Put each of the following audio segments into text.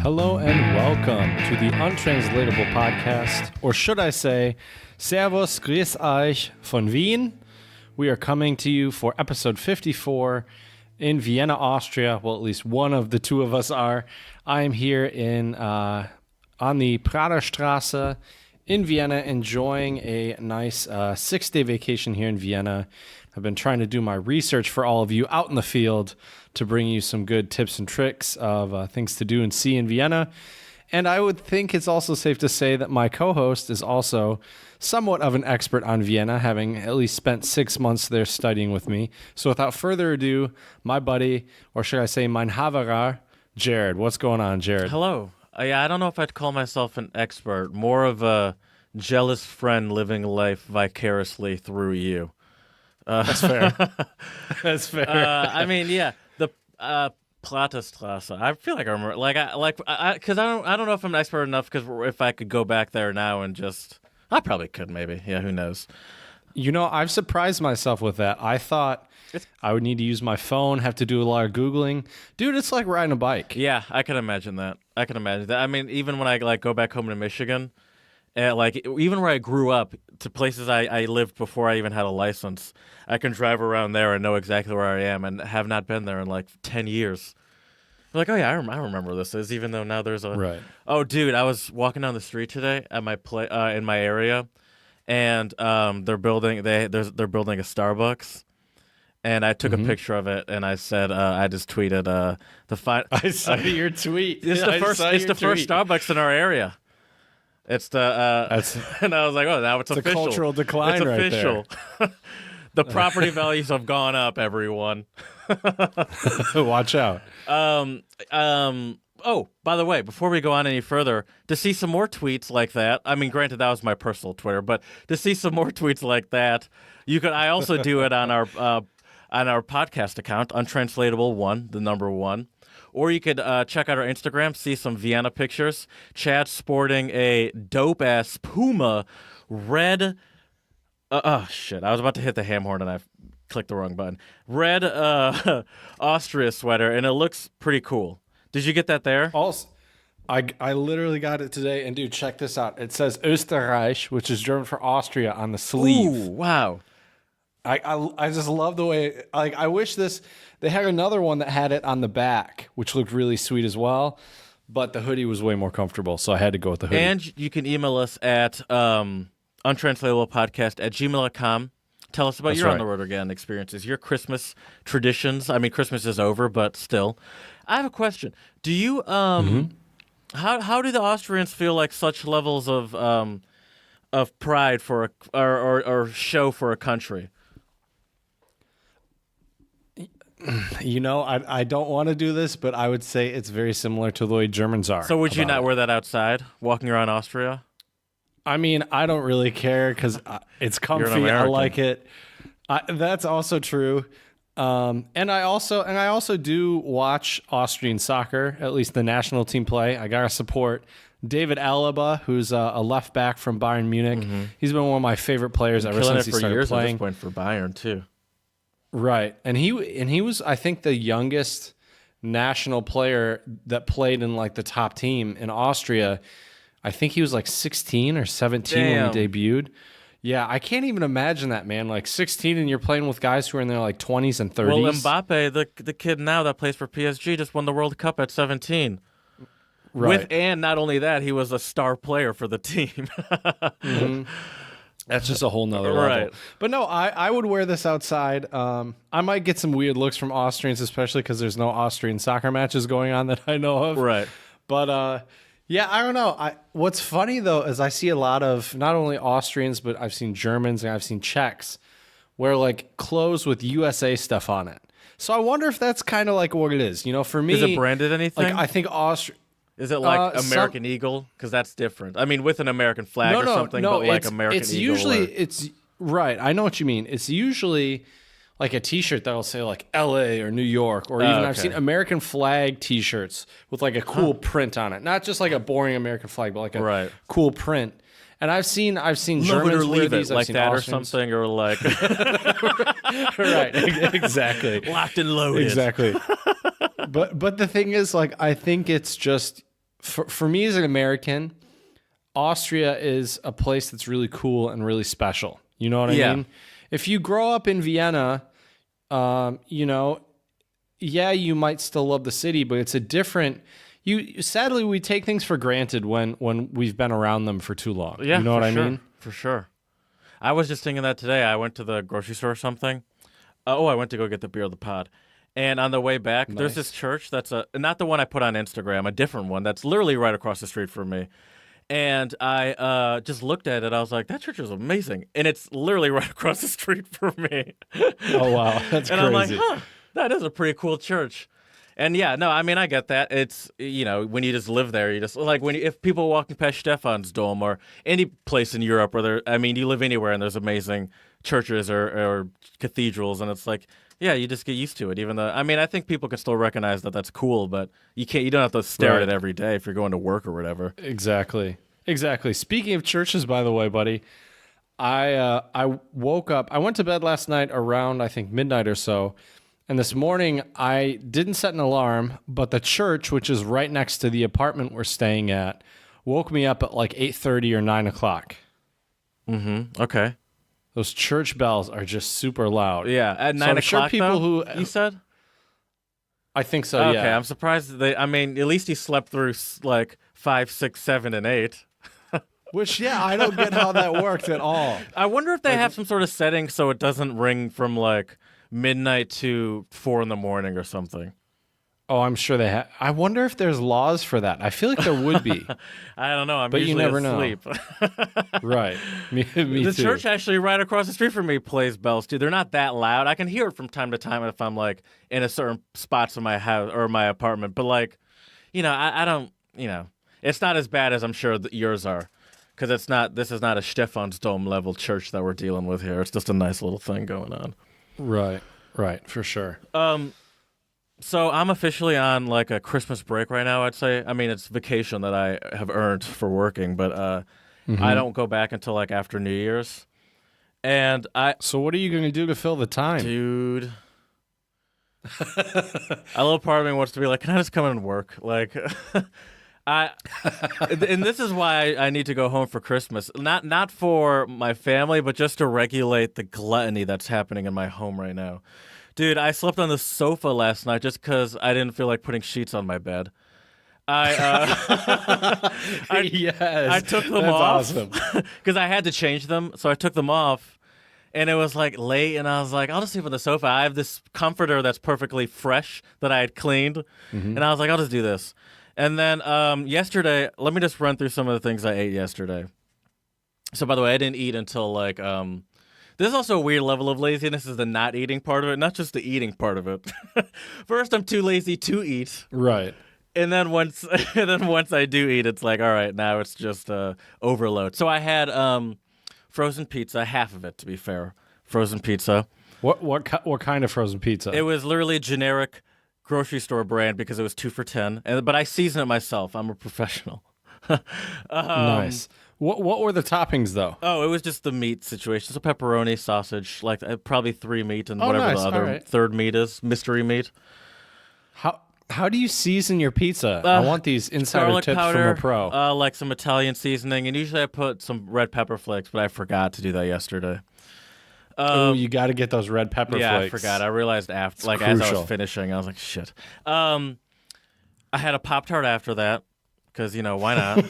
Hello and welcome to the Untranslatable Podcast, or should I say, Servus, grüß euch von Wien. We are coming to you for episode 54 in Vienna, Austria. Well, at least one of the two of us are. I am here on the Praterstraße in Vienna, enjoying a nice 6-day vacation here in Vienna. I've been trying to do my research for all of you out in the field to bring you some good tips and tricks of things to do and see in Vienna. And I would think it's also safe to say that my co-host is also somewhat of an expert on Vienna, having at least spent 6 months there studying with me. So without further ado, my buddy, or should I say mein Haverer, Jared. What's going on, Jared? Hello. I don't know if I'd call myself an expert, more of a jealous friend living life vicariously through you. That's fair. That's fair. The Praterstraße. I feel like I remember, because I don't know if I'm an expert enough. Because if I could go back there now and I probably could, maybe. Yeah, who knows? You know, I've surprised myself with that. I thought I would need to use my phone, have to do a lot of Googling. Dude, it's like riding a bike. Yeah, I can imagine that. I mean, even when I go back home to Michigan, even where I grew up, to places I lived before I even had a license, I can drive around there and know exactly where I am, and have not been there in like 10 years. I'm like, oh yeah, I remember this is, even though now there's a right. Oh, dude, I was walking down the street today at my in my area, and they're building a Starbucks, and I took a picture of it, and I said I just tweeted I saw your tweet. It's the first Starbucks in our area. It's and I was like, oh, now it's official. A cultural decline, it's right official. There. The property values have gone up, everyone. Watch out. Oh, by the way, before we go on any further, to see some more tweets like that, I mean, granted, that was my personal Twitter, but to see some more tweets like that, I also do it on our podcast account, Untranslatable 1, the number 1. Or you could check out our Instagram, see some Vienna pictures. Chad's sporting a dope-ass Puma red... shit. I was about to hit the ham horn and I clicked the wrong button. Red Austria sweater, and it looks pretty cool. Did you get that there? Also, I literally got it today, and dude, check this out. It says Österreich, which is German for Austria, on the sleeve. Ooh, wow. I just love the way, I wish they had another one that had it on the back, which looked really sweet as well, but the hoodie was way more comfortable, so I had to go with the hoodie. And you can email us at untranslatablepodcast@gmail.com. Tell us about your on the road again experiences, your Christmas traditions. I mean, Christmas is over, but still. I have a question. Do you, how do the Austrians feel like such levels of pride for or show for a country? You know, I don't want to do this, but I would say it's very similar to the way Germans are. So would you not wear that outside, walking around Austria? I mean, I don't really care because it's comfy. I like it. That's also true. And I also do watch Austrian soccer, at least the national team play. I gotta support David Alaba, who's a left back from Bayern Munich. Mm-hmm. He's been one of my favorite players ever since he started playing. At this point for Bayern too. Right, and he was, I think, the youngest national player that played in like the top team in Austria. I think he was like 16 or 17 when he debuted. Yeah, I can't even imagine that, man. Like 16 and you're playing with guys who are in their like 20s and 30s. Well, Mbappe, the kid now that plays for PSG, just won the World Cup at 17. Right. And not only that, he was a star player for the team. Mm-hmm. That's just a whole nother level. Right. But no, I would wear this outside. I might get some weird looks from Austrians, especially because there's no Austrian soccer matches going on that I know of. Right. But yeah, I don't know. What's funny, though, is I see a lot of not only Austrians, but I've seen Germans and I've seen Czechs wear like clothes with USA stuff on it. So I wonder if that's kind of like what it is. You know, for me... Is it branded anything? Like, I think Austria... Is it like American Eagle? Because that's different. I mean, with an American flag or something, but like American it's Eagle. It's right. I know what you mean. It's usually like a T-shirt that'll say like L.A. or New York, or even I've seen American flag T-shirts with like a cool print on it, not just like a boring American flag, but like a cool print. And I've seen Germans wear these like that or something, or like right, exactly, locked and loaded, exactly. But the thing is, like, I think it's just for me as an American, Austria is a place that's really cool and really special. You know what I mean? If you grow up in Vienna, you know, yeah, you might still love the city, but it's a different. Sadly, we take things for granted when we've been around them for too long. Yeah, you know what I mean? For sure. I was just thinking that today. I went to the grocery store or something. I went to go get the beer of the pod. And on the way back, there's this church that's not the one I put on Instagram, a different one that's literally right across the street from me. And I just looked at it. I was like, that church is amazing. And it's literally right across the street from me. Oh, wow. That's and crazy. I'm like, that is a pretty cool church. And yeah, no, I mean, I get that. It's, you know, when you just live there, you just, like, if people walking past Stephan's Dome or any place in Europe where you live anywhere and there's amazing churches or cathedrals, and it's like, yeah, you just get used to it. Even though, I mean, I think people can still recognize that that's cool, but you don't have to stare at it every day if you're going to work or whatever. Exactly. Speaking of churches, by the way, buddy, I woke up, I went to bed last night around, I think, midnight or so. And this morning, I didn't set an alarm, but the church, which is right next to the apartment we're staying at, woke me up at like 8:30 or 9 o'clock. Mm-hmm. Okay. Those church bells are just super loud. Yeah, at 9 o'clock, sure people who you said? I think so, okay, yeah. Okay, I'm surprised at least he slept through like 5, 6, 7, and 8. Which, yeah, I don't get how that worked at all. I wonder if they have some sort of setting so it doesn't ring from like midnight to 4 in the morning or something. Oh, I'm sure they have. I wonder if there's laws for that. I feel like there would be. I don't know. But usually you never asleep. Right. Me the too. church actually right across the street from me plays bells too. They're not that loud. I can hear it from time to time if I'm like in a certain spots in my house or my apartment. But like, you know, I don't. You know, it's not as bad as I'm sure that yours are. Because this is not a Stephan's Dome level church that we're dealing with here. It's just a nice little thing going on. Right, for sure. So I'm officially on like a Christmas break right now, I'd say. I mean, it's vacation that I have earned for working, but I don't go back until like after New Year's. And So what are you going to do to fill the time? Dude. A little part of me wants to be like, can I just come in and work? Like... and this is why I need to go home for Christmas. Not for my family, but just to regulate the gluttony that's happening in my home right now. Dude, I slept on the sofa last night just because I didn't feel like putting sheets on my bed. I took them off because I had to change them, so I took them off. And it was like late, and I was like, I'll just sleep on the sofa. I have this comforter that's perfectly fresh that I had cleaned, and I was like, I'll just do this. And then yesterday, let me just run through some of the things I ate yesterday. So, by the way, I didn't eat until like this is also a weird level of laziness is the not eating part of it, not just the eating part of it. First, I'm too lazy to eat. Right. And then once I do eat, it's like, all right, now it's just overload. So I had frozen pizza, half of it to be fair, frozen pizza. What kind of frozen pizza? It was literally generic grocery store brand because it was 2 for $10. But I season it myself. I'm a professional. Nice. What were the toppings though? Oh, it was just the meat situation. So pepperoni, sausage, like probably 3 meat and nice. the other third meat is, mystery meat. How do you season your pizza? I want these insider tips powder, from a pro. like some Italian seasoning, and usually I put some red pepper flakes, but I forgot to do that yesterday. You got to get those red pepper flakes. Yeah, I forgot. I realized after, like crucial. as I was finishing, I was like, shit. I had a Pop-Tart after that because why not?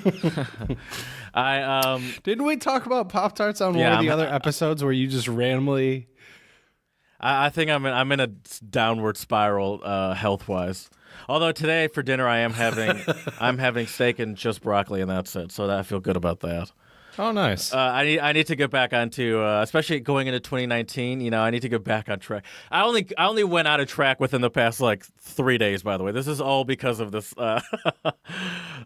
Didn't we talk about Pop-Tarts on one of the other episodes where you just randomly? I think I'm in a downward spiral health wise. Although today for dinner I'm having steak and just broccoli and that's it. So I feel good about that. Oh, nice. I need to get back onto, especially going into 2019. I need to get back on track. I only went out of track within the past like 3 days. By the way, this is all because of this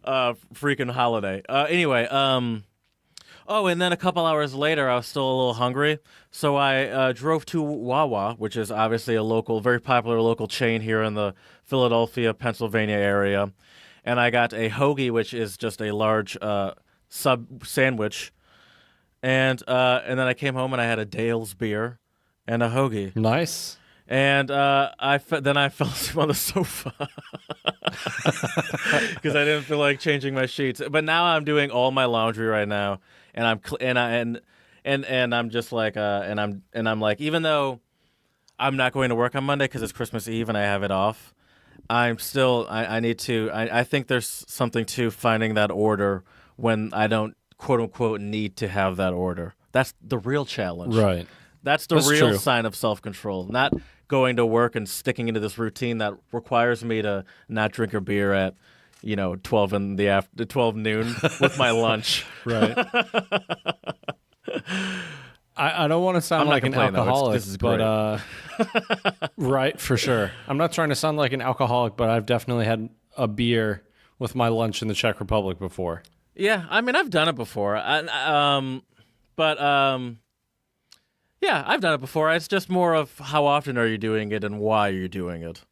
freaking holiday. Anyway, oh, and then a couple hours later, I was still a little hungry, so I drove to Wawa, which is obviously a very popular local chain here in the Philadelphia, Pennsylvania area, and I got a hoagie, which is just a large sub sandwich, and then I came home and I had a Dale's beer and a hoagie. Nice. And then I fell asleep on the sofa. because I didn't feel like changing my sheets. But now I'm doing all my laundry right now, and I'm just like and I'm like, even though I'm not going to work on Monday because it's Christmas Eve and I have it off, I'm still I need to. I think there's something to finding that order when I don't quote unquote need to have that order. That's the real challenge. Right. That's the real sign of self-control, not going to work and sticking into this routine that requires me to not drink a beer at, 12 noon with my lunch. Right. I don't want to sound like an alcoholic, this is great. but right, for sure. I'm not trying to sound like an alcoholic, but I've definitely had a beer with my lunch in the Czech Republic before. Yeah, I mean, I've done it before. Yeah, I've done it before. It's just more of how often are you doing it and why you're doing it.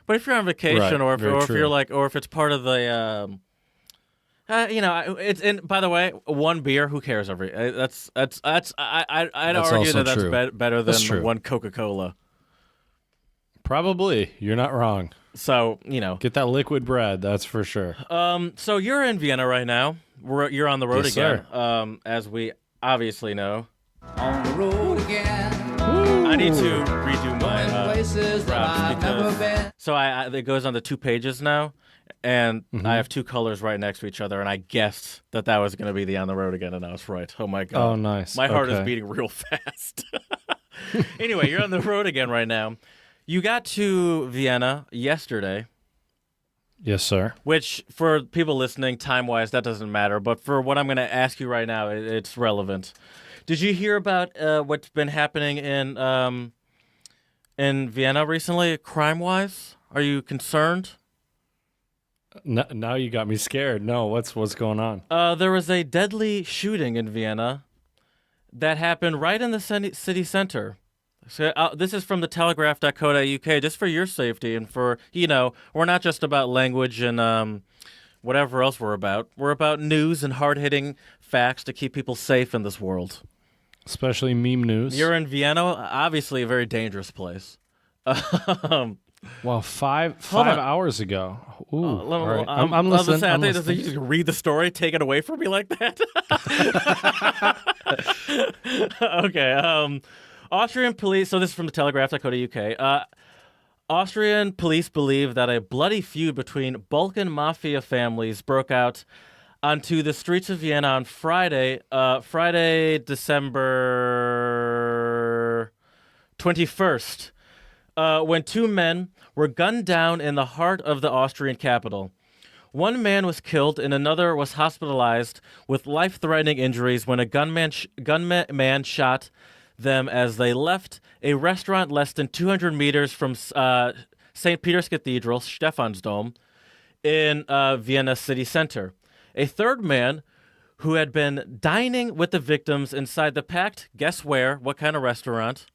But if you're on vacation, right, or if it's part of the, it's. And by the way, one beer, who cares? I'd argue that's better than one Coca-Cola. Probably, you're not wrong. So get that liquid bread. That's for sure. So you're in Vienna right now. You're on the road again, sir. As we obviously know. On the road again. I need to redo my places that I've never been. So it goes on the 2 pages now, and I have 2 colors right next to each other, and I guessed that was going to be the on the road again, and I was right. Oh my god! Oh, nice. My heart is beating real fast. Anyway, you're on the road again right now. You got to Vienna yesterday. Yes, sir. Which, for people listening, time-wise, that doesn't matter. But for what I'm going to ask you right now, it's relevant. Did you hear about what's been happening in Vienna recently, crime-wise? Are you concerned? Now you got me scared. No, what's going on? There was a deadly shooting in Vienna that happened right in the city center. So, this is from the telegraph.co.uk, just for your safety and for, we're not just about language and whatever else we're about. We're about news and hard-hitting facts to keep people safe in this world. Especially meme news. You're in Vienna, obviously a very dangerous place. Well, five hours ago. Ooh, all right. I'm listening. I think you just read the story, take it away from me like that. Okay. Austrian police. So this is from the Telegraph.co.uk. Austrian police believe that a bloody feud between Balkan mafia families broke out onto the streets of Vienna on Friday, December 21st, when 2 men were gunned down in the heart of the Austrian capital. One man was killed and another was hospitalized with life-threatening injuries when a gunman shot them as they left a restaurant less than 200 meters from St. Peter's Cathedral, Stephansdom, in Vienna city center. A third man, who had been dining with the victims inside the packed, guess where, what kind of restaurant?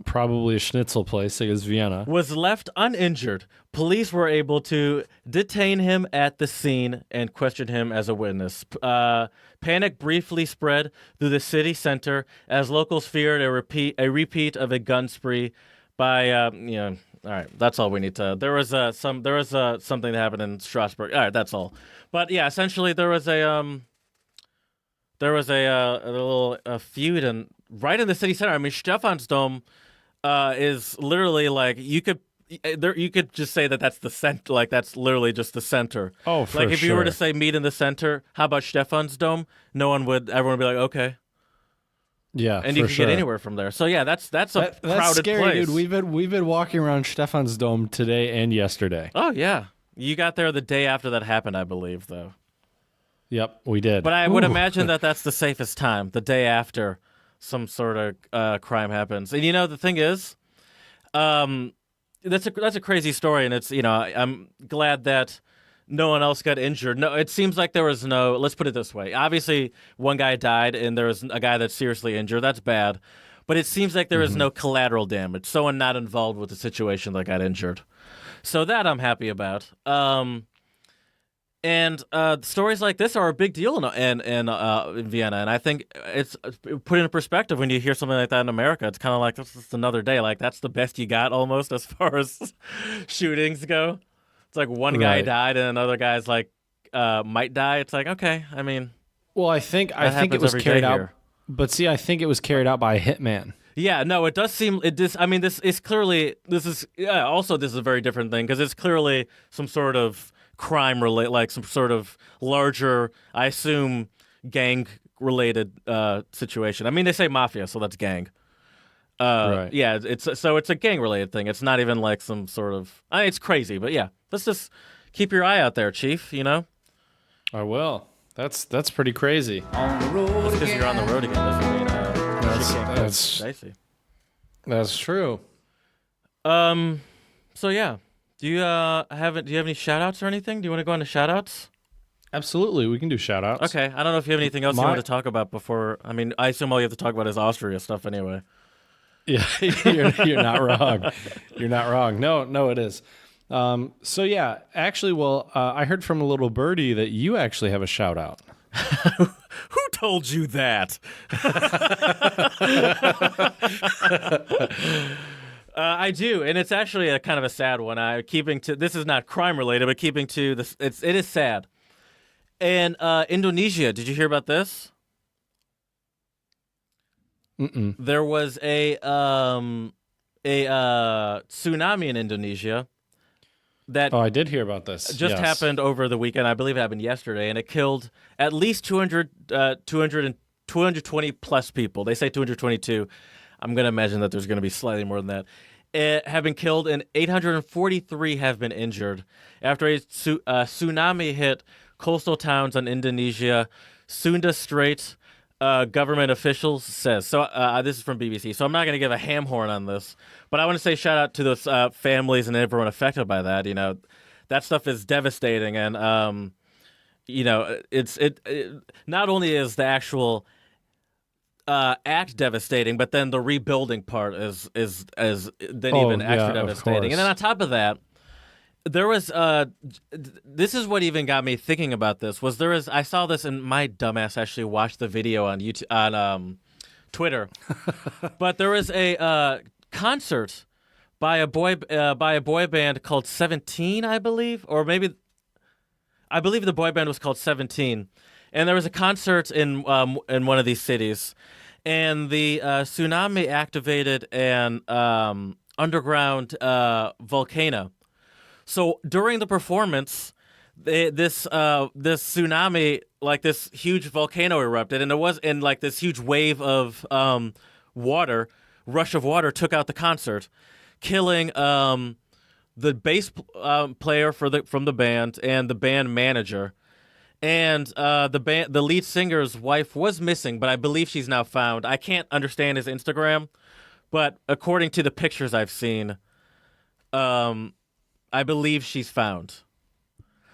Probably a schnitzel place, like it's Vienna. Was left uninjured. Police were able to detain him at the scene and question him as a witness. Panic briefly spread through the city center as locals feared a repeat of a gun spree by all right, that's all we need to. There was something that happened in Strasbourg. All right, that's all. But yeah, essentially there was a little feud and right in the city center. I mean, Stephansdom is literally like you could just say that's the center. Like that's literally just the center. Oh, for sure. Like if you were to say meet in the center, how about Stephansdom? Everyone would be like, okay. Yeah, and you can get anywhere from there. So yeah, that's a crowded scary, place. Dude. We've been walking around Stephansdom today and yesterday. Oh yeah, you got there the day after that happened, I believe, though. Yep, we did. But I would imagine that's the safest time, the day after some sort of crime happens. And the thing is, that's a crazy story, and it's I'm glad that no one else got injured. No, it seems like there was no. Let's put it this way: obviously, one guy died, and there was a guy that's seriously injured. That's bad, but it seems like there is no collateral damage. Someone not involved with the situation that got injured. So that I'm happy about. And stories like this are a big deal in Vienna, and I think it's put into perspective when you hear something like that in America. It's kind of like, this is another day. Like, that's the best you got almost as far as shootings go. It's like one guy Right. died and another guy's like might die. It's like, okay, I mean, Well, I think it happens was every carried day out, here. but see, I think it was carried out by a hitman. yeah, no, it does seem it. I mean, this is clearly this is also this is a very different thing because it's clearly some sort of crime relate, like some sort of larger, I assume, gang related situation. I mean, they say mafia, so that's gang. Right. Yeah, it's a gang related thing. It's not even like some sort of. It's crazy, but yeah, let's just keep your eye out there, Chief. You know, I will. That's pretty crazy. On the road because you're on the road again doesn't mean shit can't go. That's Dicey. that's true. So yeah, do you have any shout outs or anything? Do you want to go on to shout outs? Absolutely, we can do shout outs. Okay, I don't know if you have anything else you My- want to talk about before. I mean, I assume all you have to talk about is Austria stuff anyway. Yeah, you're not wrong. You're not wrong. No, it is. So yeah, actually, well, I heard from a little birdie that you actually have a shout out. Who told you that? I do, and it's actually a kind of a sad one. This is not crime related, but keeping to this, it is sad. And Indonesia, did you hear about this? Mm-mm. There was a tsunami in Indonesia that Oh, I did hear about this. just Yes. happened over the weekend. I believe it happened yesterday, and it killed at least 220 plus people. They say 222. I'm going to imagine that there's going to be slightly more than that. Have been killed, and 843 have been injured after a tsunami hit coastal towns on Indonesia. Sunda Strait government officials says. So this is from BBC. So I'm not going to give a ham horn on this, but I want to say shout out to those families and everyone affected by that. You know, that stuff is devastating, and you know, it not only is the actual act devastating, but then the rebuilding part is then even extra yeah, of devastating. course. And then on top of that, there was this is what even got me thinking about this. I saw this and my dumbass actually watched the video on YouTube on Twitter, but there was a concert by a boy band called 17, I believe, or maybe I believe the boy band was called 17, and there was a concert in one of these cities, and the tsunami activated an underground volcano. So during the performance, this tsunami, like this huge volcano erupted, and it was in like this huge wave of rush of water took out the concert, killing the bass player from the band and the band manager, and the lead singer's wife was missing, but I believe she's now found. I can't understand his Instagram, but according to the pictures I've seen, I believe she's found.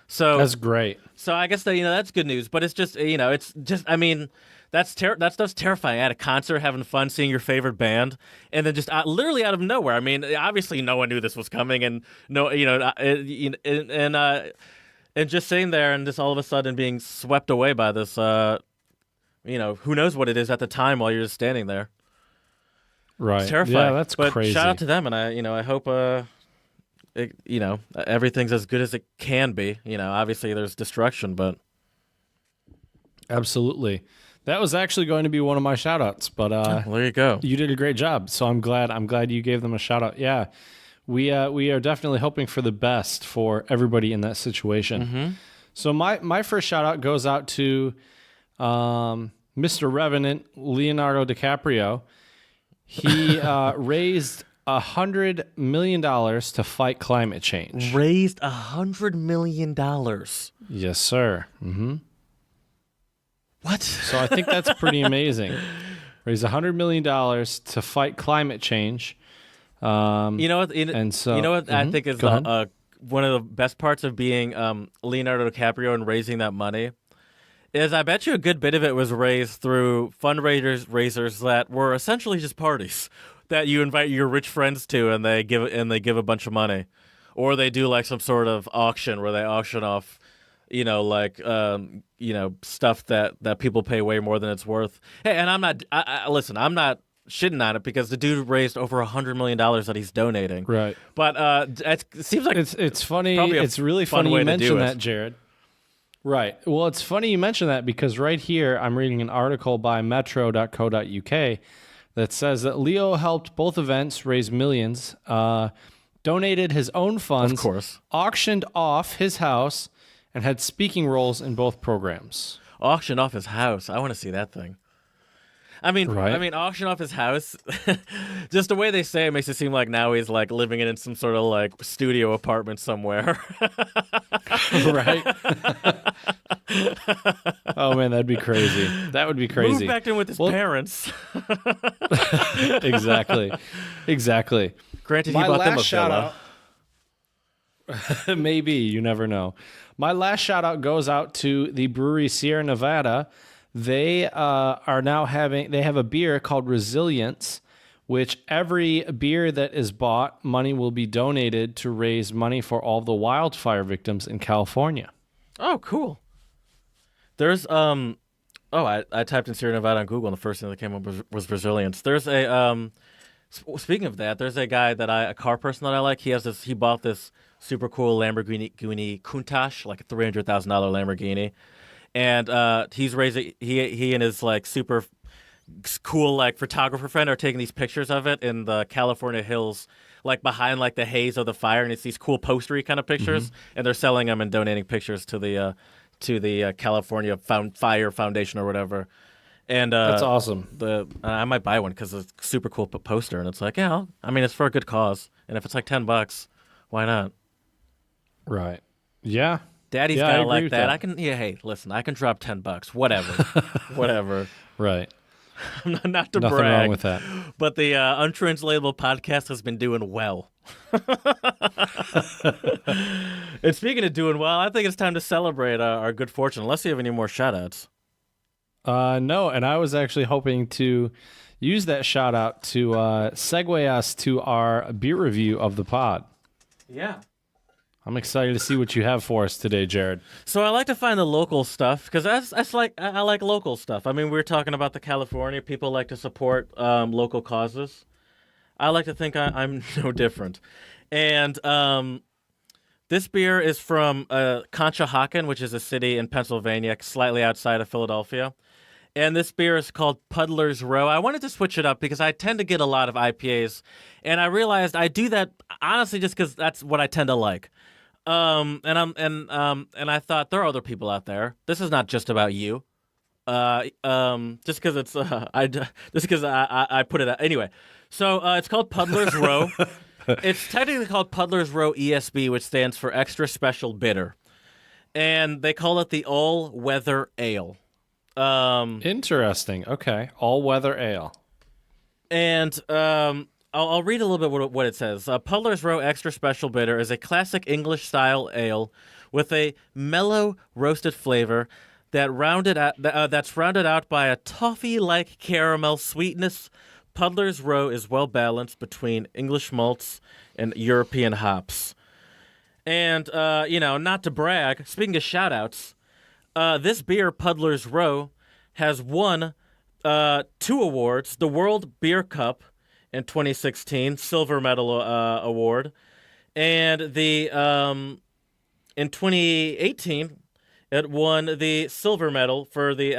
So That's great. So I guess that that's good news, but it's just I mean that stuff's terrifying. At a concert, having fun, seeing your favorite band, and then just literally out of nowhere. I mean, obviously no one knew this was coming, and and just sitting there and just all of a sudden being swept away by this. Who knows what it is at the time while you're just standing there. Right. It's terrifying. Yeah, that's but crazy. Shout out to them, and I hope everything's as good as it can be. Obviously there's destruction, but Absolutely. That was actually going to be one of my shout outs, but well, there you go. you did a great job. So I'm glad you gave them a shout out. Yeah. We are definitely hoping for the best for everybody in that situation. Mm-hmm. So my first shout out goes out to Mr. Revenant Leonardo DiCaprio. He raised $100 million to fight climate change. Raised $100 million. Yes, sir. Mm-hmm. What? So I think that's pretty amazing. Raised $100 million to fight climate change. You know what? And so, I think is Go ahead. one of the best parts of being Leonardo DiCaprio and raising that money is I bet you a good bit of it was raised through fundraisers that were essentially just parties that you invite your rich friends to, and they give a bunch of money, or they do like some sort of auction where they auction off, stuff that people pay way more than it's worth. Hey, and I'm not. Listen, I'm not shitting on it because the dude raised over $100 million that he's donating. Right. But it seems like it's funny. probably a It's really fun funny way you to do mention it. that, Jared. Right. Well, it's funny you mention that because right here I'm reading an article by metro.co.uk that says that Leo helped both events raise millions, donated his own funds, Of course. auctioned off his house, and had speaking roles in both programs. Auction off his house. I want to see that thing. Right. Auction off his house. Just the way they say it makes it seem like now he's like living in some sort of like studio apartment somewhere. Right. Oh man, that'd be crazy. That would be crazy. Move back in with his parents. Exactly. Granted, he My bought them a last shout villa. out. Maybe, you never know. My last shout out goes out to the brewery Sierra Nevada. They they have a beer called Resilience, which every beer that is bought, money will be donated to raise money for all the wildfire victims in California. Oh, cool. There's I typed in Sierra Nevada on Google and the first thing that came up was Resilience. There's a speaking of that, there's a guy a car person that I like. He bought this super cool Lamborghini Countach, like a $300,000 Lamborghini. And he's raising. He and his like super cool like photographer friend are taking these pictures of it in the California hills, like behind like the haze of the fire, and it's these cool postery kind of pictures, and they're selling them and donating pictures to the California Fire Foundation or whatever. And That's awesome. I might buy one because it's a super cool poster, and it's like it's for a good cause, and if it's like $10, why not? Right. Yeah. Daddy's Yeah, I gotta agree like with that. that. Hey, listen, I can drop $10. Whatever. Whatever. Right. Not to Nothing brag. wrong with that. But the Untranslatable Podcast has been doing well. And speaking of doing well, I think it's time to celebrate our good fortune, unless you have any more shout-outs. No, and I was actually hoping to use that shout out to segue us to our beer review of the pod. Yeah. I'm excited to see what you have for us today, Jared. So I like to find the local stuff because I like local stuff. I mean, we were talking about the California. People like to support local causes. I like to think I'm no different. And this beer is from Conshohocken, which is a city in Pennsylvania, slightly outside of Philadelphia. And this beer is called Puddlers Row. I wanted to switch it up because I tend to get a lot of IPAs, and I realized I do that honestly just because that's what I tend to like. And I thought there are other people out there. This is not just about you. Just because it's I put it out. Anyway. So it's called Puddlers Row. It's technically called Puddlers Row ESB, which stands for Extra Special Bitter, and they call it the All Weather Ale. Interesting. Okay. All weather ale. And I'll read a little bit what it says. Puddlers Row Extra Special Bitter is a classic English-style ale with a mellow roasted flavor that's rounded out by a toffee-like caramel sweetness. Puddlers Row is well-balanced between English malts and European hops. And, not to brag, speaking of shout-outs, this beer, Puddlers Row, has won 2 awards, the World Beer Cup in 2016, silver medal award, and in 2018 it won the silver medal for the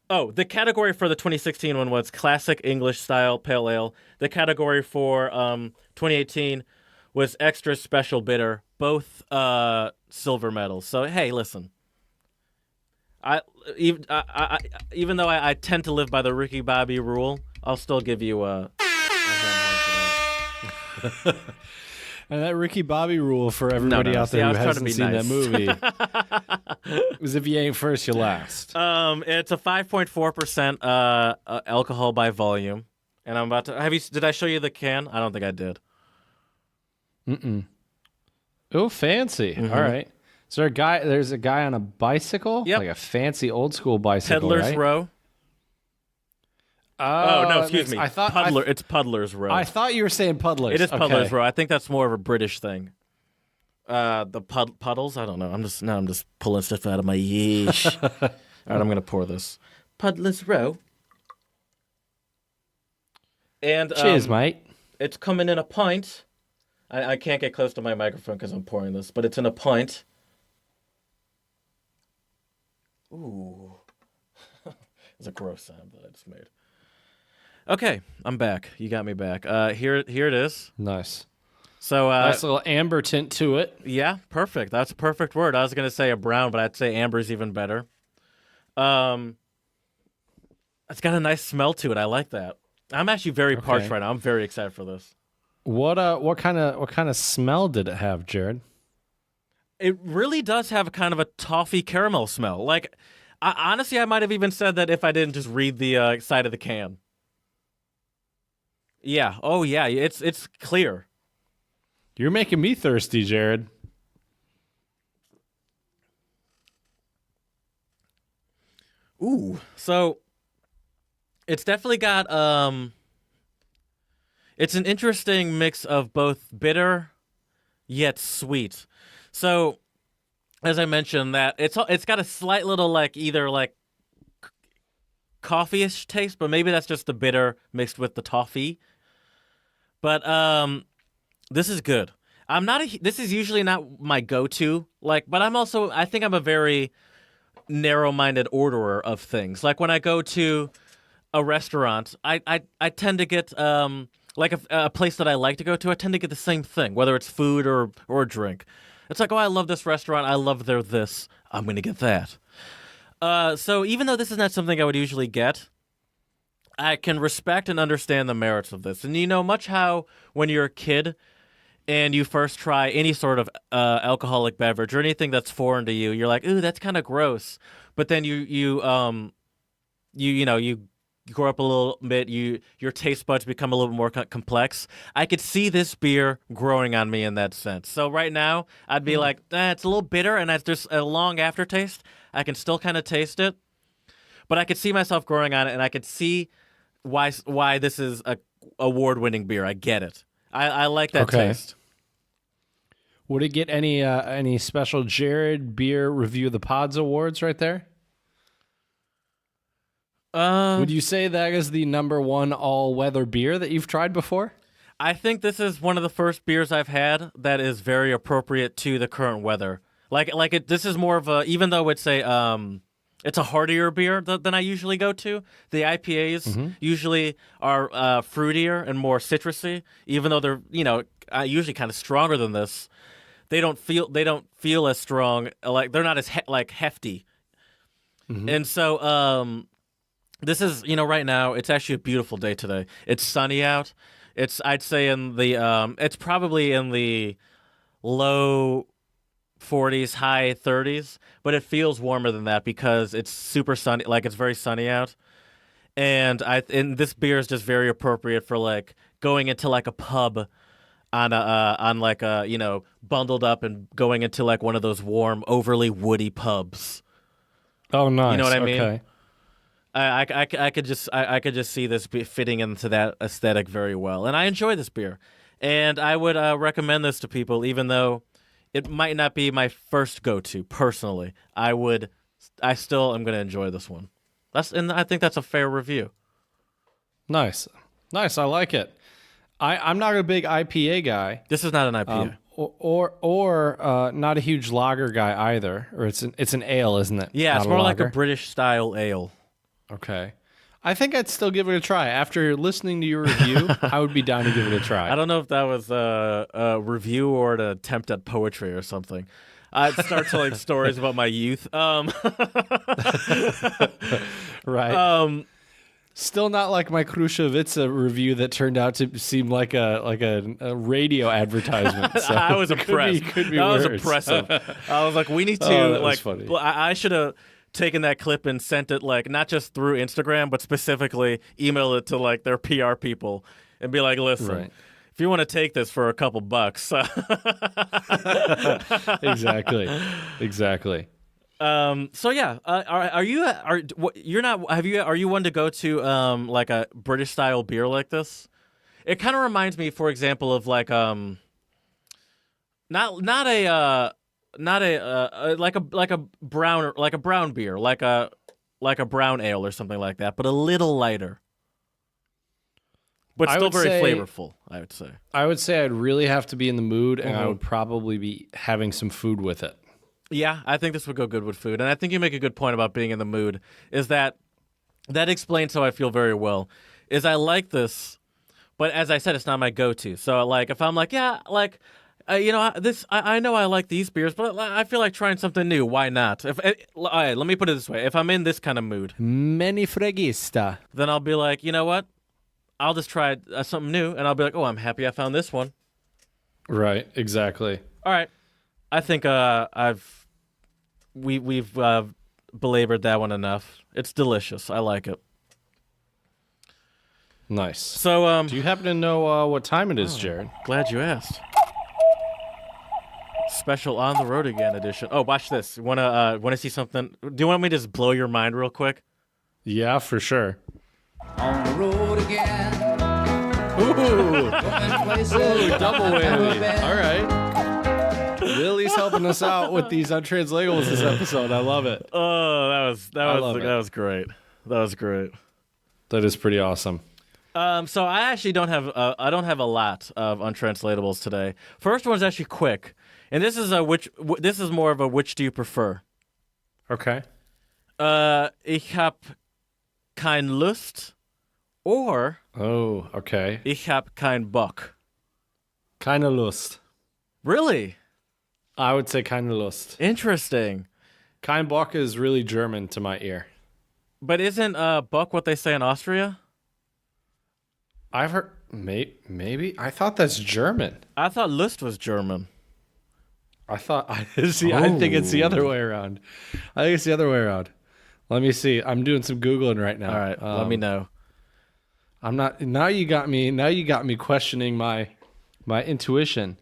the category for the 2016 one was Classic English Style Pale Ale. The category for 2018 was Extra Special Bitter, both silver medals. So hey, listen. Even though I tend to live by the Ricky Bobby rule, I'll still give you a hand for that. And that Ricky Bobby rule for everybody out there who hasn't seen that movie is if you ain't first, you last. It's a 5.4% alcohol by volume, and I'm about to. Did I show you the can? I don't think I did. Oh, fancy! Mm-hmm. All right. Is there there's a guy on a bicycle? Yep. Like a fancy old school bicycle, Puddlers right? Row. Oh, no, excuse me. I thought it's Puddlers Row. I thought you were saying Puddlers. It is Puddlers Okay. Row. I think that's more of a British thing. The puddles. I don't know. I'm just pulling stuff out of my yeesh. All right, I'm gonna pour this. Puddlers Row. And Cheers, mate. It's coming in a pint. I can't get close to my microphone because I'm pouring this, but it's in a pint. Ooh. It's a gross sound that I just made. Okay, I'm back. You got me back. Here it is. Nice. So nice little amber tint to it. Yeah, perfect. That's a perfect word. I was going to say a brown, but I'd say amber's even better. It's got a nice smell to it. I like that. I'm actually very parched right now. I'm very excited for this. What kind of smell did it have, Jared? It really does have a kind of a toffee caramel smell. Like, honestly, I might have even said that if I didn't just read the side of the can. Yeah. Oh, yeah. It's clear. You're making me thirsty, Jared. Ooh. So, it's definitely got it's an interesting mix of both bitter yet sweet. So, as I mentioned, that it's got a slight little either coffee-ish taste, but maybe that's just the bitter mixed with the toffee. But this is good. This is usually not my go-to, but I think I'm a very narrow-minded orderer of things. Like when I go to a restaurant, I tend to get a place that I like to go to, I tend to get the same thing, whether it's food or a drink. It's like, oh, I love this restaurant. I love their this. I'm going to get that. So even though this is not something I would usually get, I can respect and understand the merits of this. And much how when you're a kid and you first try any sort of alcoholic beverage or anything that's foreign to you, you're like, ooh, that's kind of gross. But then you grow up a little bit, your taste buds become a little more complex. I could see this beer growing on me in that sense. So right now, I'd be like, it's a little bitter, and there's a long aftertaste. I can still kind of taste it, but I could see myself growing on it, and I could see why this is a award-winning beer. I get it. I like that taste. Would it get any special Jared Beer Review of the Pods awards right there? Would you say that is the number 1 all-weather beer that you've tried before? I think this is one of the first beers I've had that is very appropriate to the current weather. This is more of a, even though it's a heartier beer than I usually go to. The IPAs usually are fruitier and more citrusy, even though they're usually kind of stronger than this. They don't feel as strong. They're not as hefty, and so. This is, right now, it's actually a beautiful day today. It's sunny out. I'd say it's probably in the low 40s, high 30s, but it feels warmer than that because it's super sunny, it's very sunny out. And this beer is just very appropriate for going into a pub on bundled up and going into one of those warm, overly woody pubs. Oh, nice. You know what I mean? Okay. I could just see this fitting into that aesthetic very well, and I enjoy this beer, and I would recommend this to people, even though it might not be my first go-to personally. I still am going to enjoy this one. And I think that's a fair review. Nice. I like it. I'm not a big IPA guy. This is not an IPA. Or not a huge lager guy either. Or it's an ale, isn't it? Yeah, not it's more like lager? a British style ale. Okay. I think I'd still give it a try. After listening to your review, I would be down to give it a try. I don't know if that was a review or an attempt at poetry or something. I'd start telling stories about my youth. Right. Still not like my Krushevitsa review that turned out to seem like a radio advertisement. So I was impressed. Could be that worse. was impressive. I was like, we need to that was funny. I should have taken that clip and sent it not just through Instagram, but specifically email it to their PR people and be like, listen, right. if you want to take this for a couple bucks. Exactly. So yeah, are you one to go to a British style beer like this? It kind of reminds me, for example, of not a brown beer, like a brown ale or something like that, but a little lighter. but I still would very say- flavorful, I would say. I would say I'd really have to be in the mood, and I Mhm. would probably be having some food with it. Yeah, I think this would go good with food. And I think you make a good point about being in the mood, is that explains how I feel very well, is I like this, but as I said, it's not my go-to. So, like, if I'm like, yeah, like, I know I like these beers, but I feel like trying something new. Why not? All right, let me put it this way. If I'm in this kind of mood, Many fregista. then I'll be like, you know what? I'll just try something new, and I'll be like, oh, I'm happy I found this one. Right, exactly. All right. I think we've belabored that one enough. It's delicious. I like it. Nice. So, Do you happen to know what time it is, Jared? glad you asked. Special On the Road Again edition. Oh, watch this. Wanna see something? Do you want me to just blow your mind real quick? Yeah, for sure. On the road again. Ooh, Going places double I've never whammy. been. All right. Lily's helping us out with these untranslatables this episode. I love it. Oh, that love it. was great. That was great. That is pretty awesome. So I actually don't have a lot of untranslatables today. First one's actually quick, and this is this is more of a which do you prefer? Okay. Ich hab kein Lust, or Oh, okay. ich hab kein Bock. Keine Lust. Really I would say keine Lust. interesting. Kein Bock is really German to my ear. But isn't Bock what they say in Austria? I've heard maybe. I thought that's German. I thought Lust was German. I thought I think it's the other way around. I think it's the other way around. Let me see. I'm doing some googling right now. All right, let me know. I'm not. Now you got me. Now you got me questioning my intuition.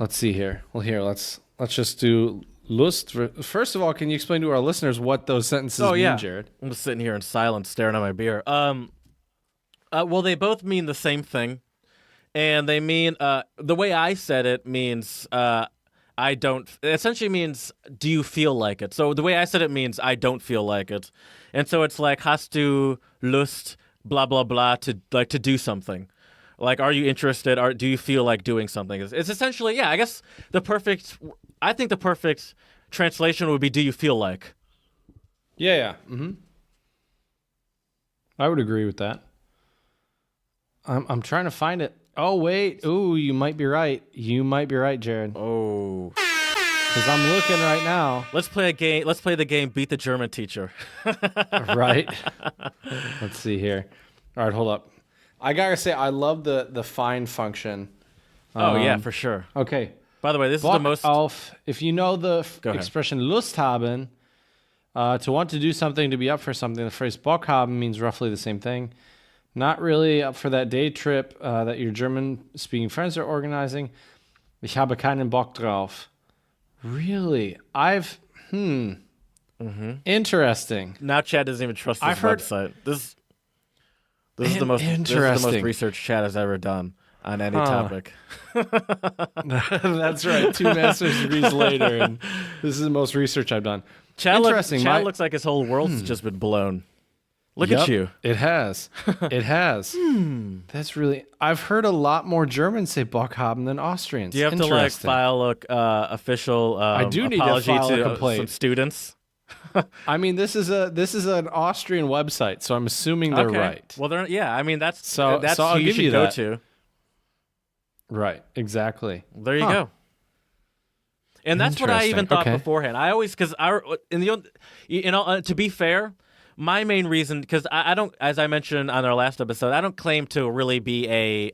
Let's see here. Well, here let's just do Lust. First of all, can you explain to our listeners what those sentences mean, Jared? I'm just sitting here in silence, staring at my beer. Well, they both mean the same thing, and they mean the way I said it means I don't. It essentially means do you feel like it? So the way I said it means I don't feel like it, and so it's like hast du Lust, blah blah blah, to do something. Like, are you interested? Or do you feel like doing something? It's essentially, yeah. I guess I think the perfect translation would be, do you feel like? Yeah. Mm-hmm. I would agree with that. I'm trying to find it. Oh wait. Ooh, you might be right. You might be right, Jared. Oh. Because I'm looking right now. Let's play a game. Let's play the game Beat the German Teacher. Right. Let's see here. All right, hold up. I gotta say, I love the find function. Oh yeah, for sure. Okay. By the way, this is the Bock most. auf. If you know the Go ahead. expression Lust haben, to want to do something, to be up for something, the phrase Bock haben means roughly the same thing. Not really up for that day trip that your German-speaking friends are organizing. Ich habe keinen Bock drauf. Really? Interesting. Now Chad doesn't even trust this I've heard- website. This is the most Interesting. research Chad has ever done on any topic. That's right. 2 master's degrees later, and this is the most research I've done. Chad Interesting. Chad looks like his whole world's just been blown. Look Yep, at you. It has. It has. That's really. I've heard a lot more Germans say Bockhaben than Austrians. Do you have to like Interesting. file a official do need to apology file a to complaint. some students? I mean, this is an Austrian website, so I'm assuming they're Okay. right. Well, that's So that's I'll who you give should you go that. to. Right. Exactly. There you Huh. go. And that's what I even Interesting. thought Okay. beforehand. I always to be fair, my main reason, because I don't, as I mentioned on our last episode, I don't claim to really be a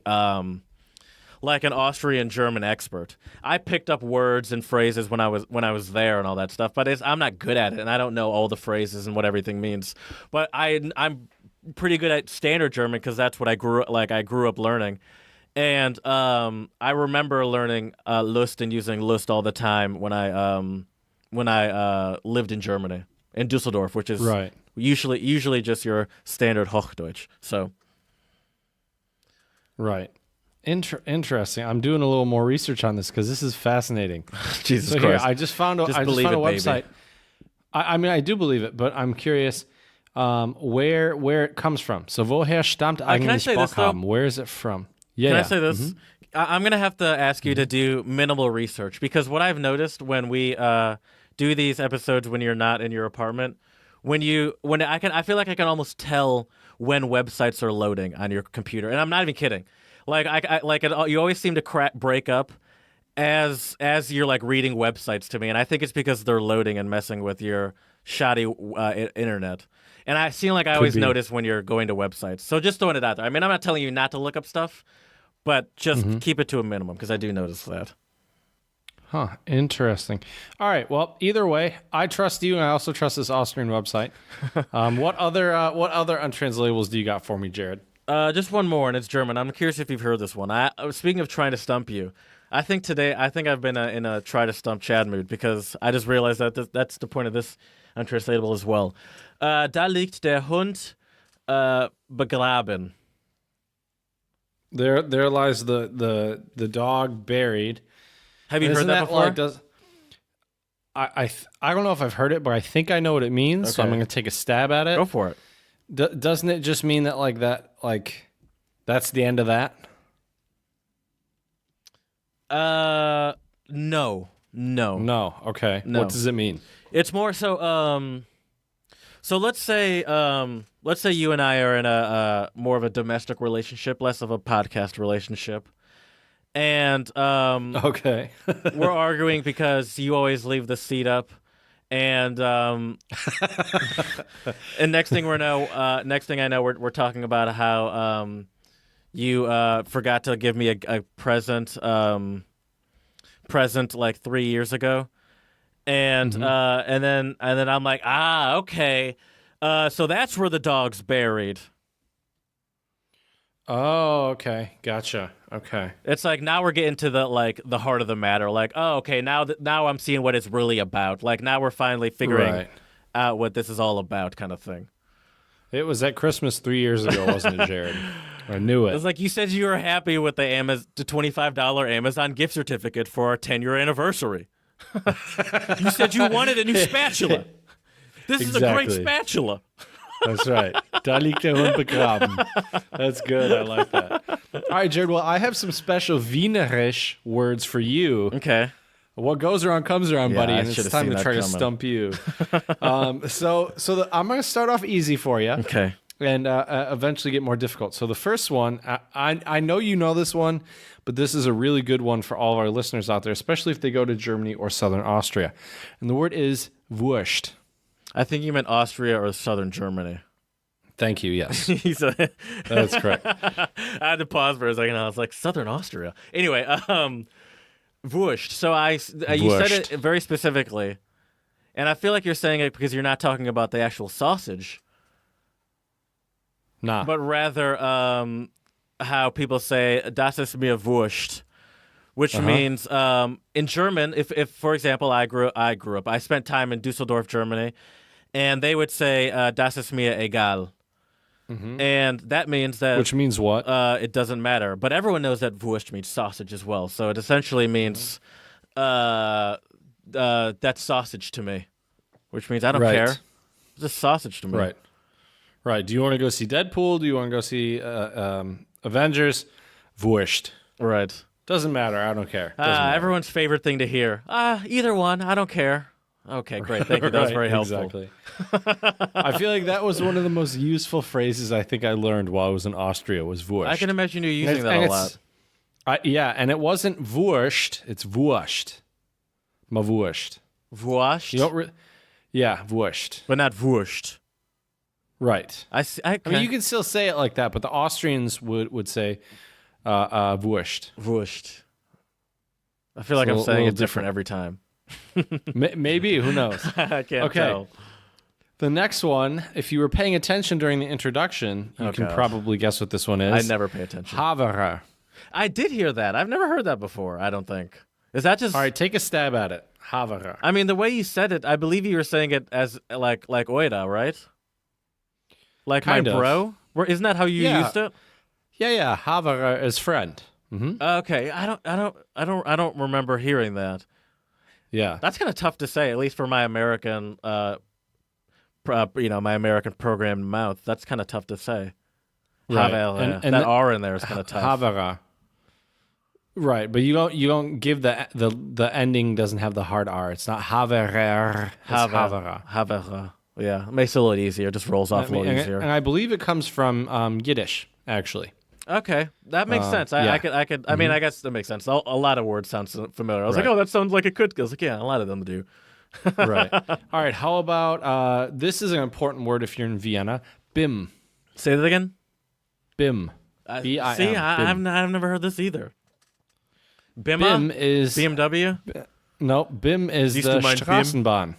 like an Austrian German expert. I picked up words and phrases when I was there and all that stuff, but I'm not good at it, and I don't know all the phrases and what everything means. But I'm pretty good at standard German because that's what I grew up learning. And I remember learning Lust and using Lust all the time when I lived in Germany, in Düsseldorf, which is Right. usually just your standard Hochdeutsch. So Right. Interesting. I'm doing a little more research on this because this is fascinating. Jesus So here, Christ. I just found a Just believe website. it, baby. I mean, I do believe it, but I'm curious. where it comes from. So woher stammt can I eigentlich say this, though? Bockhaben? Where is it from? Yeah. Can I yeah. say this? Mhm. I'm going to have to ask you to do minimal research because what I've noticed when we do these episodes when you're not in your apartment, I feel like I can almost tell when websites are loading on your computer, and I'm not even kidding. Like you always seem to break up as you're like reading websites to me, and I think it's because they're loading and messing with your shoddy internet. And I seem like I always notice when you're going to websites. So just throwing it out there. I mean, I'm not telling you not to look up stuff, but just keep it to a minimum because I do notice that. Huh. Interesting. All right. Well, either way, I trust you, and I also trust this Austrian website. What other untranslatables do you got for me, Jared? Just one more, and it's German. I'm curious if you've heard this one. Speaking of trying to stump you, I think I've been in a try to stump Chad mood because I just realized that that's the point of this untranslatable as well. Da liegt der Hund begraben. There lies the dog buried. Have you heard that before? I don't know if I've heard it, but I think I know what it means. So I'm going to take a stab at it. Go for it. Doesn't it just mean that that's the end of that? No. Okay. No. What does it mean? It's more so. So let's say you and I are in a more of a domestic relationship, less of a podcast relationship, and okay, we're arguing because you always leave the seat up, and and next thing I know, we're talking about how you forgot to give me a present like 3 years ago. And and then I'm like, okay, so that's where the dog's buried. Oh, okay, gotcha. Okay, it's like now we're getting to the heart of the matter. Like, oh, okay, now I'm seeing what it's really about. Like now we're finally figuring out what this is all about, kind of thing. It was at Christmas 3 years ago, wasn't it, Jared? I knew it. It was like you said you were happy with the $25 Amazon gift certificate for our 10-year anniversary. You said you wanted a new spatula. This is a great spatula. That's right. Da liegt der Hund begraben. That's good. I like that. All right, Jared. Well, I have some special Wienerisch words for you. Okay. What goes around comes around, buddy, and it's time to try to stump you. I'm going to start off easy for you. Okay. And eventually get more difficult. So the first one, I know you know this one, but this is a really good one for all of our listeners out there, especially if they go to Germany or Southern Austria. And the word is Wurst. I think you meant Austria or Southern Germany. Thank you, yes. That's correct. I had to pause for a second. I was like, Southern Austria. Anyway, Wurst. So you said it very specifically, and I feel like you're saying it because you're not talking about the actual sausage. Nah. But rather how people say, das ist mir Wurst, which means in German, if for example, I spent time in Düsseldorf, Germany, and they would say, das ist mir egal. And that means that... Which means what? It doesn't matter. But everyone knows that Wurst means sausage as well. So it essentially means that's sausage to me, which means I don't care. It's just sausage to me. Right. Do you want to go see Deadpool? Do you want to go see Avengers? Wurst. Right. Doesn't matter. I don't care. Everyone's favorite thing to hear. Either one. I don't care. Okay, great. Thank you. That was very helpful. Exactly. I feel like that was one of the most useful phrases I think I learned while I was in Austria was Wurst. I can imagine you using that a lot. And it wasn't Wurst. It's Wurst. Ma Wurst. Wurst? You don't Wurst. But not Wurst. Right. I mean, you can still say it like that, but the Austrians would say Wurst. Wurst. I feel like I'm saying it different every time. Maybe. Who knows? I can't tell. The next one, if you were paying attention during the introduction, you can probably guess what this one is. I never pay attention. Havere. I did hear that. I've never heard that before, I don't think. Is that just... All right, take a stab at it. Havere. I mean, the way you said it, I believe you were saying it as like oida, right? Like kind my bro? Isn't that how you used it? Yeah. Havere is friend. Mm-hmm. Okay, I don't remember hearing that. Yeah, that's kind of tough to say, at least for my American my American programmed mouth. That's kind of tough to say. Right. Havere. That R in there is kind of tough. Havere. Right, but you don't give the ending doesn't have the hard R. It's not Havere. It's Havere. Havere. Yeah, it makes it a little easier. It just rolls off a little easier. And I believe it comes from Yiddish, actually. Okay, that makes sense. I could. I mean, I guess that makes sense. A lot of words sound familiar. I was like, oh, that sounds like it could. I was like, yeah, a lot of them do. Right. All right. How about this is an important word if you're in Vienna. BIM. Say that again. BIM. B-I-M. See, I've never heard this either. BIM is BMW. No, BIM is the Straßenbahn.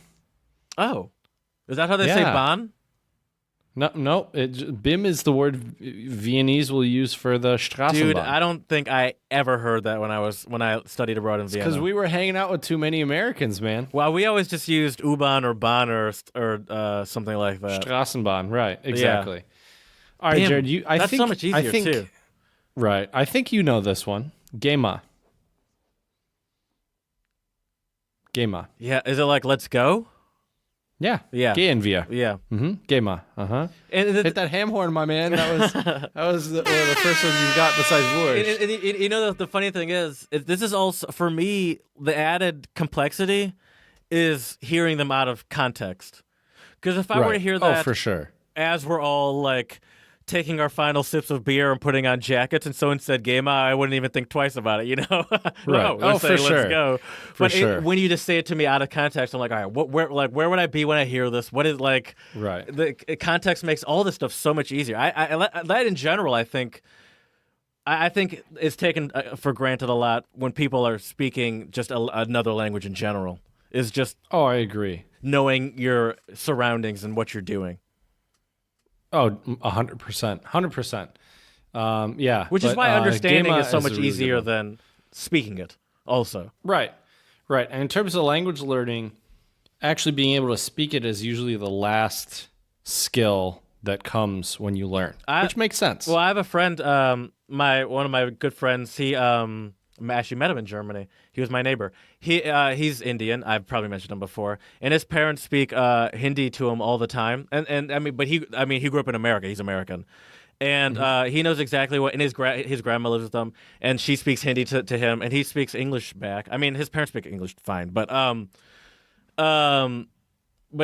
Oh, is that how they say Bahn? No. BIM is the word Viennese will use for the Straßenbahn. Dude, I don't think I ever heard that when I studied abroad in Vienna. Because we were hanging out with too many Americans, man. Well, we always just used U-Bahn or Bahn or something like that. Straßenbahn, right? Exactly. Yeah. All right, Damn, Jared. That's so much easier too. Right. I think you know this one. Gema. Yeah. Is it like let's go? Yeah. Yeah. Gehen wir. Yeah. Gema. Uh-huh. Hit that ham horn, my man. That was one of the first ones you got besides words. And you know, the funny thing is, this is also, for me, the added complexity is hearing them out of context. Because if I were to hear that for sure. as we're all like taking our final sips of beer and putting on jackets and someone said Gema, I wouldn't even think twice about it, you know? Right. No, for let's sure. go. For sure. When you just say it to me out of context, I'm like, all right, where would I be when I hear this? What is like, right. The context makes all this stuff so much easier. That in general, I think is taken for granted a lot when people are speaking just another language in general. Is just I agree. Knowing your surroundings and what you're doing. Oh, 100%. 100%. Yeah. Which is why understanding Gema is so much a really easier than speaking it also. Right. And in terms of language learning, actually being able to speak it is usually the last skill that comes when you learn, which makes sense. Well, I have a friend, one of my good friends, he I actually met him in Germany. He was my neighbor. He's Indian. I've probably mentioned him before. And his parents speak Hindi to him all the time. And I mean, he grew up in America. He's American, and he knows exactly what. And his grandma lives with him, and she speaks Hindi to him, and he speaks English back. I mean, his parents speak English fine, but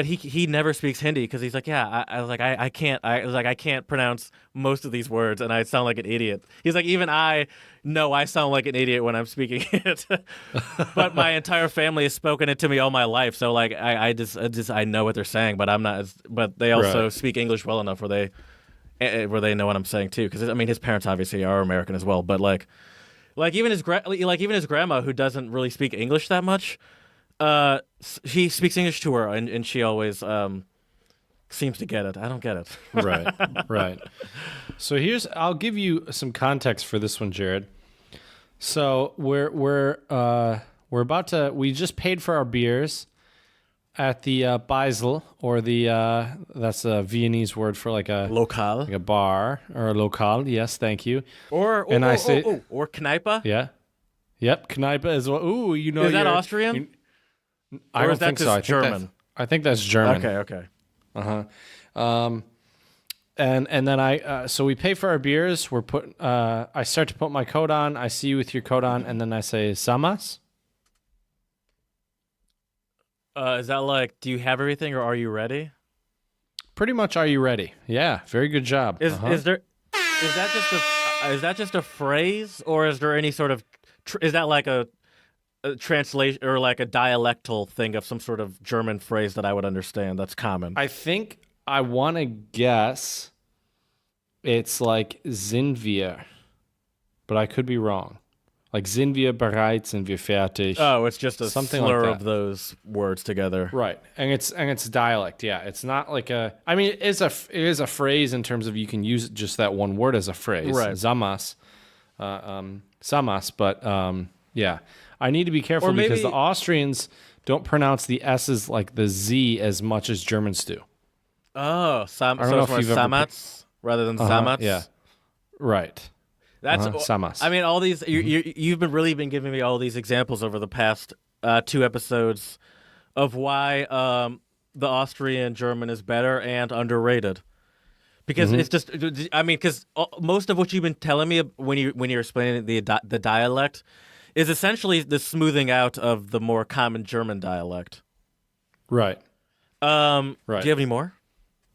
he never speaks Hindi because he's like, I can't pronounce most of these words, and I sound like an idiot. He's like, even I know I sound like an idiot when I'm speaking it, but my entire family has spoken it to me all my life, so like I know what they're saying, but I'm not. But they also speak English well enough where they know what I'm saying too. Because I mean, his parents obviously are American as well, but like even his grandma, who doesn't really speak English that much. She speaks English to her, and she always seems to get it. I don't get it. Right. So I'll give you some context for this one, Jared. So we're about to. We just paid for our beers at the Beisel, or that's a Viennese word for like a Lokal, like a bar or a Lokal. Yes, thank you. Or Kneipe. Yeah. Yep, Kneipe as well. Ooh, you know, is that Austrian? I don't think so. German? I think that's German. Okay. And then so we pay for our beers. I start to put my coat on. I see you with your coat on, and then I say Someus. Is that like, do you have everything, or are you ready? Pretty much, are you ready? Yeah, very good job. Is that just a phrase, or is there any sort of is that like a translation or like a dialectal thing of some sort of German phrase that I would understand that's common? I think I want to guess it's like sind wir, but I could be wrong. Like sind wir bereit, sind wir fertig. Oh, it's just a something slur like of those words together. Right. And it's dialect. Yeah, it's not like I mean, it is a phrase in terms of you can use just that one word as a phrase. Right. Zamas. Samas, but yeah. I need to be careful because the Austrians don't pronounce the S's like the Z as much as Germans do. Oh, so I don't know it's more if you've ever Samats rather than Samats? Yeah. Right. That's Samas. I mean, all these you've been giving me all these examples over the past 2 episodes of why the Austrian German is better and underrated. Because it's just, I mean, because most of what you've been telling me when you're explaining the dialect is essentially the smoothing out of the more common German dialect. Right. Right. Right. Do you have any more?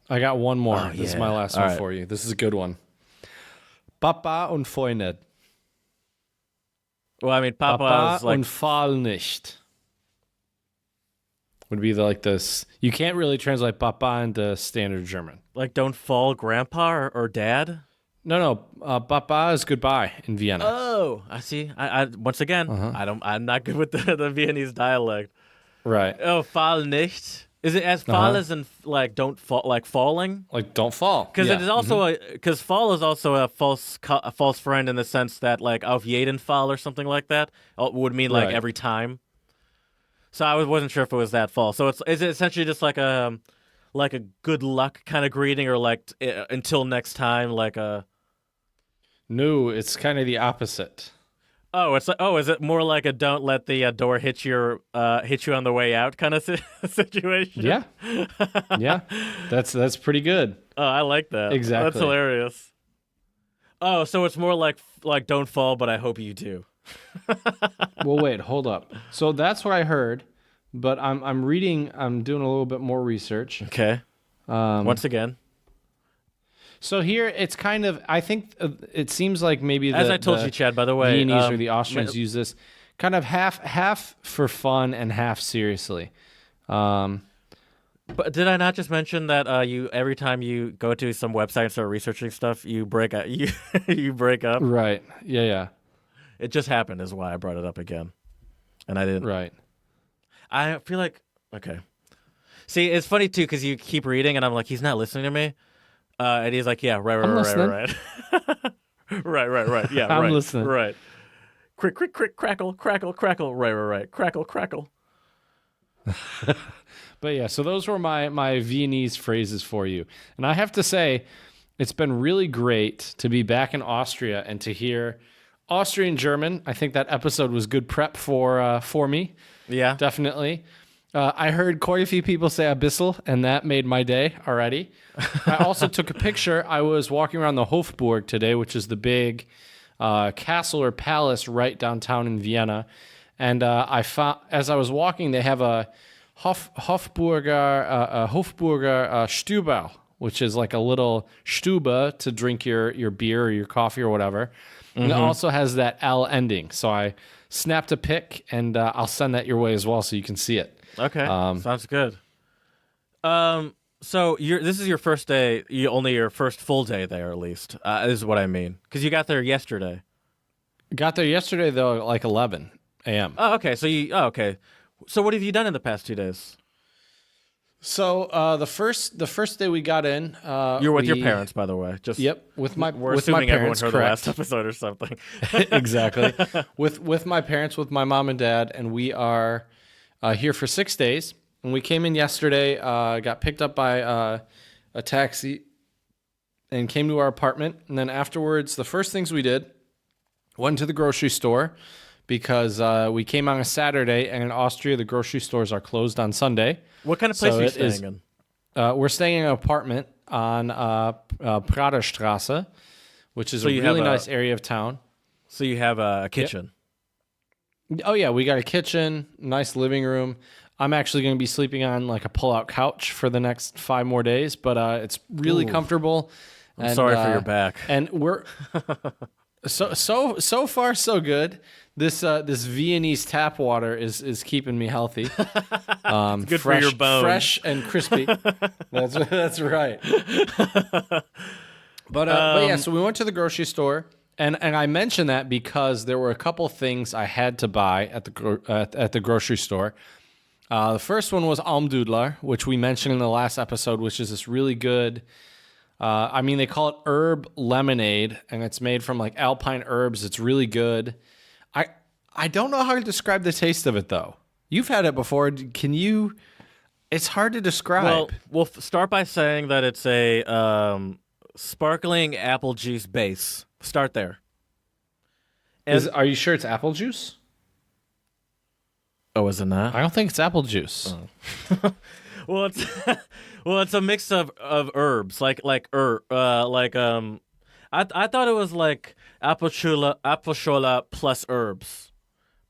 I got one more. Oh, This is yeah. my last All one right. for you. This is a good one. Papa und Freunde. Well, I mean, Papa Papa is like, und fall nicht. Would be like this. You can't really translate Papa into standard German. don't fall grandpa or dad. No. Papa is goodbye in Vienna. Oh, I see. I once again, I'm not good with the Viennese dialect. Right. Oh, fall nicht. Is it as fall as in like don't fall, like falling? Like don't fall. Because Yeah. it is also because fall is also a false friend in the sense that like auf jeden Fall or something like that would mean like Right. every time. So I wasn't sure if it was that fall. So is it essentially just like a good luck kind of greeting or like until next time like a. No, it's kind of the opposite. Oh, it's like, is it more like a don't let the door hit you on the way out kind of situation? Yeah. Yeah. That's pretty good. Oh, I like that. Exactly. That's hilarious. Oh, so it's more like don't fall, but I hope you do. Well, wait, hold up. So that's what I heard, but I'm reading. I'm doing a little bit more research. Okay. Once again, So here it's kind of. I think it seems like maybe as I told you, Chad. By the way, Viennese or the Austrians use this kind of half for fun and half seriously. But did I not just mention that you every time you go to some website and start researching stuff, you break up? You break up. Right. Yeah. It just happened, is why I brought it up again, and I didn't. Right. I feel like okay. See, it's funny too because you keep reading, and I'm like, he's not listening to me, and he's like, yeah, right, I'm listening. right, yeah, I'm right, listening. right. Crick, crackle, crackle, right, crackle. But yeah, so those were my Viennese phrases for you. And I have to say, it's been really great to be back in Austria and to hear Austrian German. I think that episode was good prep for me. Yeah, Definitely. I heard quite a few people say a bissel, and that made my day already. I also took a picture. I was walking around the Hofburg today, which is the big castle or palace right downtown in Vienna. And I found, as I was walking, they have a Hofburger Stube, which is like a little Stube to drink your beer or your coffee or whatever. And it also has that L ending. So I snapped a pic, and I'll send that your way as well so you can see it. okay, sounds good. So this is your first day, only your first full day there, at least, is what I mean, because you got there yesterday. Got there yesterday, though, like 11 a.m. Oh, okay. Okay. So what have you done in the past 2 days? So the first day we got in, You're with your parents, by the way. Just Yep, with my we're with my assuming everyone parents. heard Correct. the last episode or something. Exactly. With my parents, with my mom and dad, and we are here for 6 days. And we came in yesterday, got picked up by a taxi, and came to our apartment. And then afterwards, the first things we did, went to the grocery store because we came on a Saturday, and in Austria, the grocery stores are closed on Sunday. What kind of place So are you it is- staying in? We're staying in an apartment on Praterstrasse, which is So a you really have a- nice area of town. So you have a kitchen. Oh, yeah, we got a kitchen, nice living room. I'm actually going to be sleeping on like a pull-out couch for the next 5 more days, but it's really comfortable. I'm sorry for your back. And we're so far so good. This Viennese tap water is keeping me healthy. Good fresh, for your bones. fresh and crispy. That's right. But yeah, so we went to the grocery store, and I mentioned that because there were a couple things I had to buy at the grocery store. The first one was Almdudler, which we mentioned in the last episode, which is this really good. I mean, they call it herb lemonade, and it's made from like alpine herbs. It's really good. I don't know how to describe the taste of it though. You've had it before. Can you? It's hard to describe. Well, we'll start by saying that it's a sparkling apple juice base. Start there. And, Are you sure it's apple juice? oh, is it not? I don't think it's apple juice. Well, it's it's a mix of herbs, I thought it was like apple plus herbs,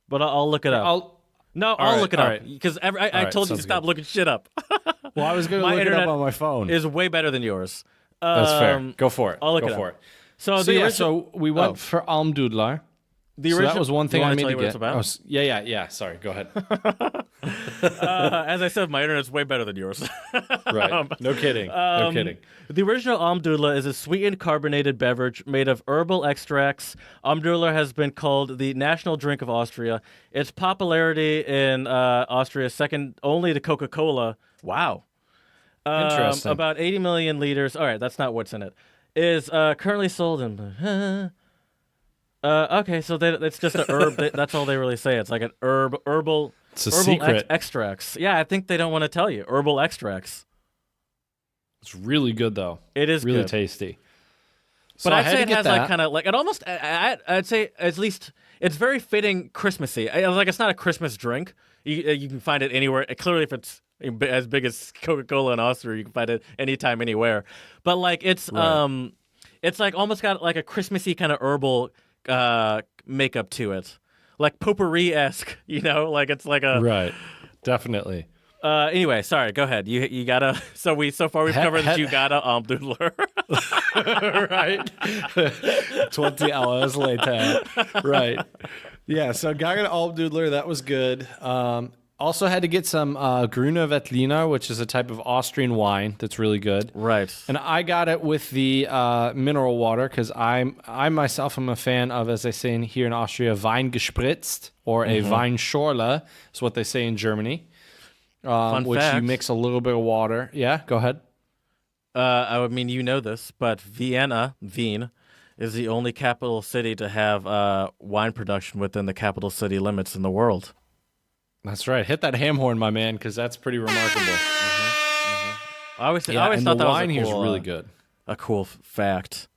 but I'll look it up. I'll look it up because I told you to stop looking shit up. Well, I was going to look it up on my phone. Is way better than yours. That's fair. Go for it. I'll look Go it for up. it. So we went for almdudler. So that was one thing I made to what get. it's about? Yeah. Sorry, go ahead. As I said, my internet's way better than yours. Right. No kidding. No kidding. The original Almdudler is a sweetened carbonated beverage made of herbal extracts. Almdudler has been called the national drink of Austria. Its popularity in Austria is second only to Coca-Cola. Wow. Interesting. About 80 million liters. All right, that's not what's in it. Is currently sold in... okay, so it's just an herb. That's all they really say. It's like an herbal. It's a secret. Extracts. Yeah, I think they don't want to tell you. Herbal extracts. It's really good though. It is really good. Tasty. But I'd say it has like kind of like it almost. I'd say at least it's very fitting Christmassy. Like it's not a Christmas drink. You can find it anywhere. Clearly, if it's as big as Coca-Cola in Austria, you can find it anytime, anywhere. But like it's like almost got like a Christmassy kind of herbal makeup to it, like potpourri-esque, like it's like a right. Definitely. Anyway, sorry. Go ahead. You gotta. So far we've covered that you gotta almdudler. Right. 20 hours later. Right. Yeah. So Gaga almdudler, that was good. Also had to get some Grüne Veltliner, which is a type of Austrian wine that's really good. Right. And I got it with the mineral water because I myself am a fan of, as they say here in Austria, Wein gespritzt, or a Weinschorle, is what they say in Germany, which fact. you mix a little bit of water. Yeah, go ahead. I mean, you know this, but Wien, is the only capital city to have wine production within the capital city limits in the world. That's right. Hit that ham horn, my man, because that's pretty remarkable. I always thought the that wine was here is really good. A cool fact.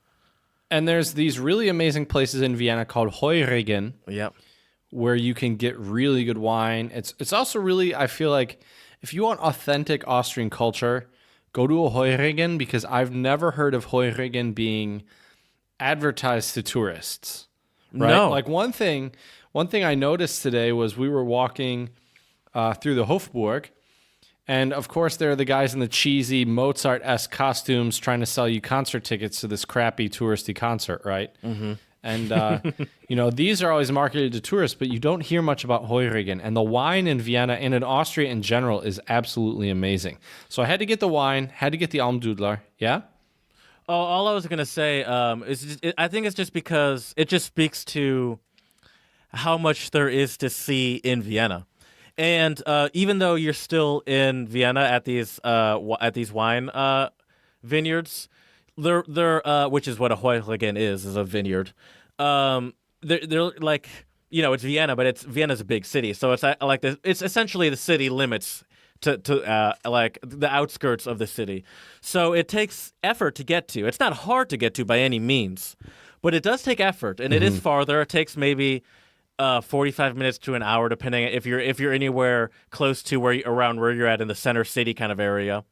And there's these really amazing places in Vienna called Regen. Yep. Where you can get really good wine. It's also really, I feel like, if you want authentic Austrian culture, go to a Regen, because I've never heard of Regen being advertised to tourists. Right? No. Like one thing I noticed today was we were walking through the Hofburg, and of course there are the guys in the cheesy Mozart-esque costumes trying to sell you concert tickets to this crappy touristy concert, right? Mm-hmm. And, these are always marketed to tourists, but you don't hear much about Regen. And the wine in Vienna and in Austria in general is absolutely amazing. So I had to get the wine, had to get the Almdudler. Yeah? Oh, all I was going to say is I think it's just because it just speaks to how much there is to see in Vienna. And even though you're still in Vienna at these wine vineyards, they're which is what a Heurigen is a vineyard. They're like, it's Vienna, but Vienna's a big city, so it's like it's essentially the city limits to like the outskirts of the city. So it takes effort to get to. It's not hard to get to by any means, but it does take effort, and it is farther. It takes maybe 45 minutes to an hour, depending if you're anywhere close to around where you're at in the center city kind of area.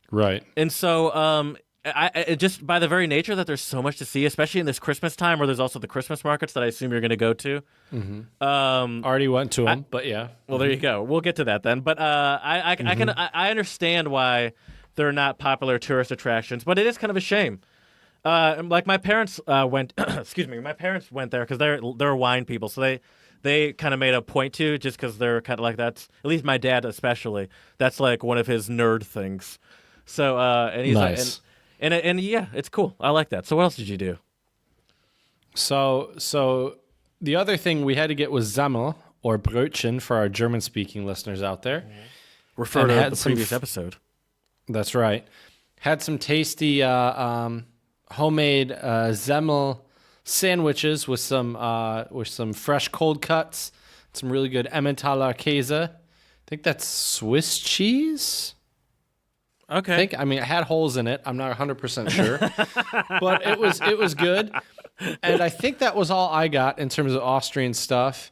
Right. And so it just by the very nature that there's so much to see, especially in this Christmas time, where there's also the Christmas markets that I assume you're going to go to. Mm-hmm. Already went to them, but yeah. Well, there you go. We'll get to that then. But I understand why they're not popular tourist attractions, but it is kind of a shame. Like my parents went. Excuse me. My parents went there because they're wine people, so they kind of made a point to, just because they're kind of like, that's, at least my dad especially, that's like one of his nerd things. So and he's nice. And yeah, it's cool. I like that. So what else did you do? So the other thing we had to get was Zemel, or Brötchen, for our German-speaking listeners out there. Refer to the previous episode. That's right. Had some tasty homemade Zemel sandwiches with some fresh cold cuts, some really good Emmentaler Käse. I think that's Swiss cheese. Okay. It had holes in it. I'm not 100% sure, but it was good. And I think that was all I got in terms of Austrian stuff.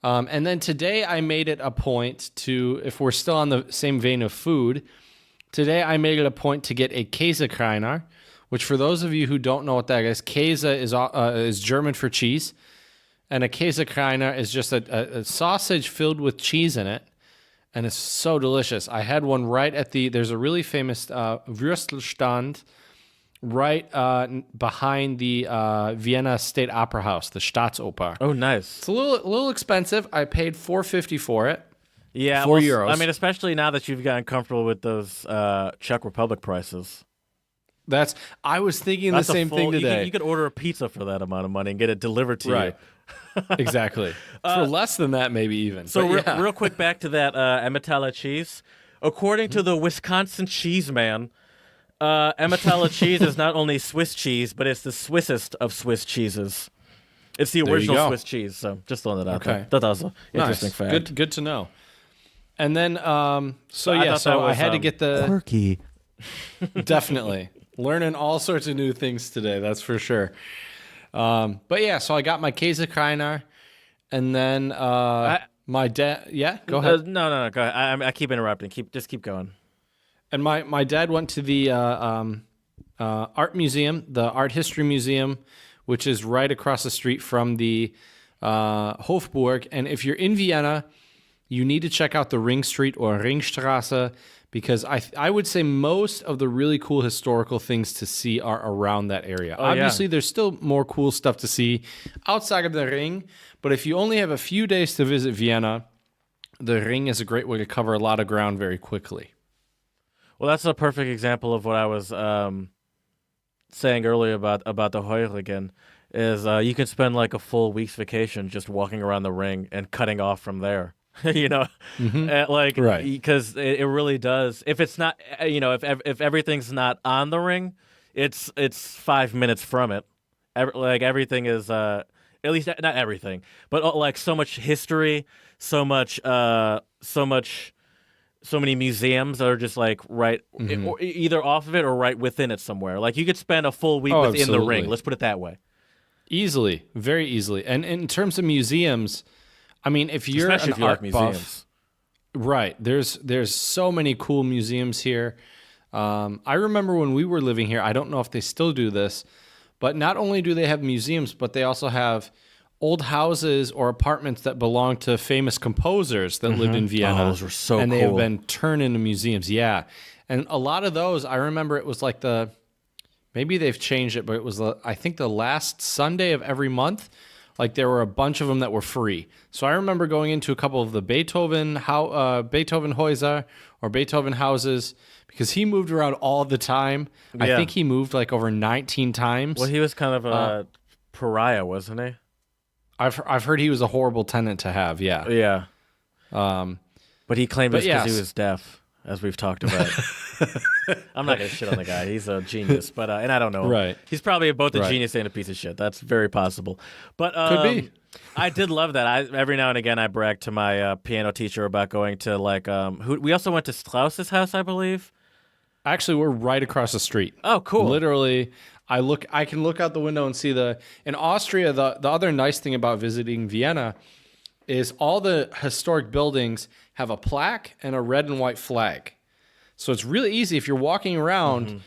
And then today I made it a point to, if we're still on the same vein of food, today I made it a point to get a Käsekreiner, which for those of you who don't know what that is, Käse is German for cheese, and a Käsekreiner is just a sausage filled with cheese in it, and it's so delicious. I had one right at there's a really famous Würstelstand right behind the Vienna State Opera House, the Staatsoper. Oh, nice. It's a little expensive. I paid $4.50 for it. Yeah, €4. I mean, especially now that you've gotten comfortable with those Czech Republic prices. I was thinking That's the same thing today. You could order a pizza for that amount of money and get it delivered to you. Exactly. For less than that, maybe even. So But real quick, back to that Emmentaler cheese. According to the Wisconsin cheese man, Emmentaler cheese is not only Swiss cheese, but it's the Swissest of Swiss cheeses. It's the original Swiss cheese. So just throwing that out there. Thought that was an interesting fact. Good to know. And then, I had to get the quirky. Definitely learning all sorts of new things today. That's for sure. But yeah, so I got my Käsekreiner, and then my dad. Yeah, go ahead. No, go ahead. I keep interrupting. Just keep going. And my dad went to the art museum, the Art History Museum, which is right across the street from the Hofburg. And if you're in Vienna, you need to check out the Ring Street or Ringstraße, because I would say most of the really cool historical things to see are around that area. Obviously, there's still more cool stuff to see outside of the Ring, but if you only have a few days to visit Vienna, the Ring is a great way to cover a lot of ground very quickly. Well, that's a perfect example of what I was saying earlier about the Regen, is you can spend like a full week's vacation just walking around the Ring and cutting off from there. Because it really does. If it's not, if everything's not on the Ring, it's 5 minutes from it. Everything is at least not everything, but like so much history, so many museums that are just like right either off of it or right within it somewhere. Like you could spend a full week within the Ring. Let's put it that way. Easily, very easily. And in terms of museums, I mean, if you're an art buff, right? There's so many cool museums here. I remember when we were living here. I don't know if they still do this, but not only do they have museums, but they also have old houses or apartments that belong to famous composers that lived in Vienna. Oh, those were so cool. And they have been turned into museums. Yeah, and a lot of those, I remember it was like maybe they've changed it, but it was I think the last Sunday of every month. Like there were a bunch of them that were free. So I remember going into a couple of the Beethoven Häuser or Beethoven houses, because he moved around all the time. Yeah. I think he moved like over 19 times. Well, he was kind of a pariah, wasn't he? I've heard he was a horrible tenant to have. Yeah. Yeah. But he claimed it's because he was deaf, as we've talked about. I'm not going to shit on the guy. He's a genius, but and I don't know him. Right. He's probably both a genius and a piece of shit. That's very possible. But could be. I did love that. Every now and again I brag to my piano teacher about going to we also went to Strauss's house, I believe. Actually, we're right across the street. Oh, cool. Literally, I can look out the window and see in Austria, the other nice thing about visiting Vienna is all the historic buildings have a plaque and a red and white flag. So it's really easy if you're walking around,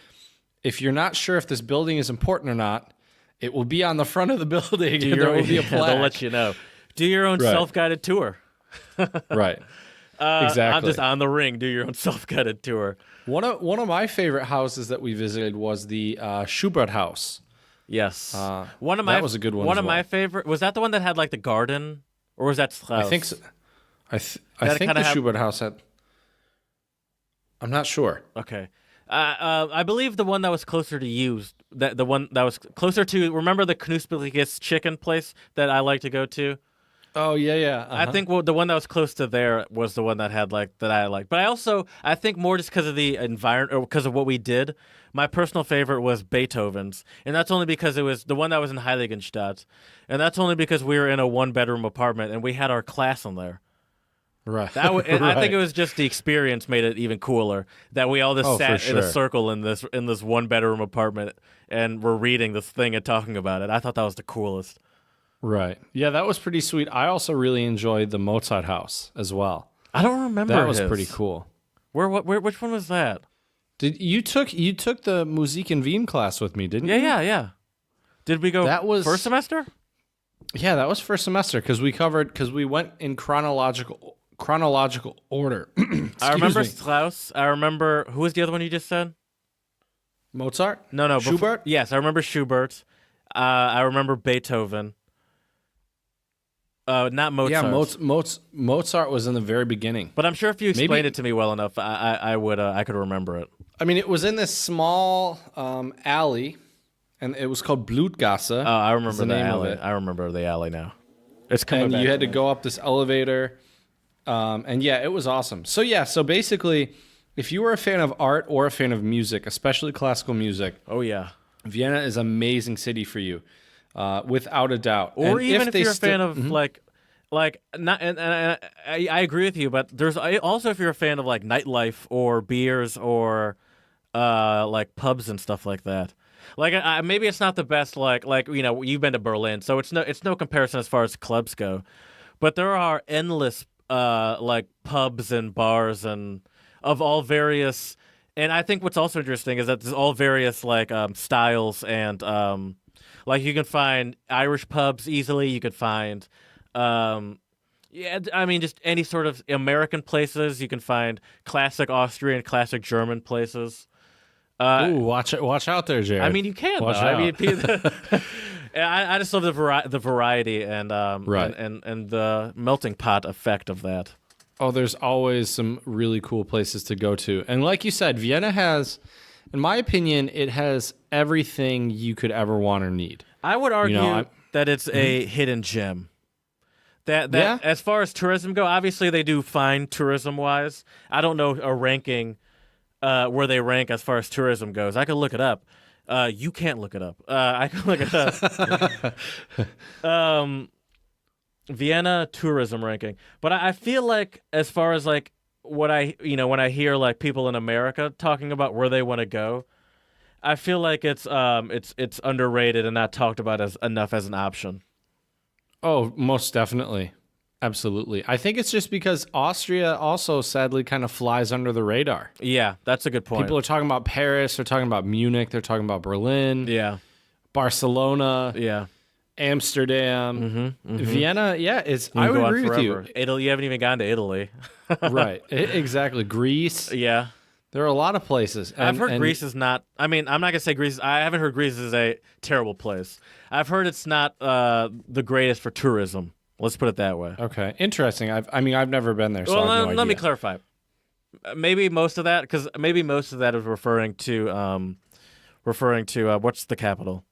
if you're not sure if this building is important or not, it will be on the front of the building and there will be a plaque. They'll let you know. Do your own self-guided tour. Right. Exactly. I'm just on the Ring. Do your own self-guided tour. One of my favorite houses that we visited was the Schubert house. Yes. That was a good one. One of my favorite, was that the one that had like the garden, or was that Strauss? I think so. I think the Schubert house had. I'm not sure. Okay. I believe the one that was closer to you, the one that was closer to, remember the Knuspeliges chicken place that I like to go to? Oh, yeah. I think the one that was close to there was the one that had that I liked. But I think more just because of the environment, or because of what we did, my personal favorite was Beethoven's. And that's only because it was the one that was in Heiligenstadt. And that's only because we were in a one-bedroom apartment and we had our class in there. Right. I think it was just the experience made it even cooler that we all just sat in a circle in this one bedroom apartment and we're reading this thing and talking about it. I thought that was the coolest. Right. Yeah, that was pretty sweet. I also really enjoyed the Mozart house as well. I don't remember. That was his. pretty cool. Which one was that? Did you took the Musik in Wien class with me, didn't you? Yeah. Did we go That was- first semester? Yeah, that was first semester because we went in chronological order. I remember me. Strauss. I remember who was the other one you just said? Mozart? No. Schubert? Yes, I remember Schubert. I remember Beethoven. Not Mozart. Yeah, Mozart was in the very beginning. But I'm sure if you explained Maybe- it to me well enough, I could remember it. I mean, it was in this small alley, and it was called Blutgasse. Oh, I remember the the name of alley. it. I remember the alley now. It's coming And back you had to me. go up this elevator. And yeah, it was awesome. So basically, if you were a fan of art or a fan of music, especially classical music, Oh yeah. Vienna is an amazing city for you, without a doubt. Or And even if they you're a fan of Mhm. like not, and I agree with you, but there's also if you're a fan of like nightlife or beers or like pubs and stuff like that. Like maybe it's not the best like you've been to Berlin, so it's no comparison as far as clubs go, but there are endless like pubs and bars and of all various. And I think what's also interesting is that there's all various like styles and like you can find Irish pubs easily. You could find just any sort of American places. You can find classic Austrian, classic German places. Ooh, watch out there, Jared. I mean, you can. Watch though. I out. mean, I just love the variety and Right. and the melting pot effect of that. Oh, there's always some really cool places to go to. And like you said, Vienna has, in my opinion, it has everything you could ever want or need. I would argue I'm- that it's a hidden gem. That Yeah? as far as tourism go, obviously they do fine tourism wise. I don't know a ranking where they rank as far as tourism goes. I could look it up. You can't look it up. I can look it up. Vienna tourism ranking. But I feel like as far as like what when I hear like people in America talking about where they want to go, I feel like it's underrated and not talked about as enough as an option. Oh, most definitely. Absolutely. I think it's just because Austria also sadly kind of flies under the radar. Yeah, that's a good point. People are talking about Paris, they're talking about Munich, they're talking about Berlin, yeah, Barcelona, yeah. Amsterdam, Vienna. Yeah, I You would can go on agree with forever. you. Italy, you haven't even gone to Italy. Right. Exactly. Greece. Yeah. There are a lot of places. I've heard Greece is not. I mean, I'm not gonna say Greece. I haven't heard Greece is a terrible place. I've heard it's not the greatest for tourism. Let's put it that way. Okay, interesting. I've never been there. So Well, I have no let me idea. clarify. Maybe most of that is referring to what's the capital?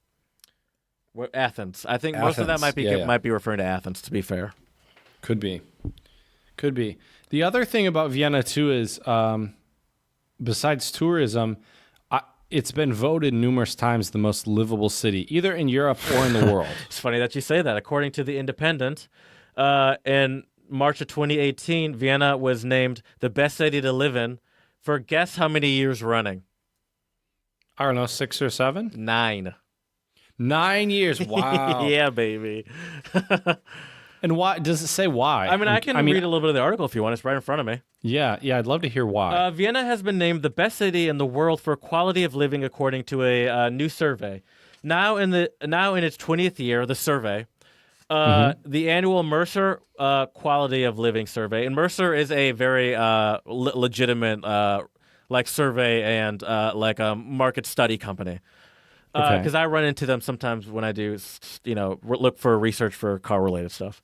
Athens. I think most of that Athens. might be referring to Athens. To be fair. Could be. The other thing about Vienna too is, besides tourism, it's been voted numerous times the most livable city, either in Europe or in the world. It's funny that you say that. According to The Independent, in March of 2018, Vienna was named the best city to live in for guess how many years running? I don't know, 6 or 7? 9. 9 years. Wow. Yeah, baby. And why does it say why? I mean, I can read a little bit of the article if you want. It's right in front of me. Yeah, I'd love to hear why. Vienna has been named the best city in the world for quality of living, according to a new survey. Now in its 20th year, the survey, the annual Mercer Quality of Living Survey, and Mercer is a very legitimate like survey and like a market study company. Because I run into them sometimes when I do, look for research for car-related stuff.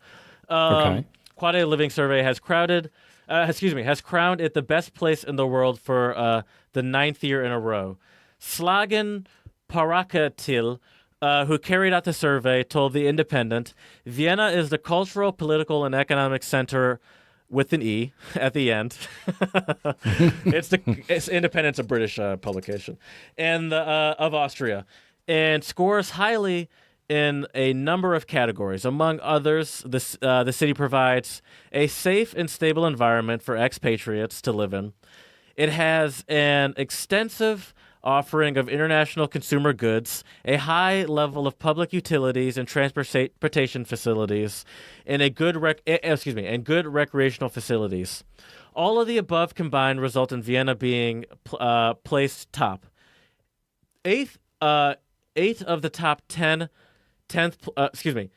Quality of Living Survey has crowned it the best place in the world for the 9th year in a row. Slagen Parakatil, who carried out the survey, told The Independent, Vienna is the cultural, political, and economic center with an E at the end. It's Independent's a British publication, and of Austria, and scores highly in a number of categories. Among others, the city provides a safe and stable environment for expatriates to live in. It has an extensive offering of international consumer goods, a high level of public utilities and transportation facilities, and good recreational facilities. All of the above combined result in Vienna being placed top. Eighth of the top 10. Excuse me.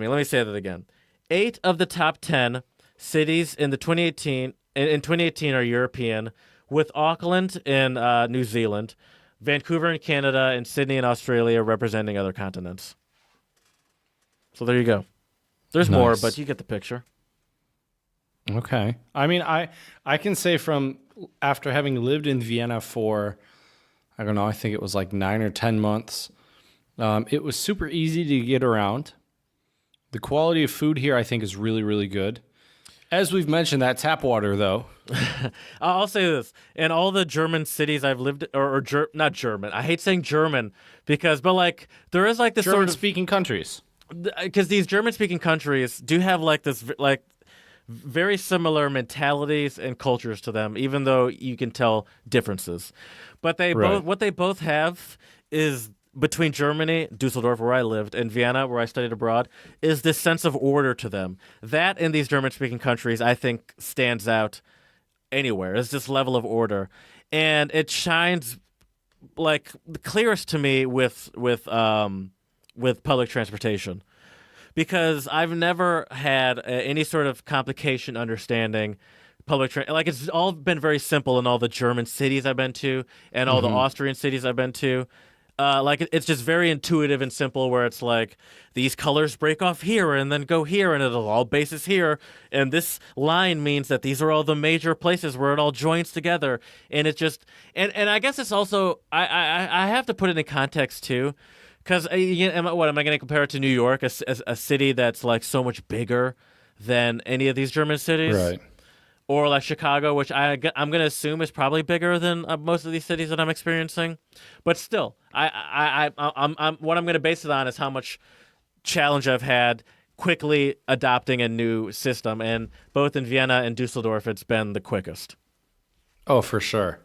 Let me say that again. 8 of the top 10 cities in 2018 are European, with Auckland in New Zealand, Vancouver in Canada, and Sydney in Australia representing other continents. So there you go. There's more, but you get the picture. Okay. I mean, I can say from after having lived in Vienna for, I don't know, I think it was like 9 or 10 months, it was super easy to get around. The quality of food here, I think, is really, really good. As we've mentioned, that tap water, though. I'll say this. In all the German cities I've lived, not German. I hate saying German but like, there is like this German-speaking countries. Because these German-speaking countries do have like this, like, very similar mentalities and cultures to them, even though you can tell differences. But what they both have is, between Germany, Dusseldorf, where I lived, and Vienna, where I studied abroad, is this sense of order to them. That in these German-speaking countries, I think, stands out anywhere. Is this level of order, and it shines like the clearest to me with public transportation. Because I've never had any sort of complication understanding like, it's all been very simple in all the German cities I've been to and all the Austrian cities I've been to. Like, it's just very intuitive and simple, where it's like, these colors break off here and then go here, and it'll all bases here, and this line means that these are all the major places where it all joins together. And it just and I guess it's also, I have to put it in context too. Because am I going to compare it to New York, a city that's like so much bigger than any of these German cities, right? Or like Chicago, which I'm going to assume is probably bigger than most of these cities that I'm experiencing. But still, I'm what I'm going to base it on is how much challenge I've had quickly adopting a new system, and both in Vienna and Dusseldorf, it's been the quickest. Oh, for sure.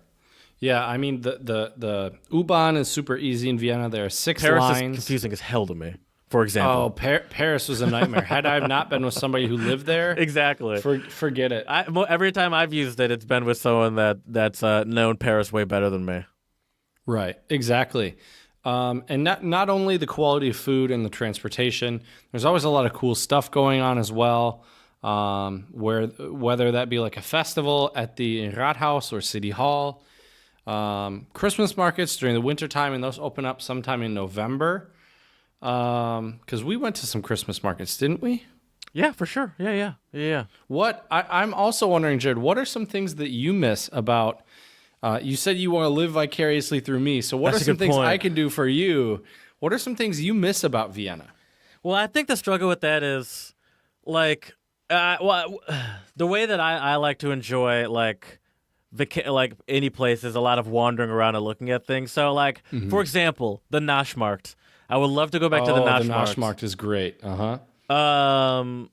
Yeah, I mean, the U-Bahn is super easy in Vienna. There are 6 Paris lines. Paris is confusing as hell to me, for example. Oh, Paris was a nightmare. Had I not been with somebody who lived there, exactly, forget it. Every time I've used it, it's been with someone that's known Paris way better than me. Right, exactly. And not only the quality of food and the transportation, there's always a lot of cool stuff going on as well. Whether that be like a festival at the Rathaus or City Hall. Christmas markets during the wintertime, and those open up sometime in November. Because we went to some Christmas markets, didn't we? Yeah, for sure. Yeah. What I'm also wondering, Jared, what are some things that you miss about? You said you want to live vicariously through me. So what are some things I can do for you? What are some things you miss about Vienna? Well, I think the struggle with that is like, the way that I like to enjoy like any place is a lot of wandering around and looking at things. So, like, for example, the Naschmarkt. I would love to go back to the Naschmarkt. The Naschmarkt is great. I'm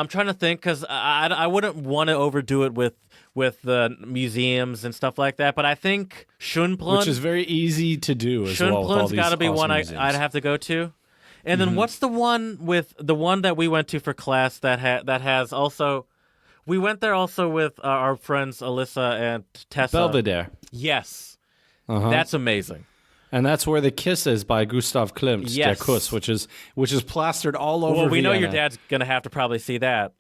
trying to think, because I wouldn't want to overdo it with the museums and stuff like that. But I think Schönbrunn, which is very easy to do as well. Schönbrunn's got to be one I'd have to go to. And then what's the one that we went to for class that has also? We went there also with our friends Alyssa and Tessa. Belvedere. Yes. That's amazing. And that's where The Kiss is by Gustav Klimt, yes. Der Kuss, which is plastered all over Well, we Vienna. know your dad's going to have to probably see that.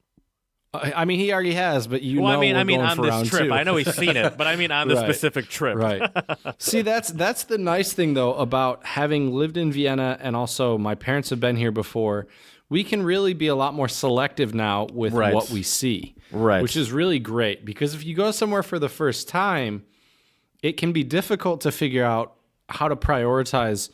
I mean, he already has, but we're on going for this round trip. 2. I know he's seen it, but I mean on this specific trip. Right. See, that's the nice thing, though, about having lived in Vienna, and also my parents have been here before. We can really be a lot more selective now with what we see, which is really great. Because if you go somewhere for the first time, it can be difficult to figure out how to prioritize,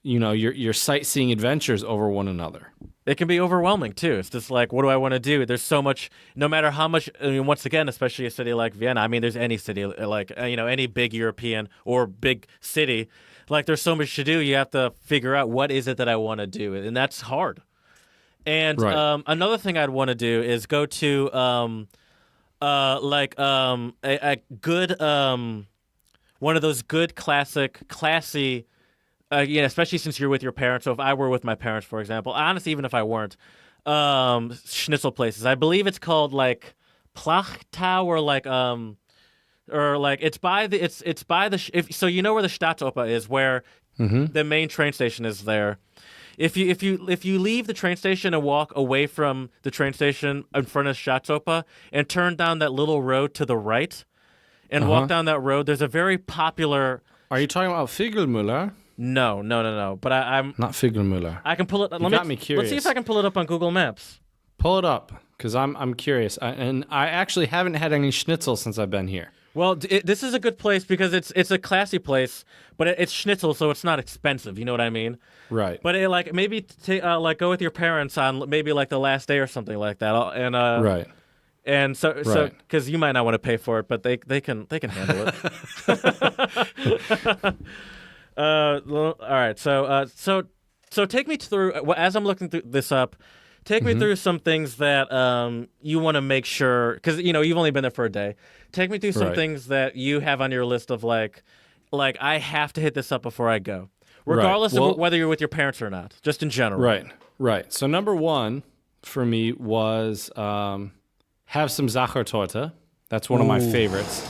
your sightseeing adventures over one another. It can be overwhelming too. It's just like, what do I want to do? There's so much. No matter how much. I mean, once again, especially a city like Vienna. I mean, there's any city like any big European or big city. Like, there's so much to do. You have to figure out what is it that I want to do, and that's hard. And another thing I'd want to do is go to a good one of those good classy. Especially since you're with your parents. So if I were with my parents, for example, honestly, even if I weren't, schnitzel places. I believe it's called like Plachtau or it's by the so you know where the Staatsoper is, where the main train station is there. If you leave the train station and walk away from the train station in front of Staatsoper and turn down that little road to the right and walk down that road, there's a very popular. Are you talking about Figelmüller? No. But I'm not Figelmüller. I can pull it. Got me curious. Let's see if I can pull it up on Google Maps. Pull it up, because I'm curious, and I actually haven't had any schnitzel since I've been here. Well, this is a good place because it's a classy place, but it's schnitzel, so it's not expensive. You know what I mean? Right. But maybe go with your parents on maybe like the last day or something like that, and right. And so because you might not want to pay for it, but they can handle it. All right. So take me through as I'm looking through this up. Take me through some things that you want to make sure, because you've only been there for a day. Take me through some things that you have on your list of like I have to hit this up before I go, regardless of whether you're with your parents or not, just in general. Right. So number one for me was have some Sachertorte. That's one of my favorites.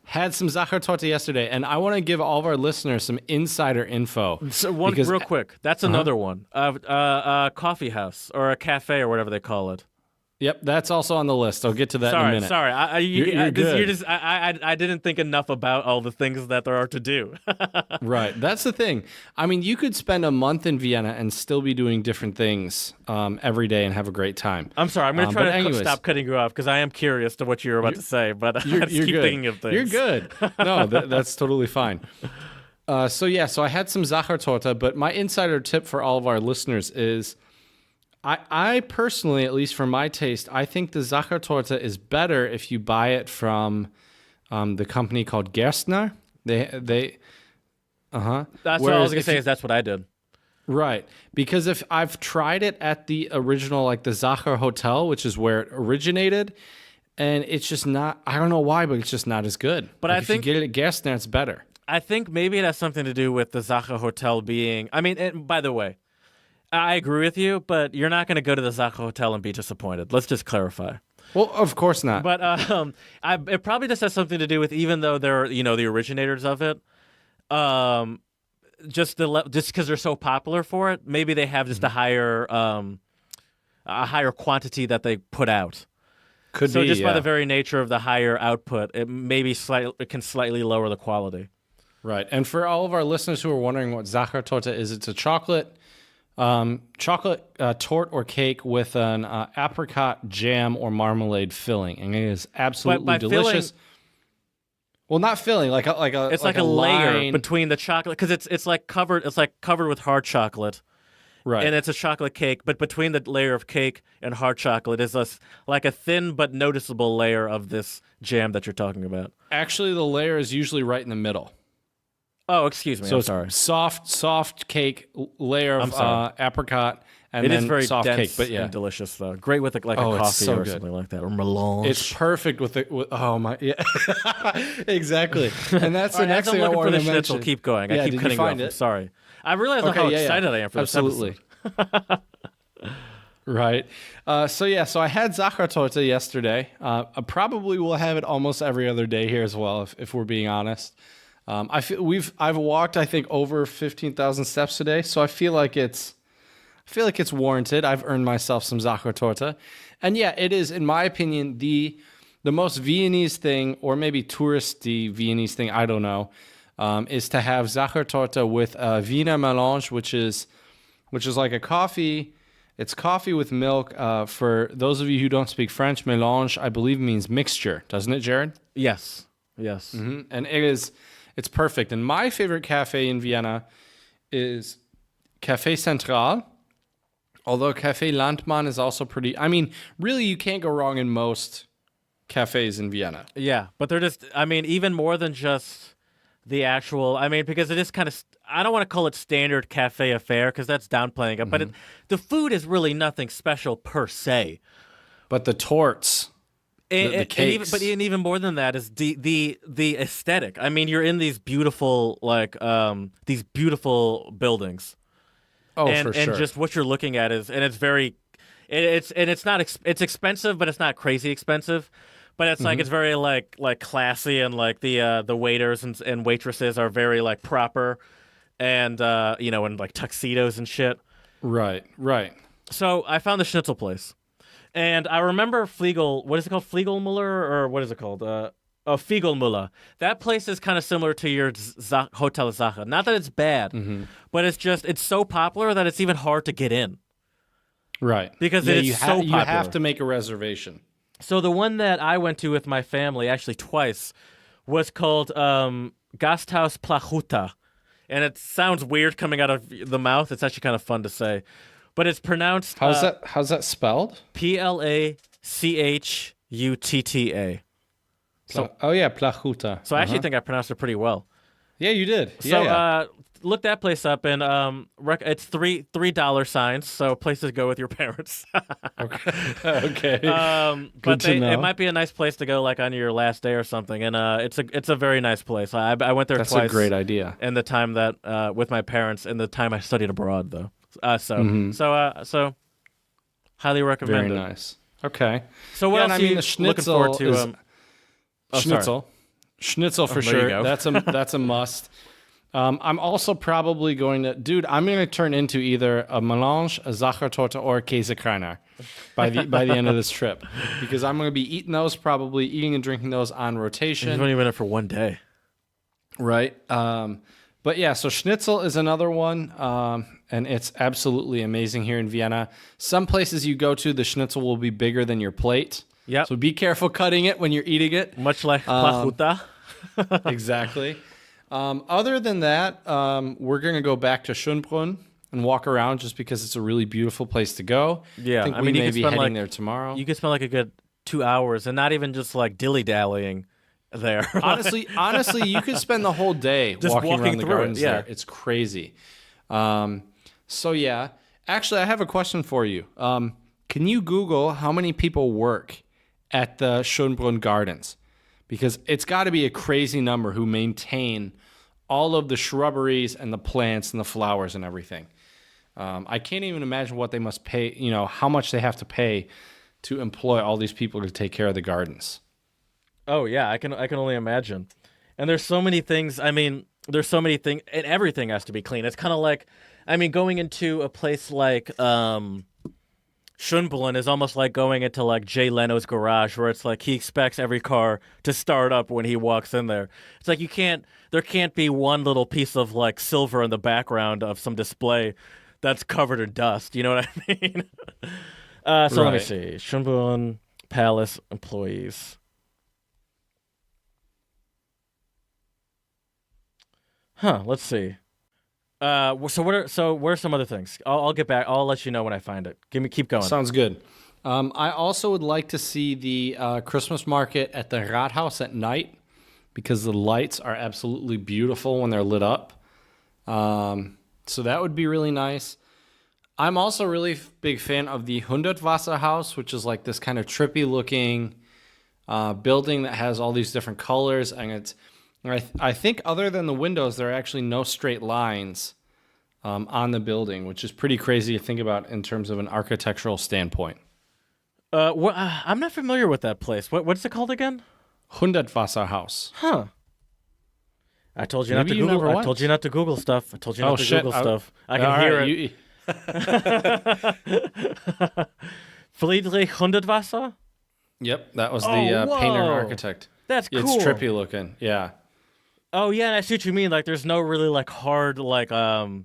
Had some Sachertorte yesterday, and I want to give all of our listeners some insider info. So real quick, that's another one. A coffee house or a cafe or whatever they call it. Yep, that's also on the list. I'll get to that in a minute. Sorry. You're good. I didn't think enough about all the things that there are to do. Right, that's the thing. I mean, you could spend a month in Vienna and still be doing different things every day and have a great time. I'm sorry. I'm going to try to stop cutting you off because I am curious to what you're about to say, but I just keep thinking of things. You're good. No, that's totally fine. So I had some Sachertorte, but my insider tip for all of our listeners is I personally, at least for my taste, I think the Sachertorte is better if you buy it from the company called Gerstner. That's what I was going to say. That's what I did. Right, because if I've tried it at the original, like the Sacher Hotel, which is where it originated, and it's just not. I don't know why, but it's just not as good. But I think if you get it at Gerstner, it's better. I think maybe it has something to do with the Sacher Hotel being. I mean, and by the way, I agree with you, but you're not going to go to the Sacher Hotel and be disappointed. Let's just clarify. Well, of course not. But it probably just has something to do with, even though they're the originators of it, just because they're so popular for it, maybe they have just a higher quantity that they put out. Could so be, just by the very nature of the higher output, it can slightly lower the quality. Right, and for all of our listeners who are wondering what Sachertorte is, it's a chocolate torte or cake with an apricot jam or marmalade filling, and it is absolutely delicious. Well, not filling, like a it's like a layer between the chocolate, because it's like covered with hard chocolate, right? And it's a chocolate cake, but between the layer of cake and hard chocolate is like a thin but noticeable layer of this jam that you're talking about. Actually, the layer is usually right in the middle. Oh, excuse me. So I'm sorry. Soft cake layer of apricot, and it then is very soft dense cake, but and delicious though. Great with a coffee or something like that, or melange. It's perfect with exactly. And that's the next thing I wanted to mention. Keep going. I keep cutting you off. I'm sorry. I realize how excited I am for this episode. Right. So I had Sachertorte yesterday. I probably will have it almost every other day here as well, if we're being honest. I've walked, I think, over 15,000 steps today, so I feel like it's warranted. I've earned myself some Sachertorte, and it is, in my opinion, the most Viennese thing, or maybe touristy Viennese thing. I don't know, is to have Sachertorte with a Wiener melange, which is like a coffee. It's coffee with milk. For those of you who don't speak French, mélange, I believe, means mixture, doesn't it, Jared? Yes. Mm-hmm. And it's perfect. And my favorite cafe in Vienna is Café Central, although Café Landmann is also pretty. I mean, really, you can't go wrong in most cafes in Vienna. Yeah, but they're just, even more than just the actual, because it is kind of, I don't want to call it standard cafe affair because that's downplaying it, but the food is really nothing special per se. But the torts. the cakes. But even more than that is the aesthetic. I mean, you're in these beautiful buildings. Oh, and, for sure. And just what you're looking at it's very, it's not it's expensive, but it's not crazy expensive. But it's like it's very like classy, and like the waiters and waitresses are very like proper, and in like tuxedos and shit. Right. So I found the schnitzel place, and I remember Fliegel. What is it called? Fliegelmuller, or what is it called? Fiegelmuller. That place is kind of similar to your Hotel Sache. Not that it's bad, but it's so popular that it's even hard to get in. Right. Because it is so popular. You have to make a reservation. So the one that I went to with my family, actually twice, was called Gasthaus Plachuta. And it sounds weird coming out of the mouth. It's actually kind of fun to say. But it's pronounced... How's that spelled? Plachuta. So, Plachuta. So I actually think I pronounced it pretty well. Yeah, you did. So look that place up, and it's $3 signs, so places to go with your parents. Okay. But it might be a nice place to go, like on your last day or something. And it's a very nice place. I went there twice. That's a great idea. And the time that with my parents, and the time I studied abroad, though. So highly recommend it. Very nice. Okay. So what else are you looking forward to? Schnitzel. Schnitzel for sure. That's a must. I'm also probably going to, I'm going to turn into either a melange, a Sachertorte, or a Käsekreiner by the end of this trip, because I'm going to be eating and drinking those on rotation. You've only been there for one day, right? But yeah, so Schnitzel is another one, and it's absolutely amazing here in Vienna. Some places you go to, the Schnitzel will be bigger than your plate. Yeah. So be careful cutting it when you're eating it. Much like Plachuta. Exactly. Other than that, we're going to go back to Schönbrunn and walk around, just because it's a really beautiful place to go. Yeah. I think we may be heading there tomorrow. You could spend like a good 2 hours and not even just like dilly-dallying there. Honestly, you could spend the whole day just walking around the gardens there. It's crazy. So yeah. Actually, I have a question for you. Can you Google how many people work at the Schönbrunn Gardens? Because it's got to be a crazy number who maintain all of the shrubberies and the plants and the flowers and everything. I can't even imagine what they must pay, how much they have to pay to employ all these people to take care of the gardens. Oh, yeah, I can only imagine. And there's so many things, and everything has to be clean. It's kind of like, going into a place like Schönbrunn is almost like going into like Jay Leno's garage, where it's like he expects every car to start up when he walks in there. It's like there can't be one little piece of like silver in the background of some display that's covered in dust. You know what I mean? So let me see. Schönbrunn Palace employees. Let's see. So what are some other things? I'll get back. I'll let you know when I find it. Keep going. Sounds good. I also would like to see the Christmas market at the Rathaus at night, because the lights are absolutely beautiful when they're lit up. So that would be really nice. I'm also a really big fan of the Hundertwasserhaus, which is like this kind of trippy looking building that has all these different colors, and I think other than the windows, there are actually no straight lines on the building, which is pretty crazy to think about in terms of an architectural standpoint. I'm not familiar with that place. What's it called again? Hundertwasserhaus. Huh. I told you not to Google. I told you not to Google stuff. I told you not to Google stuff. I can hear it. Friedrich Hundertwasser? Yep, that was the painter and architect. That's cool. It's trippy looking, yeah. Oh yeah, and I see what you mean. Like, there's no really like hard like right.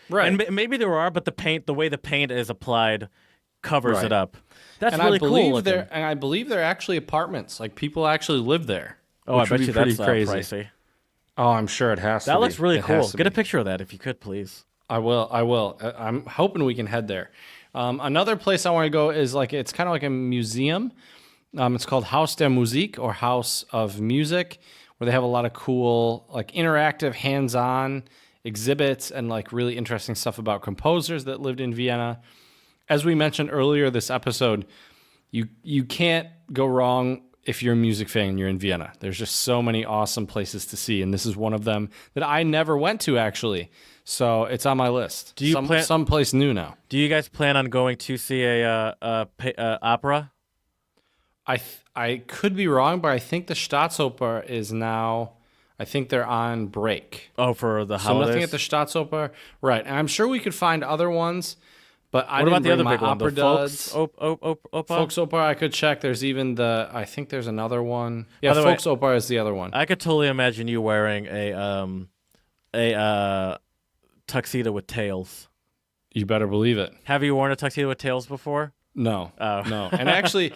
And maybe there are, but the way the paint is applied covers it up. That's and really cool. And I believe they're actually apartments. Like, people actually live there. Oh, I bet you that's crazy. Pricey. Oh, I'm sure it has to be. That looks really cool. Get a picture of that if you could, please. I will. I'm hoping we can head there. Another place I want to go is it's kind of like a museum. It's called Haus der Musik, or House of Music, where they have a lot of cool, like, interactive, hands-on exhibits and like really interesting stuff about composers that lived in Vienna. As we mentioned earlier this episode, you can't go wrong if you're a music fan and you're in Vienna. There's just so many awesome places to see, and this is one of them that I never went to, actually. So it's on my list. Do you someplace new now? Do you guys plan on going to see a opera? I could be wrong, but I think the Staatsoper is now. I think they're on break. Oh, for the So holidays? nothing at the Staatsoper, right? And I'm sure we could find other ones, but I What didn't about the bring other my big one? opera The Folks duds. Opa? Folksoper, I could check. There's even the. I think there's another one. Yeah, By the way, Folksoper is the other one. I could totally imagine you wearing a tuxedo with tails. You better believe it. Have you worn a tuxedo with tails before? No, Oh. no. And actually,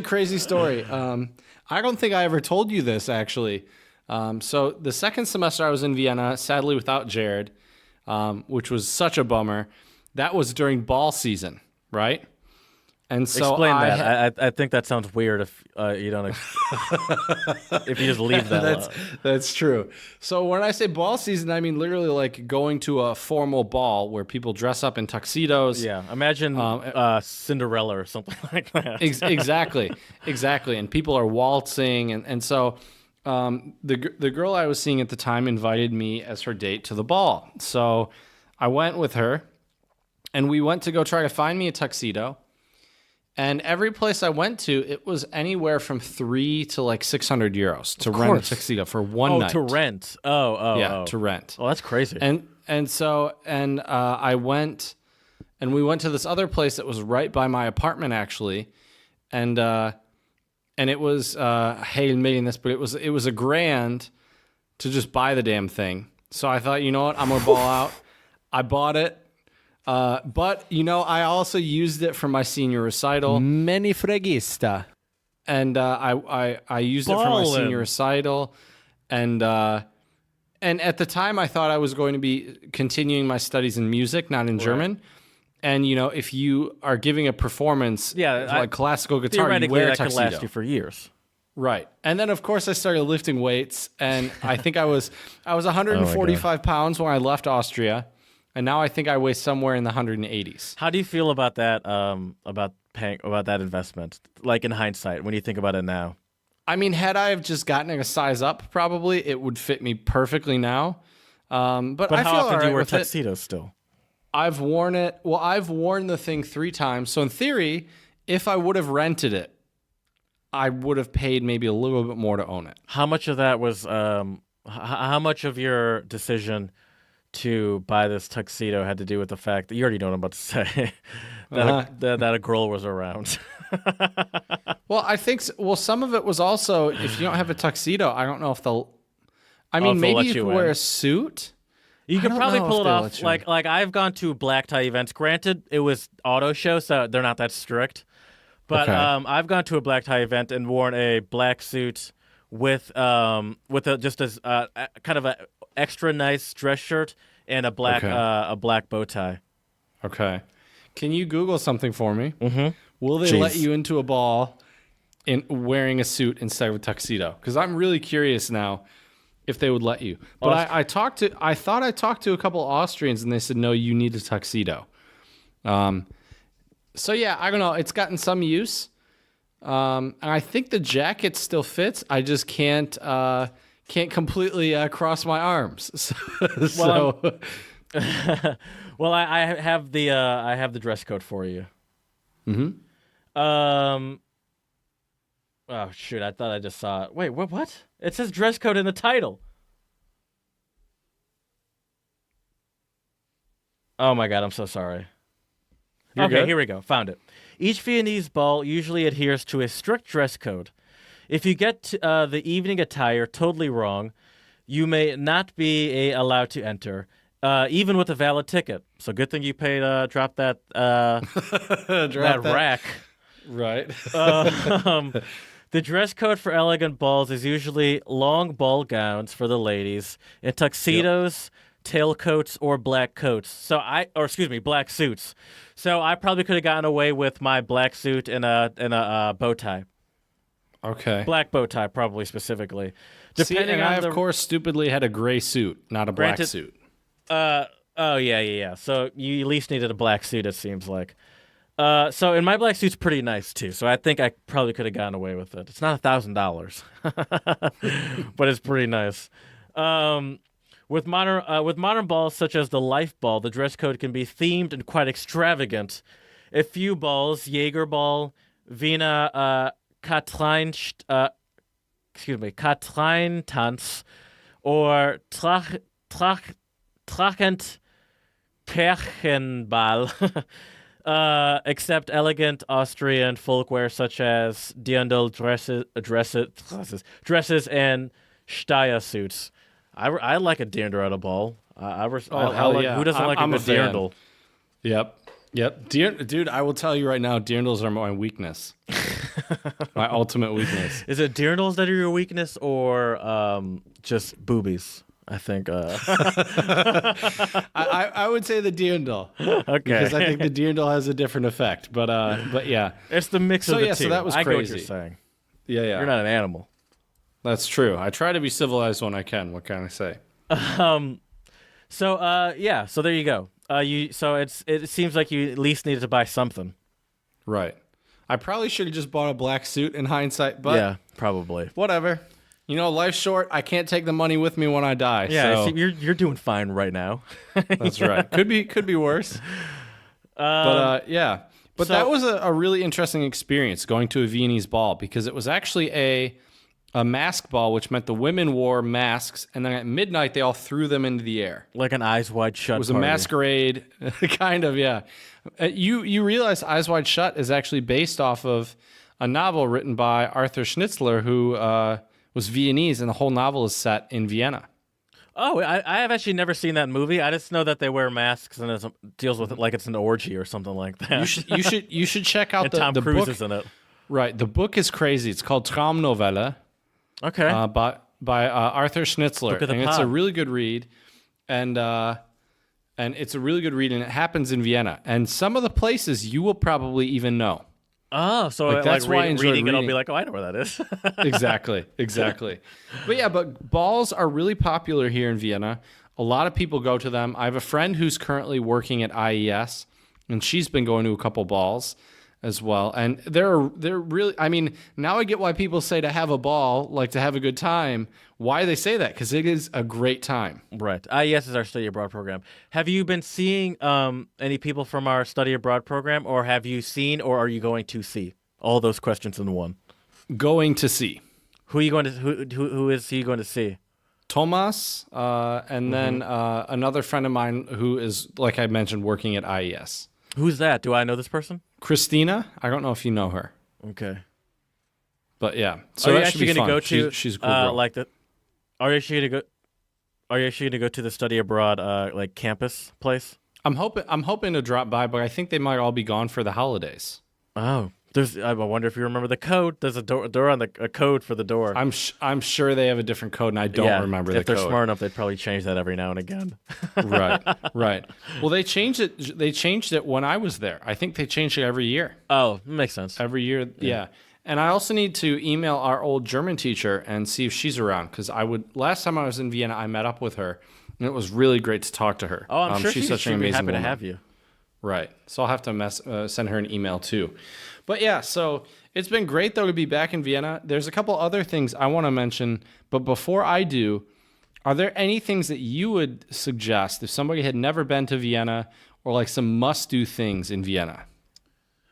crazy story. I don't think I ever told you this, actually. So the second semester I was in Vienna, sadly without Jared, which was such a bummer. That was during ball season, right? And so Explain that. I think that sounds weird if you don't. If you just leave that. That's true. So when I say ball season, I mean literally like going to a formal ball where people dress up in tuxedos. Yeah, imagine Cinderella or something like that. Exactly. And people are waltzing, and so the girl I was seeing at the time invited me as her date to the ball. So I went with her, and we went to go try to find me a tuxedo. And every place I went to, it was anywhere from €300 to like €600 to rent a tuxedo for one night. To rent. Oh. To rent. Oh, that's crazy. And I went, and we went to this other place that was right by my apartment actually, and it was I hate admitting this, but it was $1,000 to just buy the damn thing. So I thought, you know what, I'm gonna ball out. I bought it. But, I also used it for my senior recital. Many fregista. And I used it for my senior recital. And at the time, I thought I was going to be continuing my studies in music, not in German. And, if you are giving a performance like classical guitar, you wear a tuxedo. That could last you for years. Right. And then, of course, I started lifting weights. And I think I was 145 pounds when I left Austria. And now I think I weigh somewhere in the 180s. How do you feel about that? About that investment, like in hindsight, when you think about it now? I mean, had I have just gotten a size up, probably it would fit me perfectly now. But I how feel often do you wear with it. tuxedos still? I've worn it. Well, I've worn the thing 3 times. So in theory, if I would have rented it, I would have paid maybe a little bit more to own it. How much of that was? How much of your decision to buy this tuxedo had to do with the fact that you already know what I'm about to say, that a girl was around? Well, I think some of it was also, if you don't have a tuxedo, I don't know if they'll. I mean, maybe you could wear a suit. You could probably pull it off. Like I've gone to black tie events. Granted, it was auto show, so they're not that strict. But I've gone to a black tie event and worn a black suit with just as kind of a extra nice dress shirt and a black bow tie. Okay. Can you Google something for me? Mm-hmm. Will they let you into a ball in wearing a suit instead of a tuxedo? Because I'm really curious now if they would let you. But I thought I talked to a couple Austrians and they said, no, you need a tuxedo. So yeah, I don't know. It's gotten some use. And I think the jacket still fits. I just can't completely cross my arms. Well, I have the dress code for you. Mm-hmm. Oh shoot! I thought I just saw it. Wait, what? It says dress code in the title. Oh my god! I'm so sorry. Here we go. Found it. Each Viennese ball usually adheres to a strict dress code. If you get the evening attire totally wrong, you may not be allowed to enter, even with a valid ticket. So good thing you paid. Drop that rack. Right. The dress code for elegant balls is usually long ball gowns for the ladies and tuxedos, tailcoats, or black coats. Black suits. So I probably could have gotten away with my black suit and a bow tie. Okay. Black bow tie, probably specifically. I of course stupidly had a gray suit, not a black suit. Yeah. So you at least needed a black suit, it seems like. So and my black suit's pretty nice too. So I think I probably could have gotten away with it. It's not $1,000, but it's pretty nice. With modern balls such as the Life Ball, the dress code can be themed and quite extravagant. A few balls, Jaeger Ball, Vienna Katreintanz, or Trachend Perchenball, accept elegant Austrian folkwear such as Dirndl dresses and Steyr suits. I like a dirndl at a ball. Who doesn't like a good dirndl? Yep. Dude, I will tell you right now, dirndls are my weakness. My ultimate weakness. Is it dirndls that are your weakness or just boobies? I think. I would say the dirndl. Okay. Because I think the dirndl has a different effect. But yeah. It's the mix of the two. So that was I crazy. get what you're saying. Yeah. You're not an animal. That's true. I try to be civilized when I can. What can I say? So there you go. It seems like you at least needed to buy something. Right. I probably should have just bought a black suit in hindsight, but yeah, probably. Whatever. Life's short. I can't take the money with me when I die. Yeah, so. see, you're doing fine right now. That's right. Could be worse. But that was a really interesting experience going to a Viennese ball because it was actually a mask ball, which meant the women wore masks, and then at midnight they all threw them into the air. Like an Eyes Wide Shut. It was party. a masquerade, kind of, yeah. You realize Eyes Wide Shut is actually based off of a novel written by Arthur Schnitzler, who was Viennese, and the whole novel is set in Vienna. Oh, I have actually never seen that movie. I just know that they wear masks and it deals with it like it's an orgy or something like that. You should check out and the Tom the Cruise book. is in it. Right, the book is crazy. It's called Traumnovelle. Okay. By Arthur Schnitzler, Look at the and pot. it's a really good read, and it's a really good read, and it happens in Vienna, and some of the places you will probably even know. Oh, so That's why I enjoyed reading it, I'll reading. be like, oh, I know where that is. Exactly. But balls are really popular here in Vienna. A lot of people go to them. I have a friend who's currently working at IES, and she's been going to a couple balls as well. And they're really, I mean, now I get why people say to have a ball, like to have a good time, why they say that, because it is a great time. Right. IES is our study abroad program. Have you been seeing any people from our study abroad program, or have you seen, or are you going to see? All those questions in one. Going to see. Who are you going to? Who is he going to see? Thomas, and then another friend of mine who is, like I mentioned, working at IES. Who's that? Do I know this person? Christina. I don't know if you know her. Okay. But yeah, so are you that should actually be going to fun. go to She's a cool girl. like the? Are you actually going to go? Are you actually going to go to the study abroad like campus place? I'm hoping to drop by, but I think they might all be gone for the holidays. Oh, I wonder if you remember the code. There's a door on a code for the door. I'm sure they have a different code, and I don't remember the code. If they're smart enough, they'd probably change that every now and again. Right. Well, they changed it. They changed it when I was there. I think they change it every year. Oh, makes sense. Every year, yeah. And I also need to email our old German teacher and see if she's around, because last time I was in Vienna, I met up with her, and it was really great to talk to her. Oh, I'm sure she's such an she'd be amazing happy woman. to have you. Right. So I'll have to send her an email too. But yeah, so it's been great though to be back in Vienna. There's a couple other things I want to mention, but before I do, are there any things that you would suggest if somebody had never been to Vienna, or like some must-do things in Vienna?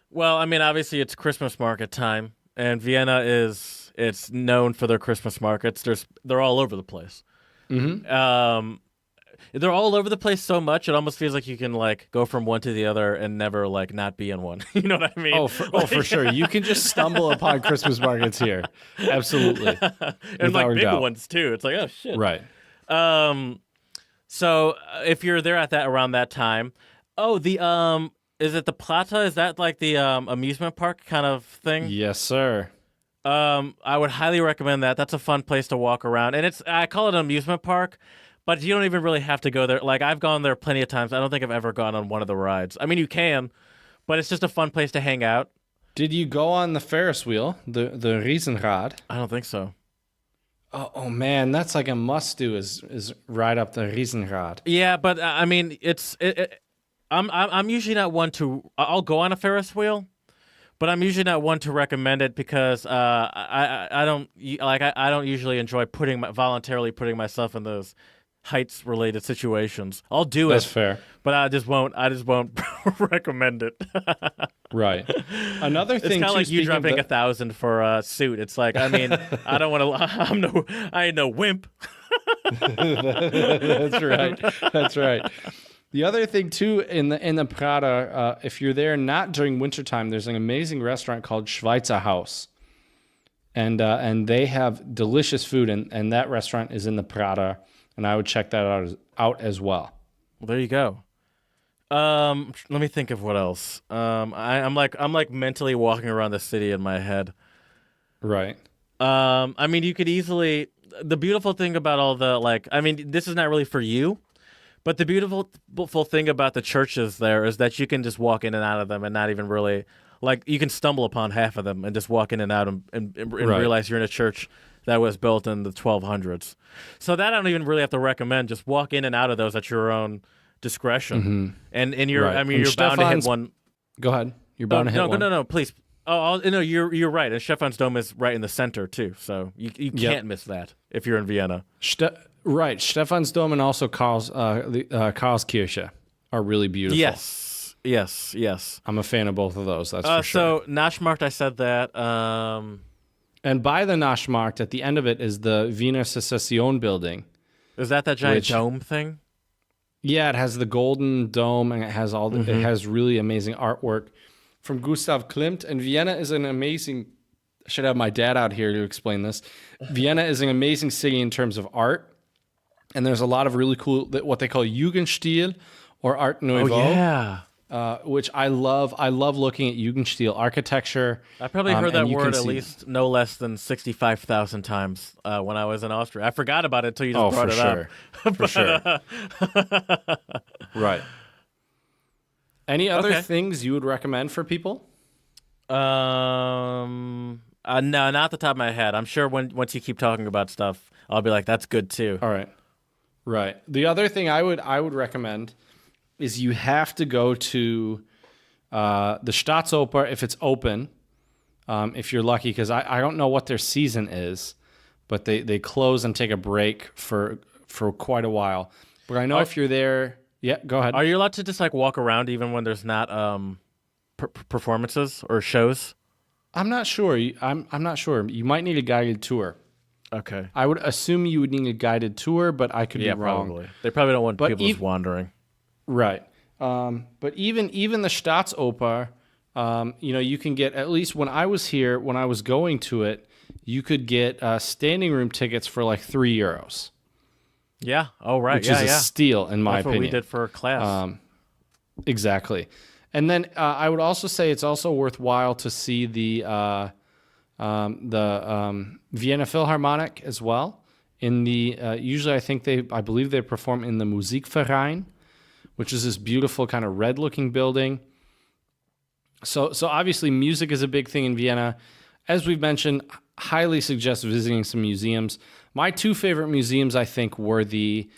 Well, I mean, obviously it's Christmas market time, and Vienna it's known for their Christmas markets. They're all over the place. Mm-hmm. They're all over the place so much it almost feels like you can like go from one to the other and never like not be in one. You know what I mean? Oh, for sure. You can just stumble upon Christmas markets here. Absolutely. And like big ones too. It's like, oh shit. Right. So if you're there around that time, is it the Plata? Is that like the amusement park kind of thing? Yes, sir. I would highly recommend that. That's a fun place to walk around, and I call it an amusement park. But you don't even really have to go there. Like, I've gone there plenty of times. I don't think I've ever gone on one of the rides. I mean, you can, but it's just a fun place to hang out. Did you go on the Ferris wheel, the Riesenrad? I don't think so. Oh man, that's like a must-do is ride up the Riesenrad. Yeah, but I mean, it's I'm usually not one to. I'll go on a Ferris wheel, but I'm usually not one to recommend it because I don't I don't usually enjoy voluntarily putting myself in those heights related situations. I'll do That's it. fair. But I just won't recommend it. Right. Another thing It's kind of too, like you speaking of dropping the- 1,000 for a suit. It's like, I mean, I don't want to. I ain't no wimp. That's right. That's right. The other thing too in the Prater, if you're there not during wintertime, there's an amazing restaurant called Schweizer Haus, and they have delicious food, and that restaurant is in the Prater, and I would check that out as well. Well, there you go. Let me think of what else. I'm like mentally walking around the city in my head. Right. I mean, you could easily. The beautiful thing about all the I mean, this is not really for you. But the beautiful thing about the churches there is that you can just walk in and out of them and not even really, you can stumble upon half of them and just walk in and out and Right. realize you're in a church that was built in the 1200s. So that I don't even really have to recommend. Just walk in and out of those at your own discretion. And you're, Right. I mean, And you're bound to hit Stefan's- one. Go ahead. You're bound to hit one. No, please. Oh, no, you're right. And Stephan's Dome is right in the center, too. So you can't miss that if you're in Vienna. Right. Stephansdom and also Karlskirche are really beautiful. Yes. I'm a fan of both of those. That's for sure. So, Naschmarkt, I said that. And by the Naschmarkt, at the end of it is the Wiener Secession building. Is that giant Which- dome thing? Yeah, it has the golden dome and it has Mm-hmm. it has really amazing artwork from Gustav Klimt. And Vienna is an amazing. I should have my dad out here to explain this. Vienna is an amazing city in terms of art, and there's a lot of really cool what they call Jugendstil or Art Nouveau. Oh, yeah. Which I love. I love looking at Jugendstil architecture. I probably heard that and you word can at see- least no less than 65,000 times when I was in Austria. I forgot about it until you just Oh, brought for it sure. up. For sure. Right. Any other Okay. things you would recommend for people? No, not off the top of my head. I'm sure once you keep talking about stuff, I'll be like, that's good too. All right. Right. The other thing I would recommend is you have to go to the Staatsoper if it's open, if you're lucky, because I don't know what their season is, but they close and take a break for quite a while. But I know if you're there, yeah, go ahead. Are you allowed to just walk around even when there's not performances or shows? I'm not sure. I'm not sure. You might need a guided tour. Okay. I would assume you would need a guided tour, but I could be wrong. Probably. They probably don't want But people just wandering. Right. But even the Staatsoper, you can get, at least when I was here, when I was going to it, you could get standing room tickets for like €3, Yeah. Oh, right. which yeah, is a steal in my That's opinion. what we did for class. Exactly. And then I would also say it's also worthwhile to see the Vienna Philharmonic as well. In the usually I believe they perform in the Musikverein, which is this beautiful kind of red-looking building. So obviously music is a big thing in Vienna. As we've mentioned, highly suggest visiting some museums. My two favorite museums, I think, were the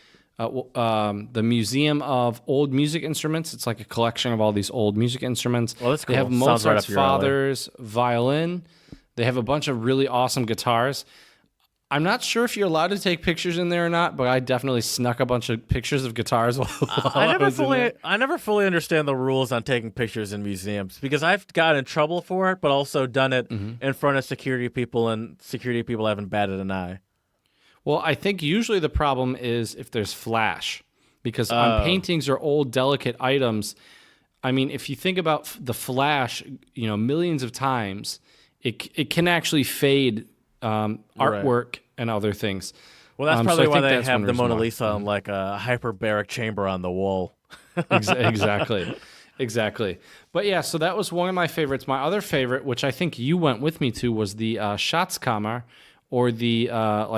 Museum of Old Music Instruments. It's like a collection of all these old music instruments. Well, that's They have cool. Sounds right Mozart's up your alley. Father's violin. They have a bunch of really awesome guitars. I'm not sure if you're allowed to take pictures in there or not, but I definitely snuck a bunch of pictures of guitars while I was in there. I never fully understand the rules on taking pictures in museums because I've gotten in trouble for it, but also done it in front of security people, and security people haven't batted an eye. Well, I think usually the problem is if there's flash, because on paintings or old delicate items, I mean, if you think about the flash, millions of times, it can actually fade artwork and other things. Well, that's So probably I why think they that's have one the reason Mona why. Lisa on like a hyperbaric chamber on the wall. Exactly. But yeah, so that was one of my favorites. My other favorite, which I think you went with me to, was the Schatzkammer, or the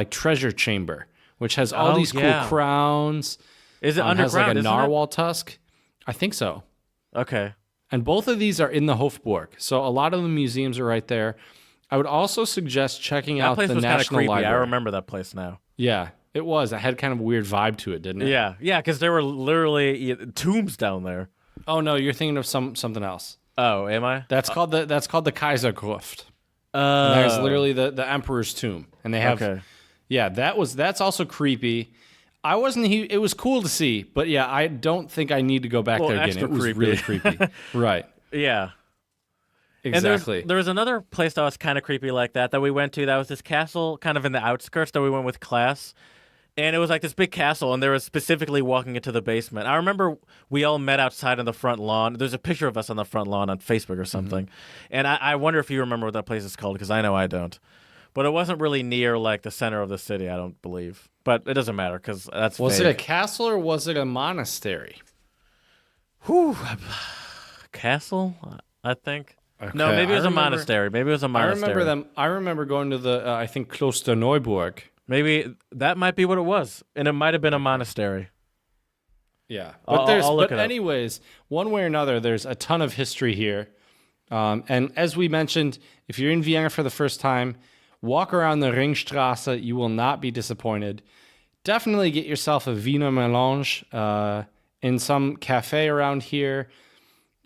treasure chamber, which has all these cool crowns. Is it Has like underground? a isn't narwhal tusk. I think so. it? Okay. And both of these are in the Hofburg. So a lot of the museums are right there. I would also suggest checking That out place the was kind of National creepy. Library. I remember that place now. Yeah, it was. It had kind of a weird vibe to it, didn't it? Yeah, because there were literally tombs down there. Oh no, you're thinking of something else. Oh, am I? That's called the Kaisergruft. And there's literally the emperor's tomb, and they have. Okay. Yeah, that's also creepy. I wasn't. It was cool to see, but yeah, I don't think I need to go back there again. Extra It was creepy. really creepy. Right. Yeah. Exactly. And there was another place that was kind of creepy like that we went to. That was this castle kind of in the outskirts that we went with class. And it was like this big castle, and there was specifically walking into the basement. I remember we all met outside on the front lawn. There's a picture of us on the front lawn on Facebook or something. Mm-hmm. And I wonder if you remember what that place is called, because I know I don't. But it wasn't really near like the center of the city, I don't believe. But it doesn't matter, because that's Was fake. it a castle or was it a monastery? Whew. Castle, I think. Okay, No, maybe it was a monastery. Maybe it was a monastery. I remember going to the I think Kloster Neuburg. Maybe that might be what it was, and it might have been a monastery. Yeah, but I'll look it up. anyways, one way or another, there's a ton of history here. And as we mentioned, if you're in Vienna for the first time, walk around the Ringstrasse. You will not be disappointed. Definitely get yourself a Wiener Melange in some cafe around here.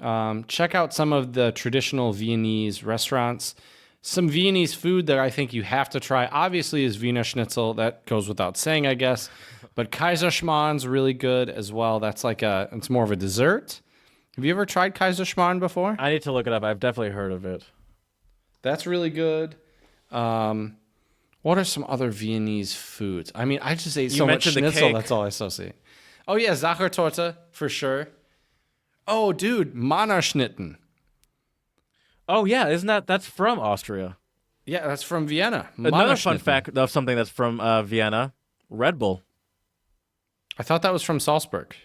Check out some of the traditional Viennese restaurants. Some Viennese food that I think you have to try, obviously, is Wiener Schnitzel. That goes without saying, I guess. But Kaiserschmarrn's really good as well. That's it's more of a dessert. Have you ever tried Kaiserschmarrn before? I need to look it up. I've definitely heard of it. That's really good. What are some other Viennese foods? I mean, I just ate so much mentioned the schnitzel. cake. That's all I associate. Oh, yeah, Sachertorte, for sure. Oh, dude, Mannerschnitten. Oh yeah, that's from Austria? Yeah, that's from Vienna. Another fun Mannerschnitten. fact of something that's from Vienna: Red Bull. I thought that was from Salzburg.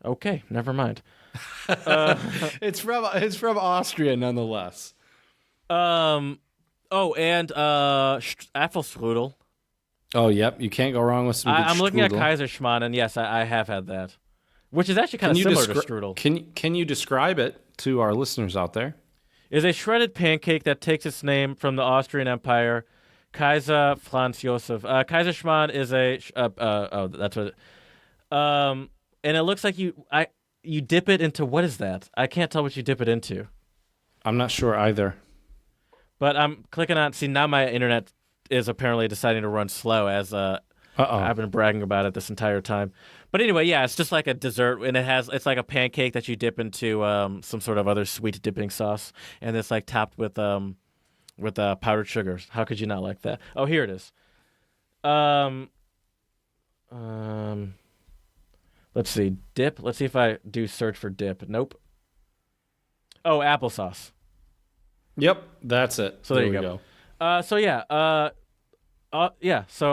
Okay, never mind. It's from Austria, nonetheless. Oh, and Apfelstrudel. Oh, yep. You can't go wrong with some good I'm looking at strudel. Kaiserschmarrn, and yes, I have had that, which is actually kind of similar to strudel. Can you describe it to our listeners out there? Is a shredded pancake that takes its name from the Austrian Empire. Kaiser Franz Josef. Kaiserschmarrn is that's what. And it looks like you dip it into, what is that? I can't tell what you dip it into. I'm not sure either. But I'm clicking on. See, now my internet is apparently deciding to run slow, as I've been bragging about it this entire time. But anyway, yeah, it's just like a dessert, and it's like a pancake that you dip into some sort of other sweet dipping sauce, and it's like topped with powdered sugars. How could you not like that? Oh, here it is. Let's see, dip. Let's see if I do search for dip. Nope. Oh, applesauce. Yep, that's it. So there you go. So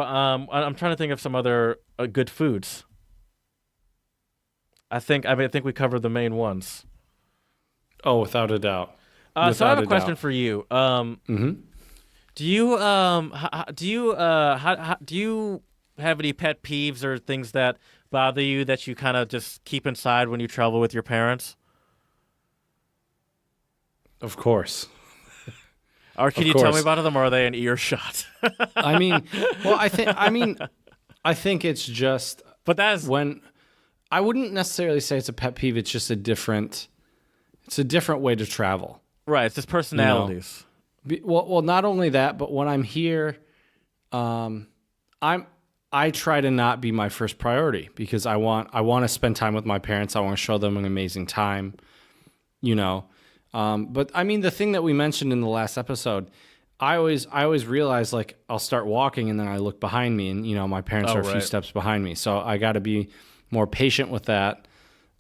I'm trying to think of some other good foods. I think we covered the main ones. Oh, without a doubt. So I have a question for you. Do you have any pet peeves or things that bother you that you kind of just keep inside when you travel with your parents? Of course. Or can you tell me about them, or are they an earshot? I mean, I think it's just. But that's when I wouldn't necessarily say it's a pet peeve. It's just a different way to travel. Right. It's just personalities. Well, not only that, but when I'm here, I try to not be my first priority, because I want to spend time with my parents. I want to show them an amazing time, But I mean, the thing that we mentioned in the last episode, I always realize, like, I'll start walking and then I look behind me, and my parents are a few steps behind me, so I got to be more patient with that.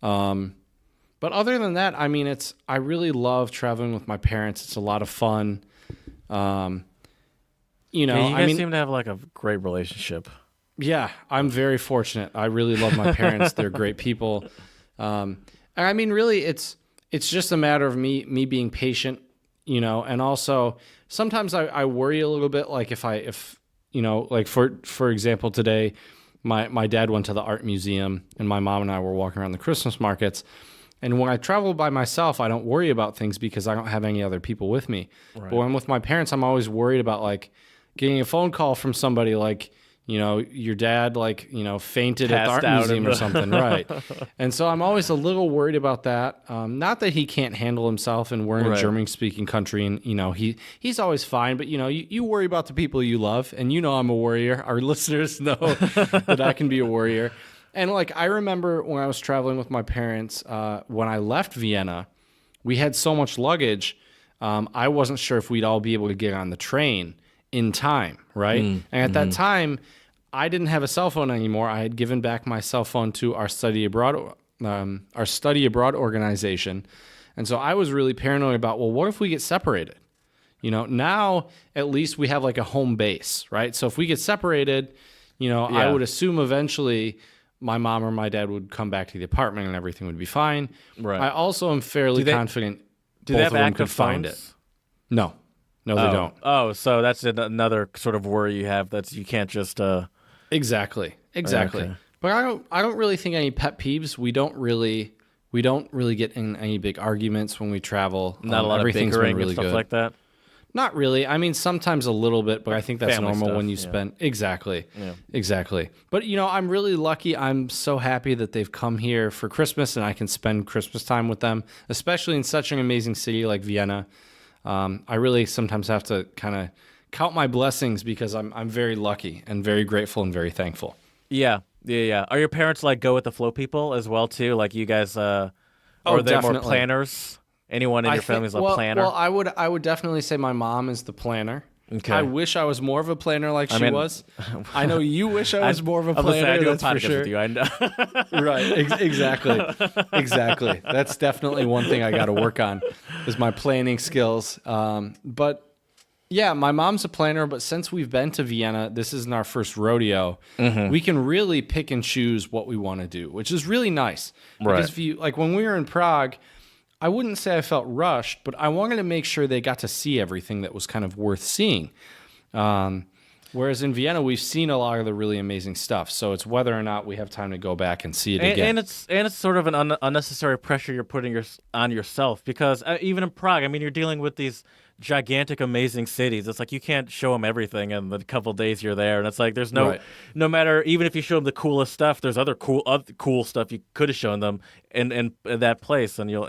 But other than that, I mean, I really love traveling with my parents. It's a lot of fun. You guys seem to have like a great relationship. Yeah, I'm very fortunate. I really love my parents. They're great people. And I mean, really, it's just a matter of me being patient, and also sometimes I worry a little bit, like if like for example, today, my dad went to the art museum and my mom and I were walking around the Christmas markets. And when I travel by myself, I don't worry about things because I don't have any other people with me. Right. But when I'm with my parents, I'm always worried about, like, getting a phone call from somebody, like, your dad fainted at the art Passed out museum in or the- something, right? And so I'm always a little worried about that. Not that he can't handle himself, and we're in a Right. German-speaking country, and he's always fine. But you worry about the people you love, and I'm a warrior. Our listeners know that I can be a warrior. And I remember when I was traveling with my parents, when I left Vienna, we had so much luggage. I wasn't sure if we'd all be able to get on the train in time, right? And at that time, I didn't have a cell phone anymore. I had given back my cell phone to our study abroad organization, and so I was really paranoid about, well, what if we get separated? Now at least we have a home base, right? So if we get separated, I would assume eventually my mom or my dad would come back to the apartment and everything would be fine. Right. I also am fairly confident Do both they of have them active could find phones? it. No, they don't. Oh, so that's another sort of worry you have. That's you can't just. Exactly. Okay. But I don't really think any pet peeves. We don't really get in any big arguments when we travel. Not a lot of everything's bickering been really and stuff good. like that. Not really. I mean, sometimes a little bit, but I think that's Family normal stuff, when you yeah. spend. Exactly. Yeah. Exactly. But, I'm really lucky. I'm so happy that they've come here for Christmas and I can spend Christmas time with them, especially in such an amazing city like Vienna. I really sometimes have to kind of count my blessings because I'm very lucky and very grateful and very thankful. Yeah. Are your parents go with the flow people as well too? Like you guys, or Oh, are they more definitely. planners? Anyone in your family is a planner? Well, I would definitely say my mom is the planner. Okay. I wish I was more of a planner like she mean- was. I know you wish I was more of a I'm listening, planner. I do a That's for podcast sure. with you. I know. Right. Exactly. That's definitely one thing I got to work on is my planning skills. But yeah, my mom's a planner, but since we've been to Vienna, this isn't our first rodeo. We can really pick and choose what we want to do, which is really nice. Right. Because if you when we were in Prague, I wouldn't say I felt rushed, but I wanted to make sure they got to see everything that was kind of worth seeing. Whereas in Vienna, we've seen a lot of the really amazing stuff. So it's whether or not we have time to go back and see it again. And it's sort of an unnecessary pressure you're putting on yourself because even in Prague, I mean, you're dealing with these gigantic, amazing cities. It's you can't show them everything in the couple days you're there, and it's there's no, Right. no matter even if you show them the coolest stuff, there's other cool stuff you could have shown them in that place, and you'll.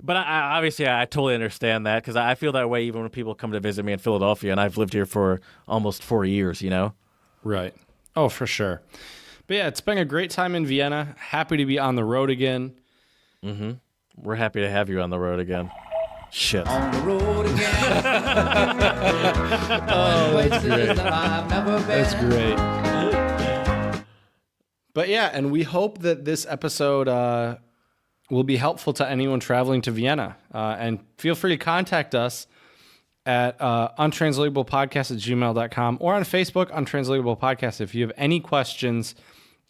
But I obviously I totally understand that because I feel that way even when people come to visit me in Philadelphia, and I've lived here for almost 4 years. Right. Oh, for sure. But yeah, it's been a great time in Vienna. Happy to be on the road again. We're happy to have you on the road again. Shit. On the road again. Places that I've never been. That's great. But yeah, and we hope that this episode will be helpful to anyone traveling to Vienna. And feel free to contact us at untranslatablepodcast@gmail.com or on Facebook, Untranslatable Podcast. If you have any questions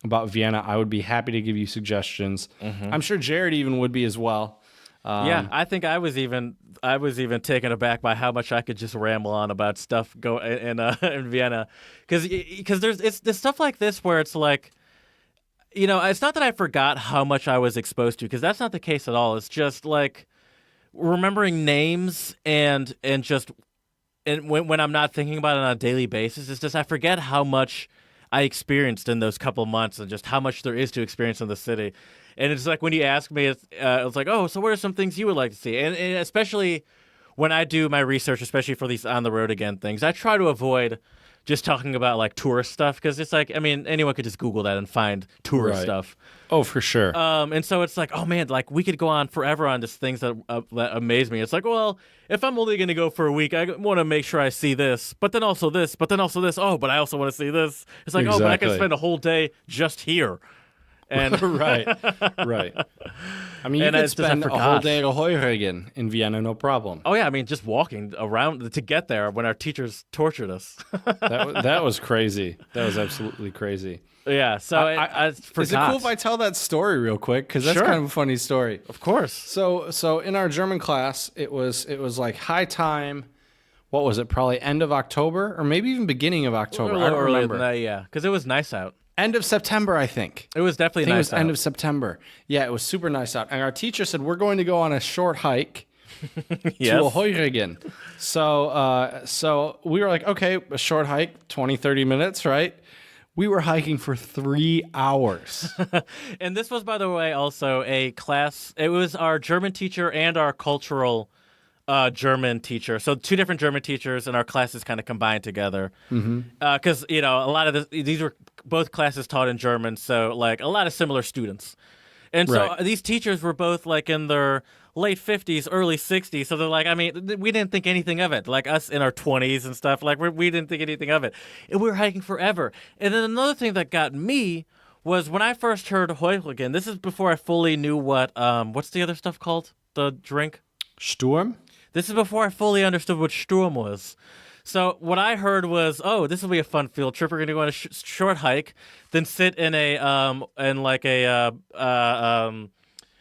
about Vienna, I would be happy to give you suggestions. I'm sure Jared even would be as well. Yeah, I think I was even taken aback by how much I could just ramble on about stuff in Vienna, because there's stuff like this where it's it's not that I forgot how much I was exposed to, because that's not the case at all. It's just remembering names and when I'm not thinking about it on a daily basis, it's just I forget how much I experienced in those couple months and just how much there is to experience in the city. And it's when you ask me, it's oh, so what are some things you would like to see? And especially when I do my research, especially for these on the road again things, I try to avoid just talking about tourist stuff because it's anyone could just Google that and find tourist Right. stuff. Oh, for sure. And so it's oh man, we could go on forever on just things that amaze me. It's well, if I'm only going to go for a week, I want to make sure I see this, but then also this, but then also this. Oh, but I also want to see this. It's oh, but I can Exactly. spend a whole day just here. And right. I mean, you And could it's just, I spend a whole forgot. day at Regen in Vienna, no problem. oh yeah, I mean just walking around to get there when our teachers tortured us. That was crazy. That was absolutely crazy. Yeah, so I forgot. Is it cool if I tell that story real quick? Because that's Sure. kind of a funny story. Of course. So in our German class, it was high time. What was it? Probably end of October or maybe even beginning of October. A I little don't earlier remember. than that, yeah, because it was nice out. End of September, I think. It was definitely I think nice it was end out. of September. Yeah, it was super nice out. And our teacher said, we're going to go on a short hike. Yes. to Regen. So we were like, okay, a short hike, 20, 30 minutes, right? We were hiking for 3 hours. And this was, by the way, also a class. It was our German teacher and our cultural German teacher. So 2 different German teachers, and our classes kind of combined together. Because, a lot of these were both classes taught in German, so like a lot of similar students. And so Right. these teachers were both like in their late 50s, early 60s. So they're like, I mean, we didn't think anything of it. Like us in our 20s and stuff, like we didn't think anything of it. And we were hiking forever. And then another thing that got me was when I first heard Heuchelen. This is before I fully knew what's the other stuff called? The drink? Sturm? This is before I fully understood what Sturm was. So what I heard was, oh, this will be a fun field trip. We're going to go on a short hike, then sit in a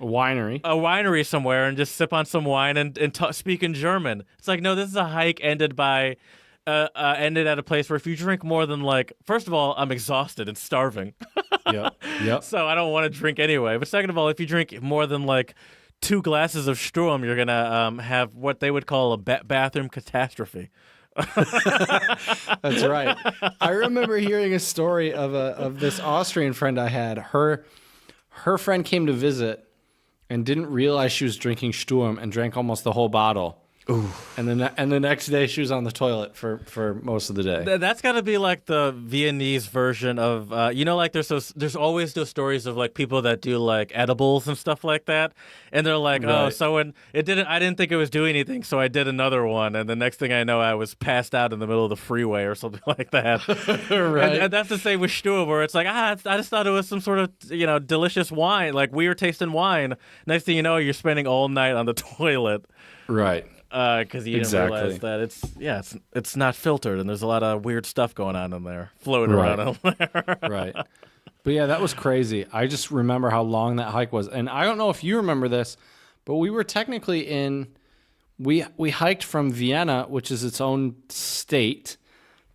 winery somewhere and just sip on some wine and speak in German. It's like, no, this is a hike ended at a place where if you drink more than first of all, I'm exhausted and starving. Yep. So I don't want to drink anyway. But second of all, if you drink more than 2 glasses of Sturm, you're going to have what they would call a bathroom catastrophe. That's right. I remember hearing a story of this Austrian friend I had. Her friend came to visit and didn't realize she was drinking Sturm and drank almost the whole bottle. Ooh. And the next day she was on the toilet for most of the day. That's got to be like the Viennese version of there's always those stories of people that do edibles and stuff like that, and they're like, Right. oh, so when I didn't think it was doing anything, so I did another one, and the next thing I know, I was passed out in the middle of the freeway or something like that. Right. And that's the same with Sturm, where it's like, I just thought it was some sort of delicious wine, like we were tasting wine. Next thing you know, you're spending all night on the toilet. Right. Because you didn't realize that it's not filtered, and there's a lot of weird stuff going on in there, floating around in there. Right. But yeah, that was crazy. I just remember how long that hike was. And I don't know if you remember this, but we were technically we hiked from Vienna, which is its own state,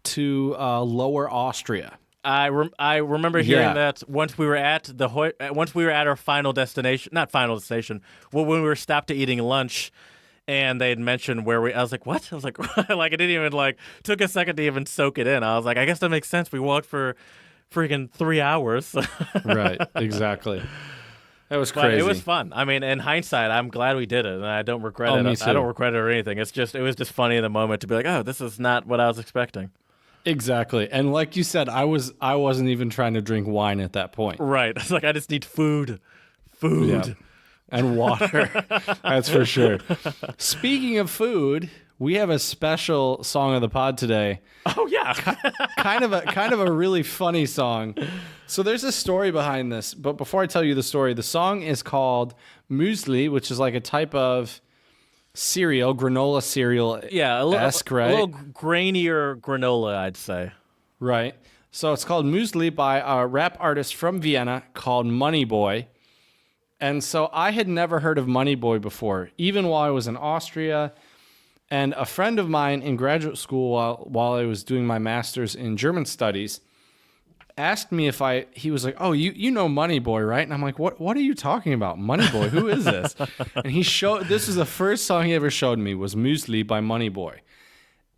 to Lower Austria. I remember hearing that once we were at our final destination, not final destination, when we were stopped to eating lunch. And they had mentioned I was like, what? I was like, I didn't even took a second to even soak it in. I was like, I guess that makes sense. We walked for freaking 3 hours. Right, exactly. That was crazy. But it was fun. I mean, in hindsight, I'm glad we did it, and I don't regret it. Me too. I don't regret it or anything. It was just funny in the moment to be like, oh, this is not what I was expecting. Exactly. And like you said, I wasn't even trying to drink wine at that point. Right. It's like, I just need food. Food. Yeah. And water. That's for sure. Speaking of food, we have a special song of the pod today. Oh yeah. kind of a really funny song. So there's a story behind this, but before I tell you the story, the song is called Muesli, which is like a type of cereal, granola cereal. Yeah, a little grainier granola, I'd say. Right. So it's called Muesli by a rap artist from Vienna called Money Boy. And so I had never heard of Money Boy before, even while I was in Austria. And a friend of mine in graduate school, while I was doing my master's in German studies, asked me he was like, oh, you know Money Boy, right? And I'm like, what are you talking about? Money Boy, who is this? And this is the first song he ever showed me, was Muesli by Money Boy.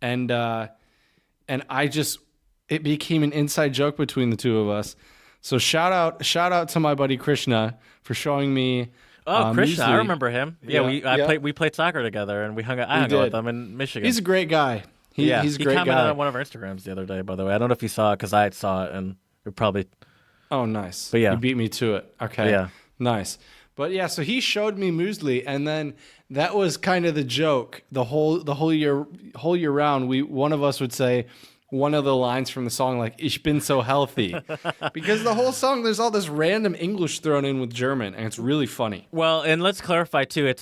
And it became an inside joke between the two of us. So shout out to my buddy Krishna for showing me. Oh, Krishna, Muesli. I remember him. Yeah, we played soccer together, and I hung out with him in Michigan. He's a great guy. He's a great guy. He commented on one of our Instagrams the other day, by the way. I don't know if you saw it, because I saw it, and it probably... Oh, nice. But yeah. You beat me to it. Okay. Yeah. Nice. But yeah, so he showed me Muesli, and then that was kind of the joke. The whole year round, one of us would say one of the lines from the song, like, Ich bin so healthy. Because the whole song, there's all this random English thrown in with German, and it's really funny. Well, and let's clarify, too, it's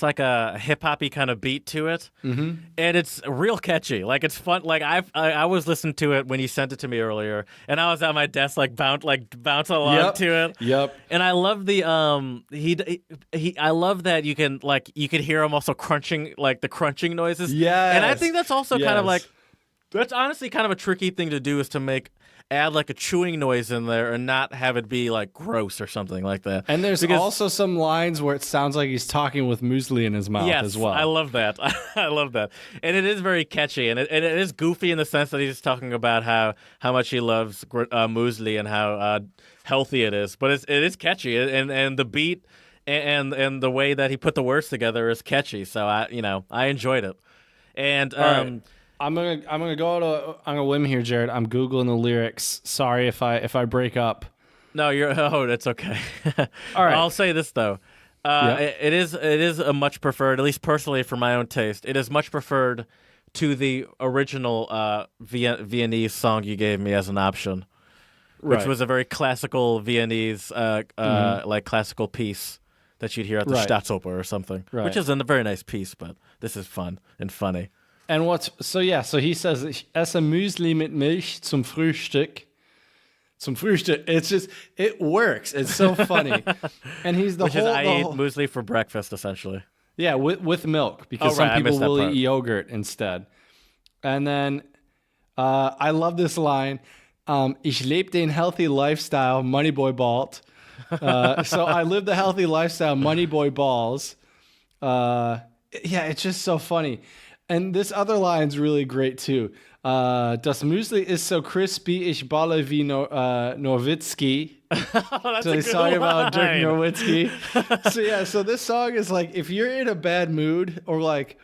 like a hip-hoppy kind of beat to it, and it's real catchy. Like, it's fun. Like, I was listening to it when you sent it to me earlier, and I was at my desk, bounce along to it. Yep. And I love the, I love that you can hear him also crunching, like, the crunching noises. Yes. And I think that's also kind of like, That's honestly kind of a tricky thing to do, is to add like a chewing noise in there and not have it be like gross or something like that. And there's also some lines where it sounds like he's talking with muesli in his mouth as well. I love that. I love that. And it is very catchy, and it is goofy in the sense that he's talking about how much he loves muesli and how healthy it is. But it is catchy, and the beat and the way that he put the words together is catchy. So I enjoyed it. And right. I'm gonna go on a whim here, Jared. I'm googling the lyrics. Sorry if I break up. No, that's okay. All right. I'll say this though, it is a much preferred, at least personally for my own taste. It is much preferred to the original Viennese song you gave me as an option, which was a very classical Viennese like classical piece that you'd hear at the Staatsoper or something, which is a very nice piece. But this is fun and funny. And so he says, ich esse Müsli mit Milch zum Frühstück. Zum Frühstück. It works. It's so funny. And he's I eat muesli for breakfast, essentially. Yeah, with milk, because some people will eat yogurt instead. And then I love this line, ich lebe den healthy lifestyle, Moneyboy balt. So I live the healthy lifestyle, Moneyboy balls. Yeah, it's just so funny. And this other line's really great too. Das Müsli ist so crispy, ich balle wie Nowitzki. So he's talking about Dirk Nowitzki. So this song is like, if you're in a bad mood, or like,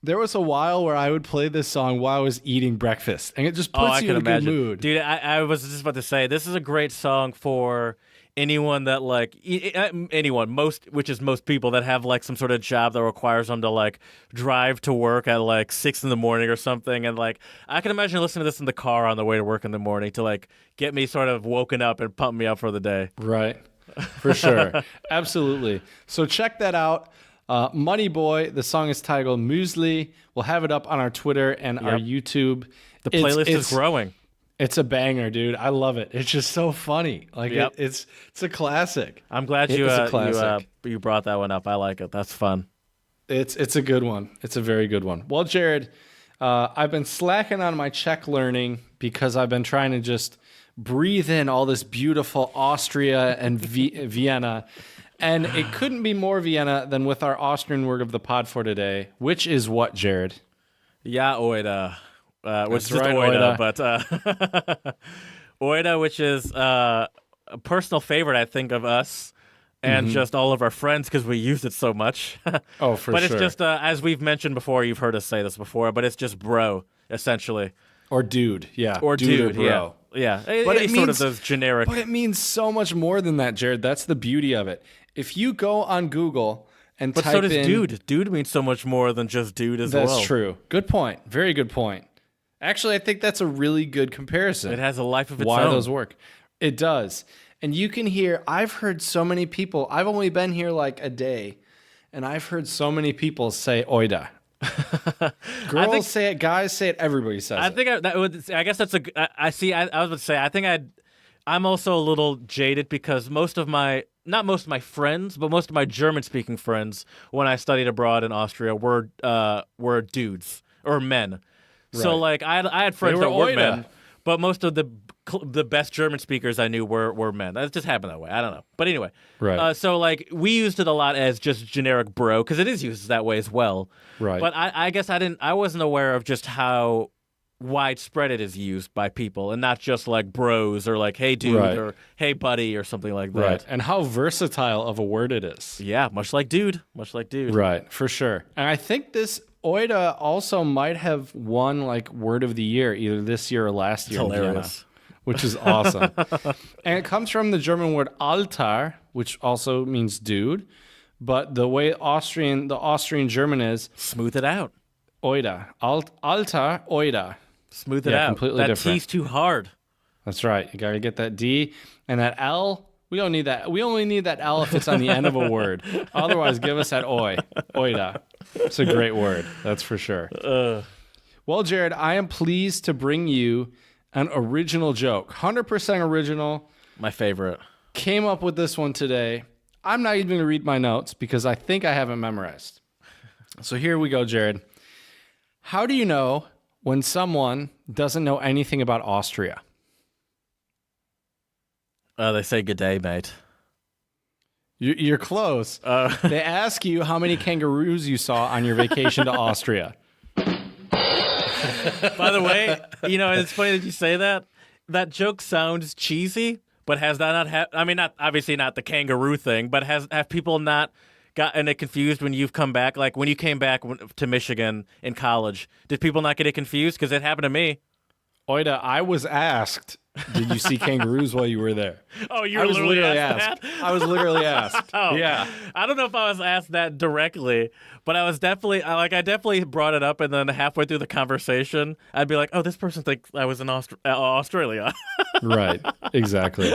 there was a while where I would play this song while I was eating breakfast, and it just puts you in a good mood. Dude, I was just about to say, this is a great song for anyone that which is most people that have like some sort of job that requires them to like drive to work at like 6 a.m. or something, and like I can imagine listening to this in the car on the way to work in the morning to like get me sort of woken up and pump me up for the day. Right, for sure, absolutely. So check that out. Money Boy. The song is titled Muesli. We'll have it up on our Twitter and our YouTube. The playlist is growing. It's a banger, dude. I love it. It's just so funny. Like it's a classic. I'm glad you brought that one up. I like it. That's fun. It's a good one. It's a very good one. Well, Jared, I've been slacking on my Czech learning because I've been trying to just breathe in all this beautiful Austria and Vienna. And it couldn't be more Vienna than with our Austrian word of the pod for today, which is what, Jared? Ja, oida. Which is right, oida, but oida, which is a personal favorite, I think, of us and just all of our friends because we use it so much. Oh, for sure. But it's just, as we've mentioned before, you've heard us say this before, but it's just bro, essentially. Or dude, yeah. Or dude, or bro. Yeah. But it sort of those generic. But it means so much more than that, Jared. That's the beauty of it. If you go on Google and type in... But so does dude. Dude means so much more than just dude as well. That's true. Good point. Very good point. Actually, I think that's a really good comparison. It has a life of its own. Why those work. It does. And you can hear, I've heard so many people, I've only been here like a day, and I've heard so many people say oida. Girls say it, guys say it, everybody says it. I guess that's I was about to say, I think I'm also a little jaded because not most of my friends, but most of my German-speaking friends when I studied abroad in Austria were dudes or men. Right. So like I had friends that were men, but most of the best German speakers I knew were men. That just happened that way. I don't know. But anyway, right. So like we used it a lot as just generic bro because it is used that way as well. Right. But I guess I wasn't aware of just how widespread it is used by people and not just like bros or like hey dude or hey buddy or something like that. Right. And how versatile of a word it is. Yeah, much like dude. Right, for sure. And I think this oida also might have won like word of the year either this year or last year in Vienna, which is awesome. And it comes from the German word Alter, which also means dude, but the way the Austrian German is smooth it out. Oida. Alter, oida. Smooth it out. Completely that different. T's too hard. That's right. You got to get that D and that L. We don't need that. We only need that L if it's on the end of a word. Otherwise, give us that oi. Oida. It's a great word. That's for sure. Well, Jared, I am pleased to bring you an original joke. 100% original. My favorite. Came up with this one today. I'm not even going to read my notes because I think I have it memorized. So here we go, Jared. How do you know when someone doesn't know anything about Austria? They say good day, mate. You're close. They ask you how many kangaroos you saw on your vacation to Austria. By the way, it's funny that you say that. That joke sounds cheesy, but has that not I mean, not obviously not the kangaroo thing, but have people not gotten it confused when you've come back? Like when you came back to Michigan in college, did people not get it confused? Because it happened to me. Oida, I was asked, did you see kangaroos while you were there? Oh, you were literally asked that? I was literally asked. Oh, yeah. I don't know if I was asked that directly, but I was definitely, I definitely brought it up, and then halfway through the conversation, I'd be like, oh, this person thinks I was in Australia. Right, exactly.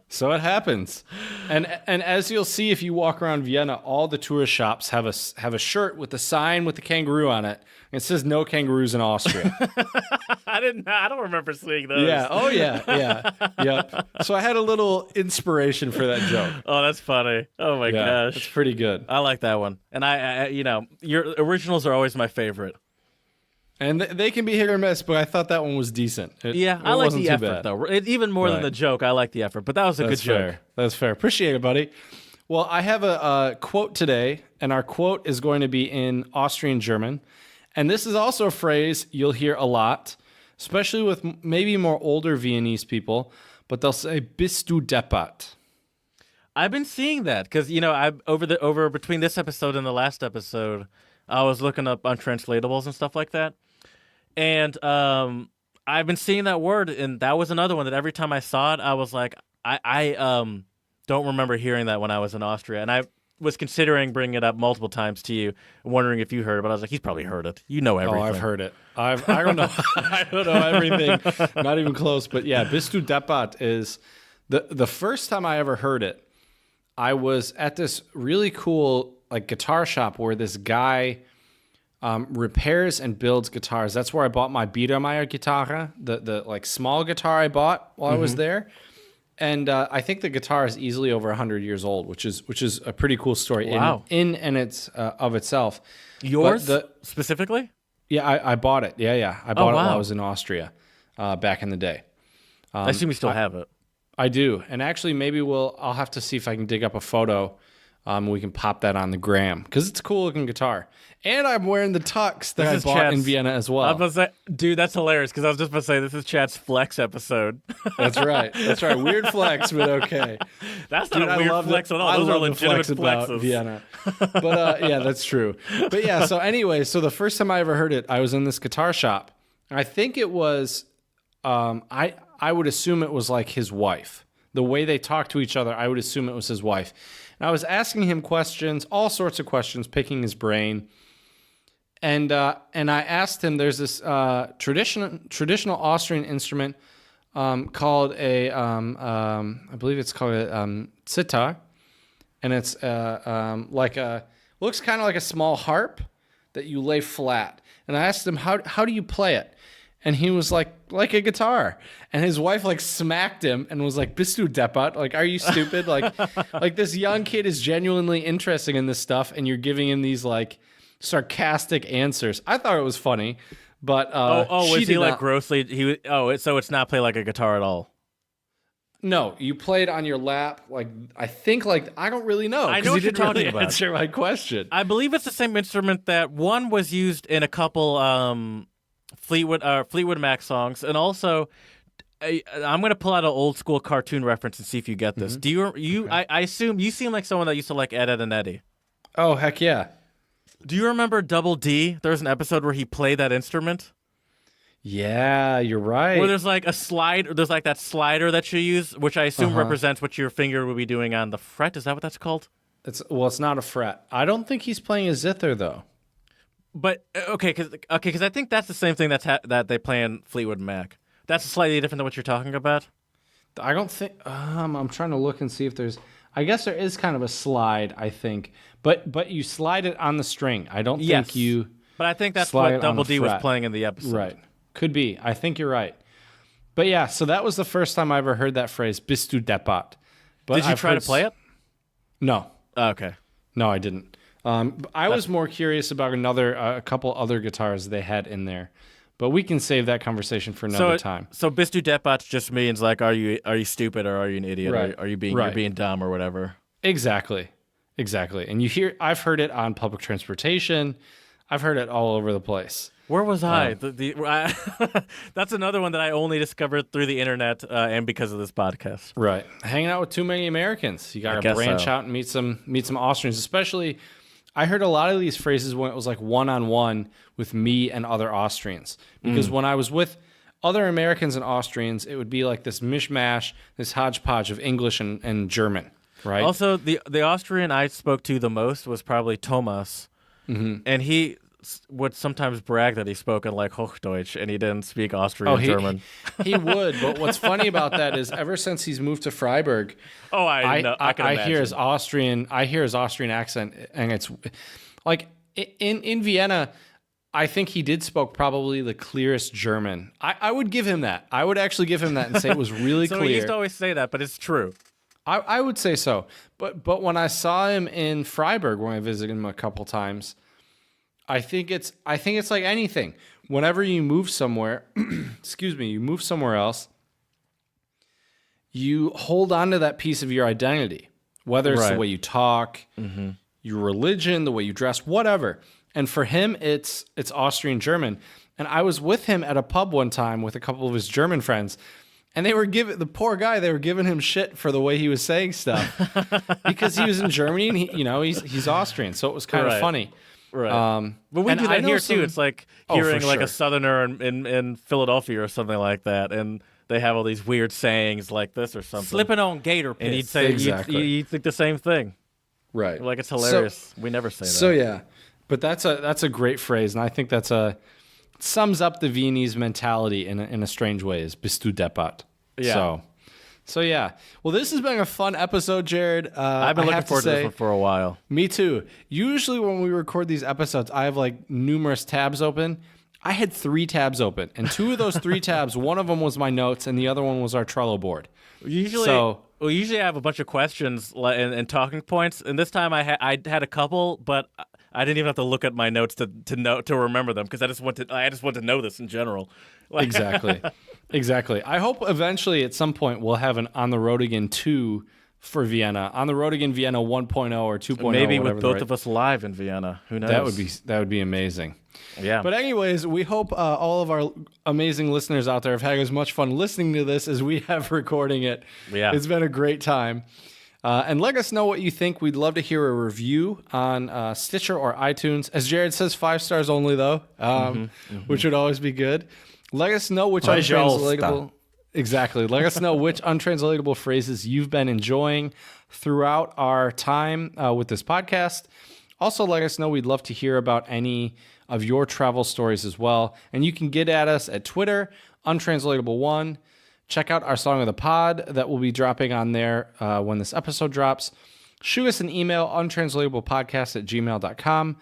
So it happens. And as you'll see if you walk around Vienna, all the tourist shops have a shirt with a sign with the kangaroo on it. It says no kangaroos in Austria. I don't remember seeing those. Yeah. Oh yeah. Yep. So I had a little inspiration for that joke. Oh, that's funny. Oh my gosh. It's pretty good. I like that one. And I your originals are always my favorite. And they can be hit or miss, but I thought that one was decent. I like the effort though. Even more than the joke, I like the effort. But that was a good joke. That's fair. Appreciate it, buddy. Well, I have a quote today, and our quote is going to be in Austrian German. And this is also a phrase you'll hear a lot, especially with maybe more older Viennese people, but they'll say, bist du deppert? I've been seeing that because, over between this episode and the last episode, I was looking up untranslatables and stuff like that. And I've been seeing that word, and that was another one that every time I saw it, I was like, I don't remember hearing that when I was in Austria. And I was considering bringing it up multiple times to you, wondering if you heard it, but I was like, he's probably heard it. You know everything. Oh, I've heard it. I don't know. I don't know everything. Not even close. But yeah, bist du deppert is the first time I ever heard it. I was at this really cool guitar shop where this guy repairs and builds guitars. That's where I bought my Biedermeier guitar, the small guitar I bought while I was there. And I think the guitar is easily over 100 years old, which is a pretty cool story in and it's of itself. Yours specifically? Yeah, I bought it. Yeah. I bought it while I was in Austria back in the day. I assume you still have it. I do. And actually, maybe I'll have to see if I can dig up a photo. We can pop that on the gram because it's a cool looking guitar. And I'm wearing the tux that I bought in Vienna as well. I was about to say, dude, that's hilarious because I was just about to say this is Chad's flex episode. That's right. Weird flex, but okay. That's not a weird flex at all. Those are legitimate flexes. Vienna. But yeah, that's true. But yeah, so anyway, the first time I ever heard it, I was in this guitar shop. I think it was, I would assume it was like his wife. The way they talk to each other, I would assume it was his wife. And I was asking him questions, all sorts of questions, picking his brain. And I asked him, there's this traditional Austrian instrument called I believe it's called a sitar. And it's looks kind of like a small harp that you lay flat. And I asked him, how do you play it? And he was like a guitar. And his wife smacked him and was like, bist du deppert? Are you stupid? Like this young kid is genuinely interested in this stuff and you're giving him these sarcastic answers. I thought it was funny, but was he grossly? So it's not played like a guitar at all. No, you play it on your lap. I think I don't really know. I know what you're talking about. Answer my question. I believe it's the same instrument that one was used in a couple Fleetwood Mac songs, and also I'm going to pull out an old school cartoon reference and see if you get this. Do you? Okay. I assume you seem like someone that used to like Ed, Edd and Eddy. Oh heck yeah! Do you remember Double D? There was an episode where he played that instrument. Yeah, you're right. Where there's a slide. There's that slider that you use, which I assume represents what your finger would be doing on the fret. Is that what that's called? It's not a fret. I don't think he's playing a zither though. But because I think that's the same thing that they play in Fleetwood Mac. That's slightly different than what you're talking about. I don't think. I'm trying to look and see if there's. I guess there is kind of a slide. I think, but you slide it on the string. I don't think you. But I think that's what Double D was playing in the episode. Right. Could be. I think you're right. But yeah, so that was the first time I ever heard that phrase, bist du deppert. But did you try to play it? No. Oh, okay. No, I didn't. I was more curious about a couple other guitars they had in there, but we can save that conversation for another time. So "bist du deppert" just means like, are you stupid or are you an idiot? Right. Or are you you're being dumb or whatever? Exactly. And I've heard it on public transportation. I've heard it all over the place. Where was I? That's another one that I only discovered through the internet and because of this podcast. Right. Hanging out with too many Americans. You got to branch out and meet some Austrians. Especially, I heard a lot of these phrases when it was like one-on-one with me and other Austrians. Because when I was with other Americans and Austrians, it would be like this mishmash, this hodgepodge of English and German, right? Also, the Austrian I spoke to the most was probably Thomas. And he would sometimes brag that he spoke in like Hochdeutsch and he didn't speak Austrian German. He would, but what's funny about that is ever since he's moved to Freiburg, I can imagine. hear his Austrian accent, and it's like in Vienna. I think he did spoke probably the clearest German. I would give him that. I would actually give him that and say it was really so clear. He used to always say that, but it's true. I would say so. But when I saw him in Freiburg, when I visited him a couple times, I think it's like anything. Whenever you move somewhere, you move somewhere else, you hold on to that piece of your identity, whether it's the way you talk, your religion, the way you dress, whatever. And for him, it's Austrian German. And I was with him at a pub one time with a couple of his German friends, and they were giving him shit for the way he was saying stuff because he was in Germany and he's Austrian, so it was kind of funny. Right. But we do that here too. It's like hearing like a Southerner in Philadelphia or something like that, and they have all these weird sayings like this or something. Slipping on gator piss. And he'd say, you'd think the same thing. Right. Like, it's hilarious. We never say that. So, yeah. But that's a great phrase, and I think sums up the Viennese mentality in a strange way, is "bist du deppert." Yeah. So yeah. Well, this has been a fun episode, Jared. I've been looking forward to this one for a while. Me too. Usually when we record these episodes, I have like numerous tabs open. I had 3 tabs open, and 2 of those 3 tabs, one of them was my notes, and the other one was our Trello board. Usually I have a bunch of questions and talking points, and this time I had a couple, but I didn't even have to look at my notes to remember them because I just want to know this in general. Exactly. I hope eventually at some point we'll have an On the Road Again 2 for Vienna. On the Road Again Vienna 1.0 or 2.0. Maybe with both of us live in Vienna. Who knows? That would be amazing. Yeah. But anyways, we hope all of our amazing listeners out there have had as much fun listening to this as we have recording it. Yeah. It's been a great time. And let us know what you think. We'd love to hear a review on Stitcher or iTunes. As Jared says, 5 stars only, though, which would always be good. Let us know which untranslatable... Exactly. Let us know which untranslatable phrases you've been enjoying throughout our time with this podcast. Also, let us know. We'd love to hear about any of your travel stories as well. And you can get at us at Twitter, Untranslatable1. Check out our Song of the Pod that will be dropping on there when this episode drops. Shoot us an email, untranslatablepodcast@gmail.com.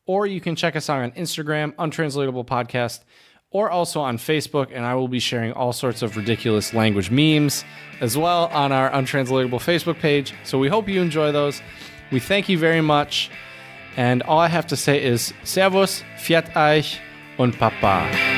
Or you can check us out on Instagram, Untranslatable Podcast, or also on Facebook, and I will be sharing all sorts of ridiculous language memes as well on our Untranslatable Facebook page. So we hope you enjoy those. We thank you very much. And all I have to say is Servus, Fiat euch und Papa.